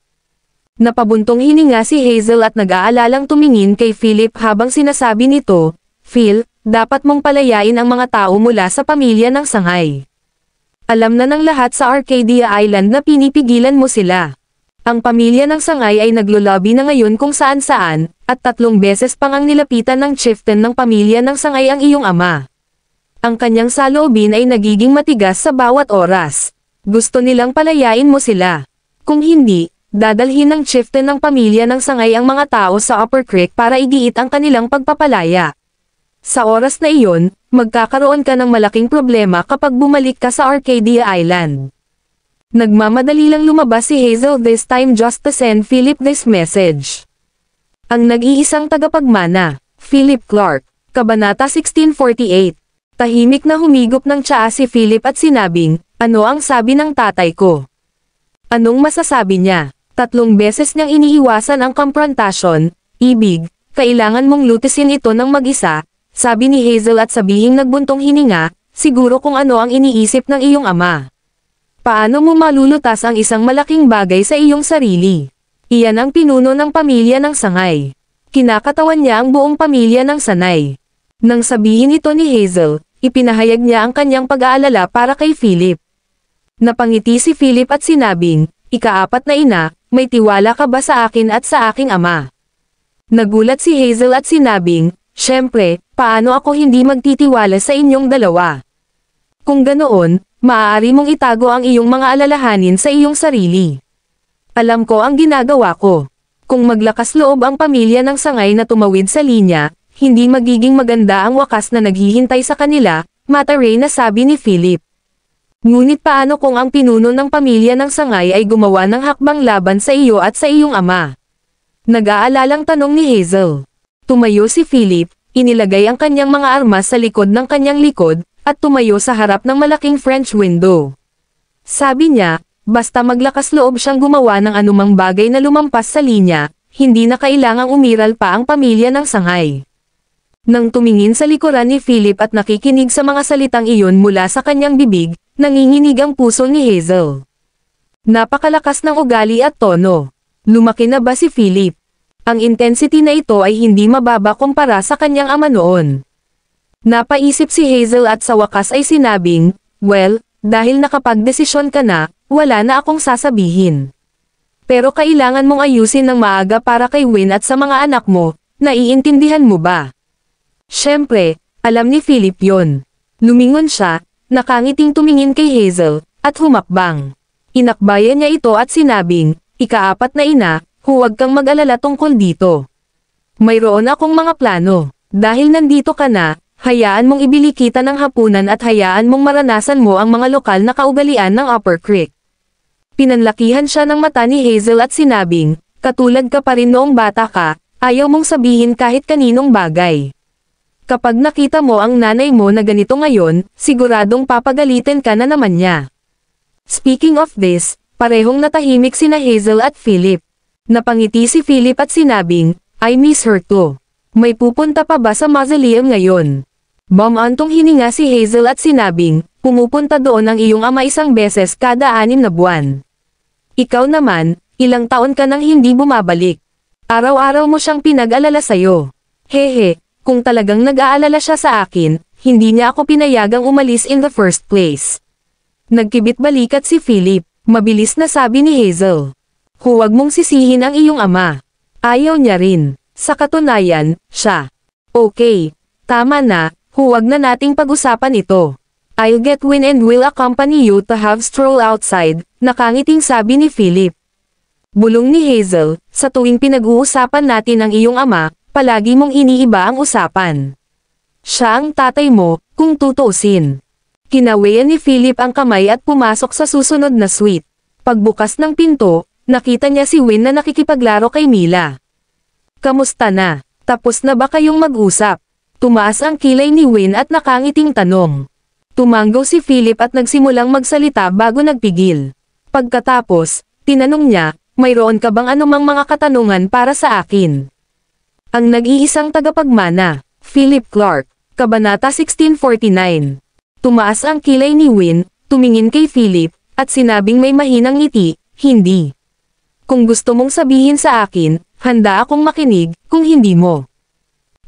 [SPEAKER 2] Napabuntong hininga si Hazel at nag-aalalang tumingin kay Philip habang sinasabi nito, Phil, dapat mong palayain ang mga tao mula sa pamilya ng sangay. Alam na ng lahat sa Arcadia Island na pinipigilan mo sila. Ang pamilya ng sangay ay naglolobi na ngayon kung saan-saan, at 3 beses pang ang nilapitan ng chieftain ng pamilya ng sangay ang iyong ama. Ang kanyang saloobin ay nagiging matigas sa bawat oras. Gusto nilang palayain mo sila. Kung hindi, dadalhin ng chieftain ng pamilya ng sangay ang mga tao sa Upper Creek para igiit ang kanilang pagpapalaya. Sa oras na iyon, magkakaroon ka ng malaking problema kapag bumalik ka sa Arcadia Island. Nagmamadali lang lumabas si Hazel this time just to send Philip this message. Ang nag-iisang tagapagmana, Philip Clark, Kabanata 1648. Tahimik na humigop ng tsaa si Philip at sinabing, ano ang sabi ng tatay ko? Anong masasabi niya? 3 beses niyang iniiwasan ang konfrontasyon, ibig, kailangan mong lutisin ito ng mag-isa, sabi ni Hazel at sabihing nagbuntong hininga, siguro kung ano ang iniisip ng iyong ama. Paano mo malulutas ang isang malaking bagay sa iyong sarili? Iyan ang pinuno ng pamilya ng sangay. Kinakatawan niya ang buong pamilya ng sanay. Nang sabihin ito ni Hazel, ipinahayag niya ang kanyang pag-aalala para kay Philip. Napangiti si Philip at sinabing, ikaapat na ina, may tiwala ka ba sa akin at sa aking ama? Nagulat si Hazel at sinabing, syempre, paano ako hindi magtitiwala sa inyong dalawa? Kung ganoon, maaari mong itago ang iyong mga alalahanin sa iyong sarili. Alam ko ang ginagawa ko. Kung maglakas loob ang pamilya ng sangay na tumawid sa linya, hindi magiging maganda ang wakas na naghihintay sa kanila, mataray na sabi ni Philip. Ngunit paano kung ang pinuno ng pamilya ng sangay ay gumawa ng hakbang laban sa iyo at sa iyong ama? Nag-aalalang tanong ni Hazel. Tumayo si Philip, inilagay ang kanyang mga armas sa likod ng kanyang likod, at tumayo sa harap ng malaking French window. Sabi niya, basta maglakas loob siyang gumawa ng anumang bagay na lumampas sa linya, hindi na kailangang umiral pa ang pamilya ng sangay. Nang tumingin sa likuran ni Philip at nakikinig sa mga salitang iyon mula sa kanyang bibig, nanginginig ang puso ni Hazel. Napakalakas ng ugali at tono. Lumaki na ba si Philip? Ang intensity na ito ay hindi mababa kumpara sa kanyang ama noon. Napaisip si Hazel at sa wakas ay sinabing, well, dahil nakapagdesisyon ka na, wala na akong sasabihin. Pero kailangan mong ayusin ng maaga para kay Win at sa mga anak mo, naiintindihan mo ba? Siyempre, alam ni Philip yon. Lumingon siya, nakangiting tumingin kay Hazel, at humakbang. Inakbayan niya ito at sinabing, ikaapat na ina, huwag kang mag-alala tungkol dito. Mayroon akong mga plano. Dahil nandito ka na, hayaan mong ibili kita ng hapunan at hayaan mong maranasan mo ang mga lokal na kaugalian ng Upper Creek. Pinanlakihan siya ng mata ni Hazel at sinabing, katulad ka pa rin noong bata ka, ayaw mong sabihin kahit kaninong bagay. Kapag nakita mo ang nanay mo na ganito ngayon, siguradong papagalitin ka na naman niya. Speaking of this, parehong natahimik sina Hazel at Philip. Napangiti si Philip at sinabing, I miss her too. May pupunta pa ba sa mausoleum ngayon? Bumantong hininga si Hazel at sinabing, pumupunta doon ang iyong ama 1 beses kada 6 na buwan. Ikaw naman, Ilang taon ka nang hindi bumabalik. Araw-araw mo siyang pinag-alala sa'yo. Hehe, kung talagang nag-aalala siya sa akin, hindi niya ako pinayagang umalis in the first place. Nagkibit-balikat si Philip, mabilis na sabi ni Hazel. Huwag mong sisihin ang iyong ama. Ayaw niya rin. Sa katunayan, siya. Okay, tama na, huwag na nating pag-usapan ito. I'll get Win and will accompany you to have stroll outside, nakangiting sabi ni Philip. Bulong ni Hazel, sa tuwing pinag-uusapan natin ang iyong ama, palagi mong iniiba ang usapan. Siya ang tatay mo, kung tutuusin. Kinawayan ni Philip ang kamay at pumasok sa susunod na suite. Pagbukas ng pinto, nakita niya si Win na nakikipaglaro kay Mila. Kamusta na? Tapos na ba kayong mag-usap? Tumaas ang kilay ni Win at nakangiting tanong. Tumanggaw si Philip at nagsimulang magsalita bago nagpigil. Pagkatapos, tinanong niya, mayroon ka bang anumang mga katanungan para sa akin? Ang nag-iisang tagapagmana, Philip Clark, Kabanata 1649. Tumaas ang kilay ni Win, tumingin kay Philip, at sinabing may mahinang ngiti, hindi. Kung gusto mong sabihin sa akin, handa akong makinig, kung hindi mo.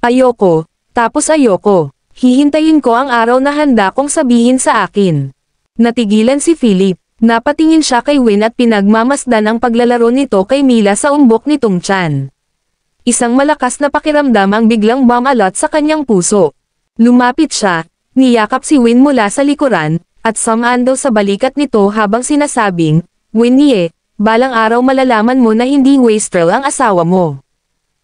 [SPEAKER 2] Ayoko, tapos ayoko. Hihintayin ko ang araw na handa kong sabihin sa akin. Natigilan si Philip, napatingin siya kay Win at pinagmamasdan ang paglalaro nito kay Mila sa umbok nitong tiyan. Isang malakas na pakiramdam ang biglang bumalot sa kanyang puso. Lumapit siya, niyakap si Win mula sa likuran, at sumando sa balikat nito habang sinasabing, Winnie, balang araw malalaman mo na hindi wastrel ang asawa mo.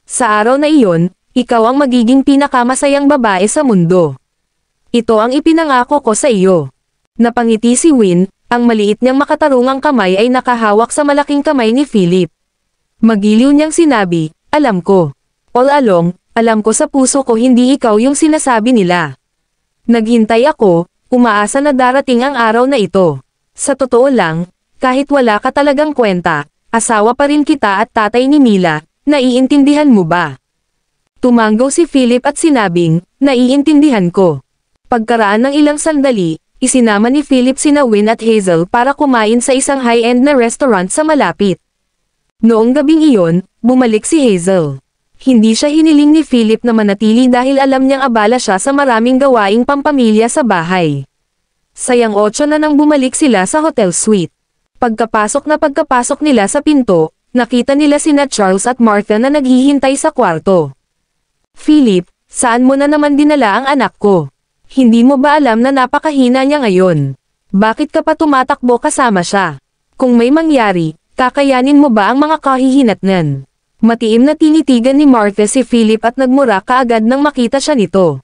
[SPEAKER 2] Sa araw na iyon, ikaw ang magiging pinakamasayang babae sa mundo. Ito ang ipinangako ko sa iyo. Napangiti si Win, ang maliit niyang makatarungang kamay ay nakahawak sa malaking kamay ni Philip. Magiliw niyang sinabi, alam ko. All along, alam ko sa puso ko hindi ikaw yung sinasabi nila. Naghintay ako, umaasa na darating ang araw na ito. Sa totoo lang, kahit wala ka talagang kwenta, asawa pa rin kita at tatay ni Mila, naiintindihan mo ba? Tumanggaw si Philip at sinabing, naiintindihan ko. Pagkaraan ng ilang sandali, isinama ni Philip sina Win at Hazel para kumain sa isang high-end na restaurant sa malapit. Noong gabing iyon, bumalik si Hazel. Hindi siya hiniling ni Philip na manatili dahil alam niyang abala siya sa maraming gawaing pampamilya sa bahay. Sayang 8 na nang bumalik sila sa hotel suite. Pagkapasok nila sa pinto, nakita nila sina Charles at Martha na naghihintay sa kwarto. Philip, saan mo na naman dinala ang anak ko? Hindi mo ba alam na napakahina niya ngayon? Bakit ka pa tumatakbo kasama siya? Kung may mangyari, kakayanin mo ba ang mga kahihinatnan? Matiim na tinitigan ni Martha si Philip at nagmura kaagad nang makita siya nito.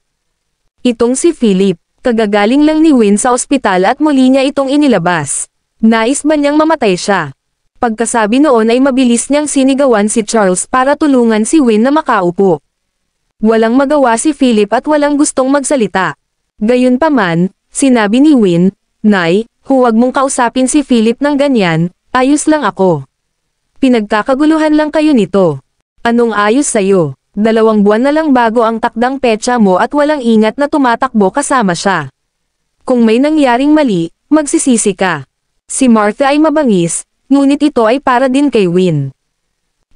[SPEAKER 2] Itong si Philip, kagagaling lang ni Win sa ospital at muli niya itong inilabas. Nais ba niyang mamatay siya? Pagkasabi noon ay mabilis niyang sinigawan si Charles para tulungan si Win na makaupo. Walang magawa si Philip at walang gustong magsalita. Gayunpaman, sinabi ni Win, Nay, huwag mong kausapin si Philip ng ganyan, ayos lang ako. Pinagkakaguluhan lang kayo nito. Anong ayos sa'yo? 2 buwan na lang bago ang takdang petsa mo at walang ingat na tumatakbo kasama siya. Kung may nangyaring mali, magsisisi ka. Si Martha ay mabangis, ngunit ito ay para din kay Win.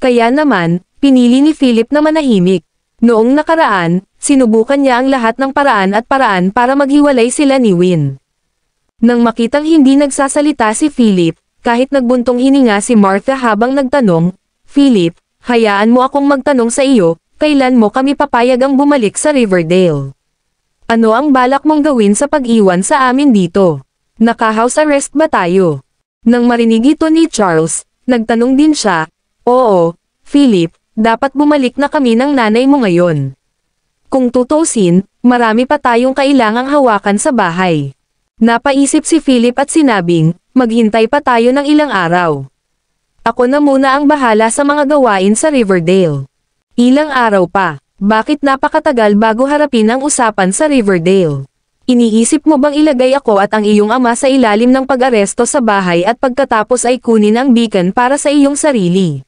[SPEAKER 2] Kaya naman, pinili ni Philip na manahimik. Noong nakaraan, sinubukan niya ang lahat ng paraan para maghiwalay sila ni Win. Nang makitang hindi nagsasalita si Philip, kahit nagbuntong hininga si Martha habang nagtanong, Philip, hayaan mo akong magtanong sa iyo, kailan mo kami papayag ang bumalik sa Riverdale? Ano ang balak mong gawin sa pag-iwan sa amin dito? Naka-house arrest ba tayo? Nang marinig ito ni Charles, nagtanong din siya, Oo, Philip, dapat bumalik na kami ng nanay mo ngayon. Kung tutusin, marami pa tayong kailangang hawakan sa bahay. Napaisip si Philip at sinabing, maghintay pa tayo ng ilang araw. Ako na muna ang bahala sa mga gawain sa Riverdale. Ilang araw pa, bakit napakatagal bago harapin ang usapan sa Riverdale? Iniisip mo bang ilagay ako at ang iyong ama sa ilalim ng pag-aresto sa bahay at pagkatapos ay kunin ang beacon para sa iyong sarili?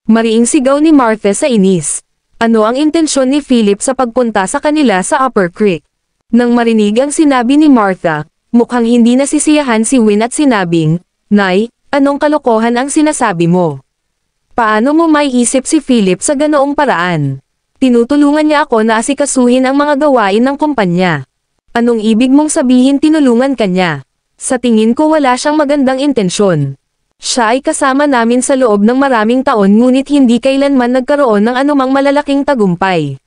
[SPEAKER 2] Mariing sigaw ni Martha sa inis. Ano ang intensyon ni Philip sa pagpunta sa kanila sa Upper Creek? Nang marinig ang sinabi ni Martha, mukhang hindi nasisiyahan si Win at sinabing, Nay, anong kalokohan ang sinasabi mo? Paano mo maiisip si Philip sa ganoong paraan? Tinutulungan niya ako na asikasuhin ang mga gawain ng kumpanya. Anong ibig mong sabihin tinulungan ka niya? Sa tingin ko wala siyang magandang intensyon. Siya ay kasama namin sa loob ng maraming taon ngunit hindi kailanman nagkaroon ng anumang malalaking tagumpay.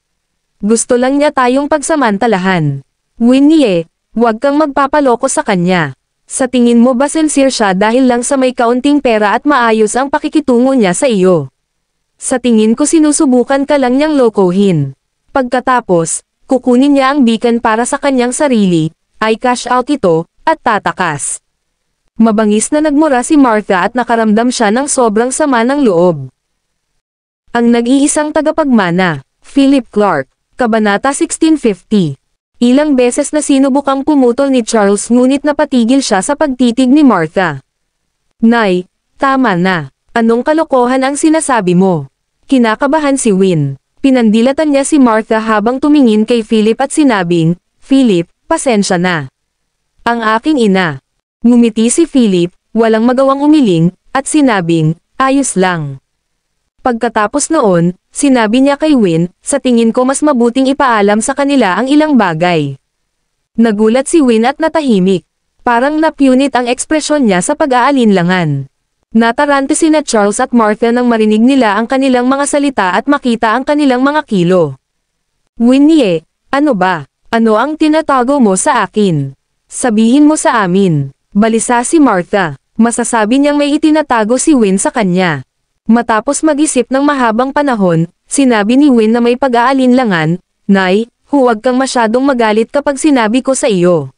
[SPEAKER 2] Gusto lang niya tayong pagsamantalahan. Winnie, huwag kang magpapaloko sa kanya. Sa tingin mo ba sincere siya dahil lang sa may kaunting pera at maayos ang pakikitungo niya sa iyo? Sa tingin ko sinusubukan ka lang niyang lokohin. Pagkatapos, kukunin niya ang beacon para sa kanyang sarili, ay cash out ito, at tatakas. Mabangis na nagmura si Martha at nakaramdam siya ng sobrang sama ng loob. Ang nag-iisang tagapagmana, Philip Clark, Kabanata 1650. Ilang beses na sinubukang pumutol ni Charles ngunit napatigil siya sa pagtitig ni Martha. Nay, tama na. Anong kalokohan ang sinasabi mo? Kinakabahan si Win. Pinandilatan niya si Martha habang tumingin kay Philip at sinabing, Philip, pasensya na. Ang aking ina. Ngumiti si Philip, walang magawang umiling, at sinabing, ayos lang. Pagkatapos noon, sinabi niya kay Win, sa tingin ko mas mabuting ipaalam sa kanila ang ilang bagay. Nagulat si Win at natahimik. Parang napunit ang ekspresyon niya sa pag-aalinlangan. Natarante sina Charles at Martha nang marinig nila ang kanilang mga salita at makita ang kanilang mga kilo. Winnie, ano ba? Ano ang tinatago mo sa akin? Sabihin mo sa amin. Balisa si Martha. Masasabi niyang may itinatago si Win sa kanya. Matapos mag-isip ng mahabang panahon, sinabi ni Win na may pag-aalinlangan, Nay, huwag kang masyadong magalit kapag sinabi ko sa iyo.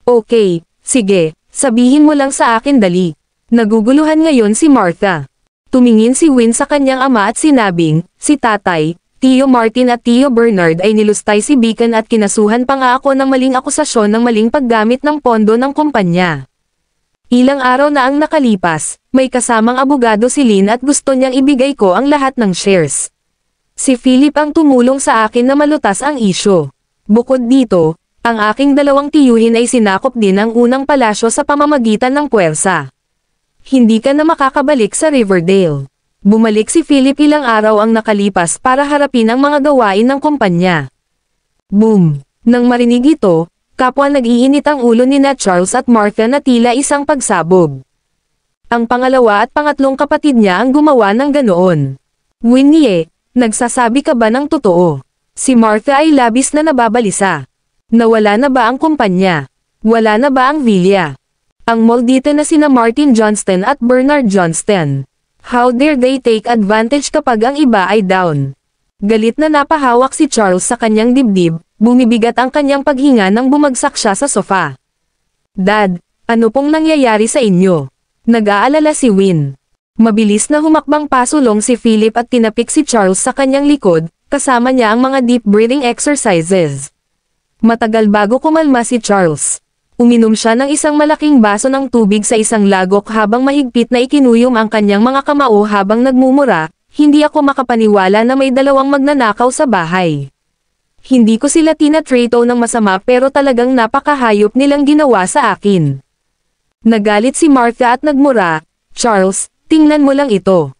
[SPEAKER 2] Okay, sige, sabihin mo lang sa akin dali. Naguguluhan ngayon si Martha. Tumingin si Win sa kanyang ama at sinabing, si Tatay, Tio Martin at Tio Bernard ay nilustay si Beacon at kinasuhan pa nga ako ng maling akusasyon ng maling paggamit ng pondo ng kumpanya. Ilang araw na ang nakalipas, may kasamang abogado si Lynn at gusto niyang ibigay ko ang lahat ng shares. Si Philip ang tumulong sa akin na malutas ang isyo. Bukod dito, ang aking dalawang tiyuhin ay sinakop din ang unang palasyo sa pamamagitan ng puwersa. Hindi ka na makakabalik sa Riverdale. Bumalik si Philip ilang araw ang nakalipas para harapin ang mga gawain ng kumpanya. Boom! Nang marinig ito, kapwa nag-iinit ang ulo ni na Charles at Martha na tila isang pagsabog. Ang pangalawa at pangatlong kapatid niya ang gumawa ng ganoon. Winnie, nagsasabi ka ba ng totoo? Si Martha ay labis na nababalisa. Nawala na ba ang kumpanya? Wala na ba ang villa? Ang moldito na sina Martin Johnston at Bernard Johnston. How dare they take advantage kapag ang iba ay down? Galit na napahawak si Charles sa kanyang dibdib, bumibigat ang kanyang paghinga nang bumagsak siya sa sofa. Dad, ano pong nangyayari sa inyo? Nag-aalala si Win. Mabilis na humakbang pasulong si Philip at tinapik si Charles sa kanyang likod, kasama niya ang mga deep breathing exercises. Matagal bago kumalma si Charles. Uminom siya ng isang malaking baso ng tubig sa isang lagok habang mahigpit na ikinuyom ang kanyang mga kamao habang nagmumura, hindi ako makapaniwala na may dalawang magnanakaw sa bahay. Hindi ko sila tinatrato ng masama pero talagang napakahayop nilang ginawa sa akin. Nagalit si Martha at nagmura, Charles, tingnan mo lang ito.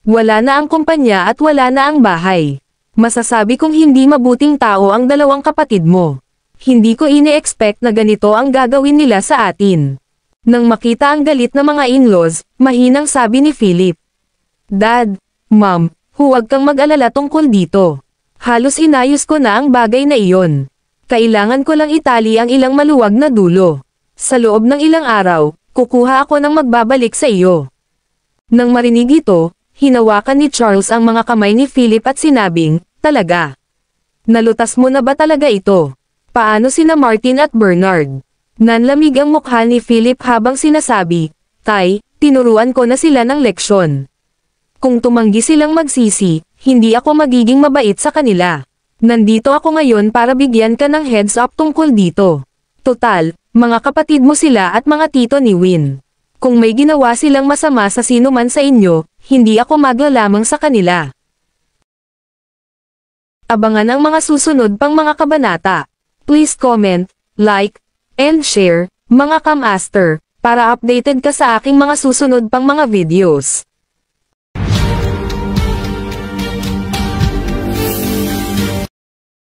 [SPEAKER 2] Wala na ang kumpanya at wala na ang bahay. Masasabi kong hindi mabuting tao ang dalawang kapatid mo. Hindi ko ine-expect na ganito ang gagawin nila sa atin. Nang makita ang galit na mga in-laws, mahinang sabi ni Philip. Dad, Mom, huwag kang mag-alala tungkol dito. Halos inayos ko na ang bagay na iyon. Kailangan ko lang itali ang ilang maluwag na dulo. Sa loob ng ilang araw, kukuha ako ng magbabalik sa iyo. Nang marinig ito, hinawakan ni Charles ang mga kamay ni Philip at sinabing, talaga. Nalutas mo na ba talaga ito? Paano sina Martin at Bernard? Nanlamig ang mukha ni Philip habang sinasabi, Tay, tinuruan ko na sila ng leksyon. Kung tumanggi silang magsisi, hindi ako magiging mabait sa kanila. Nandito ako ngayon para bigyan ka ng heads up tungkol dito. Total, mga kapatid mo sila at mga tito ni Win. Kung may ginawa silang masama sa sino man sa inyo, hindi ako maglalamang sa kanila. Abangan ang mga susunod pang mga kabanata. Please comment, like, and share, mga Kamaster. para updated ka sa aking mga susunod pang mga videos.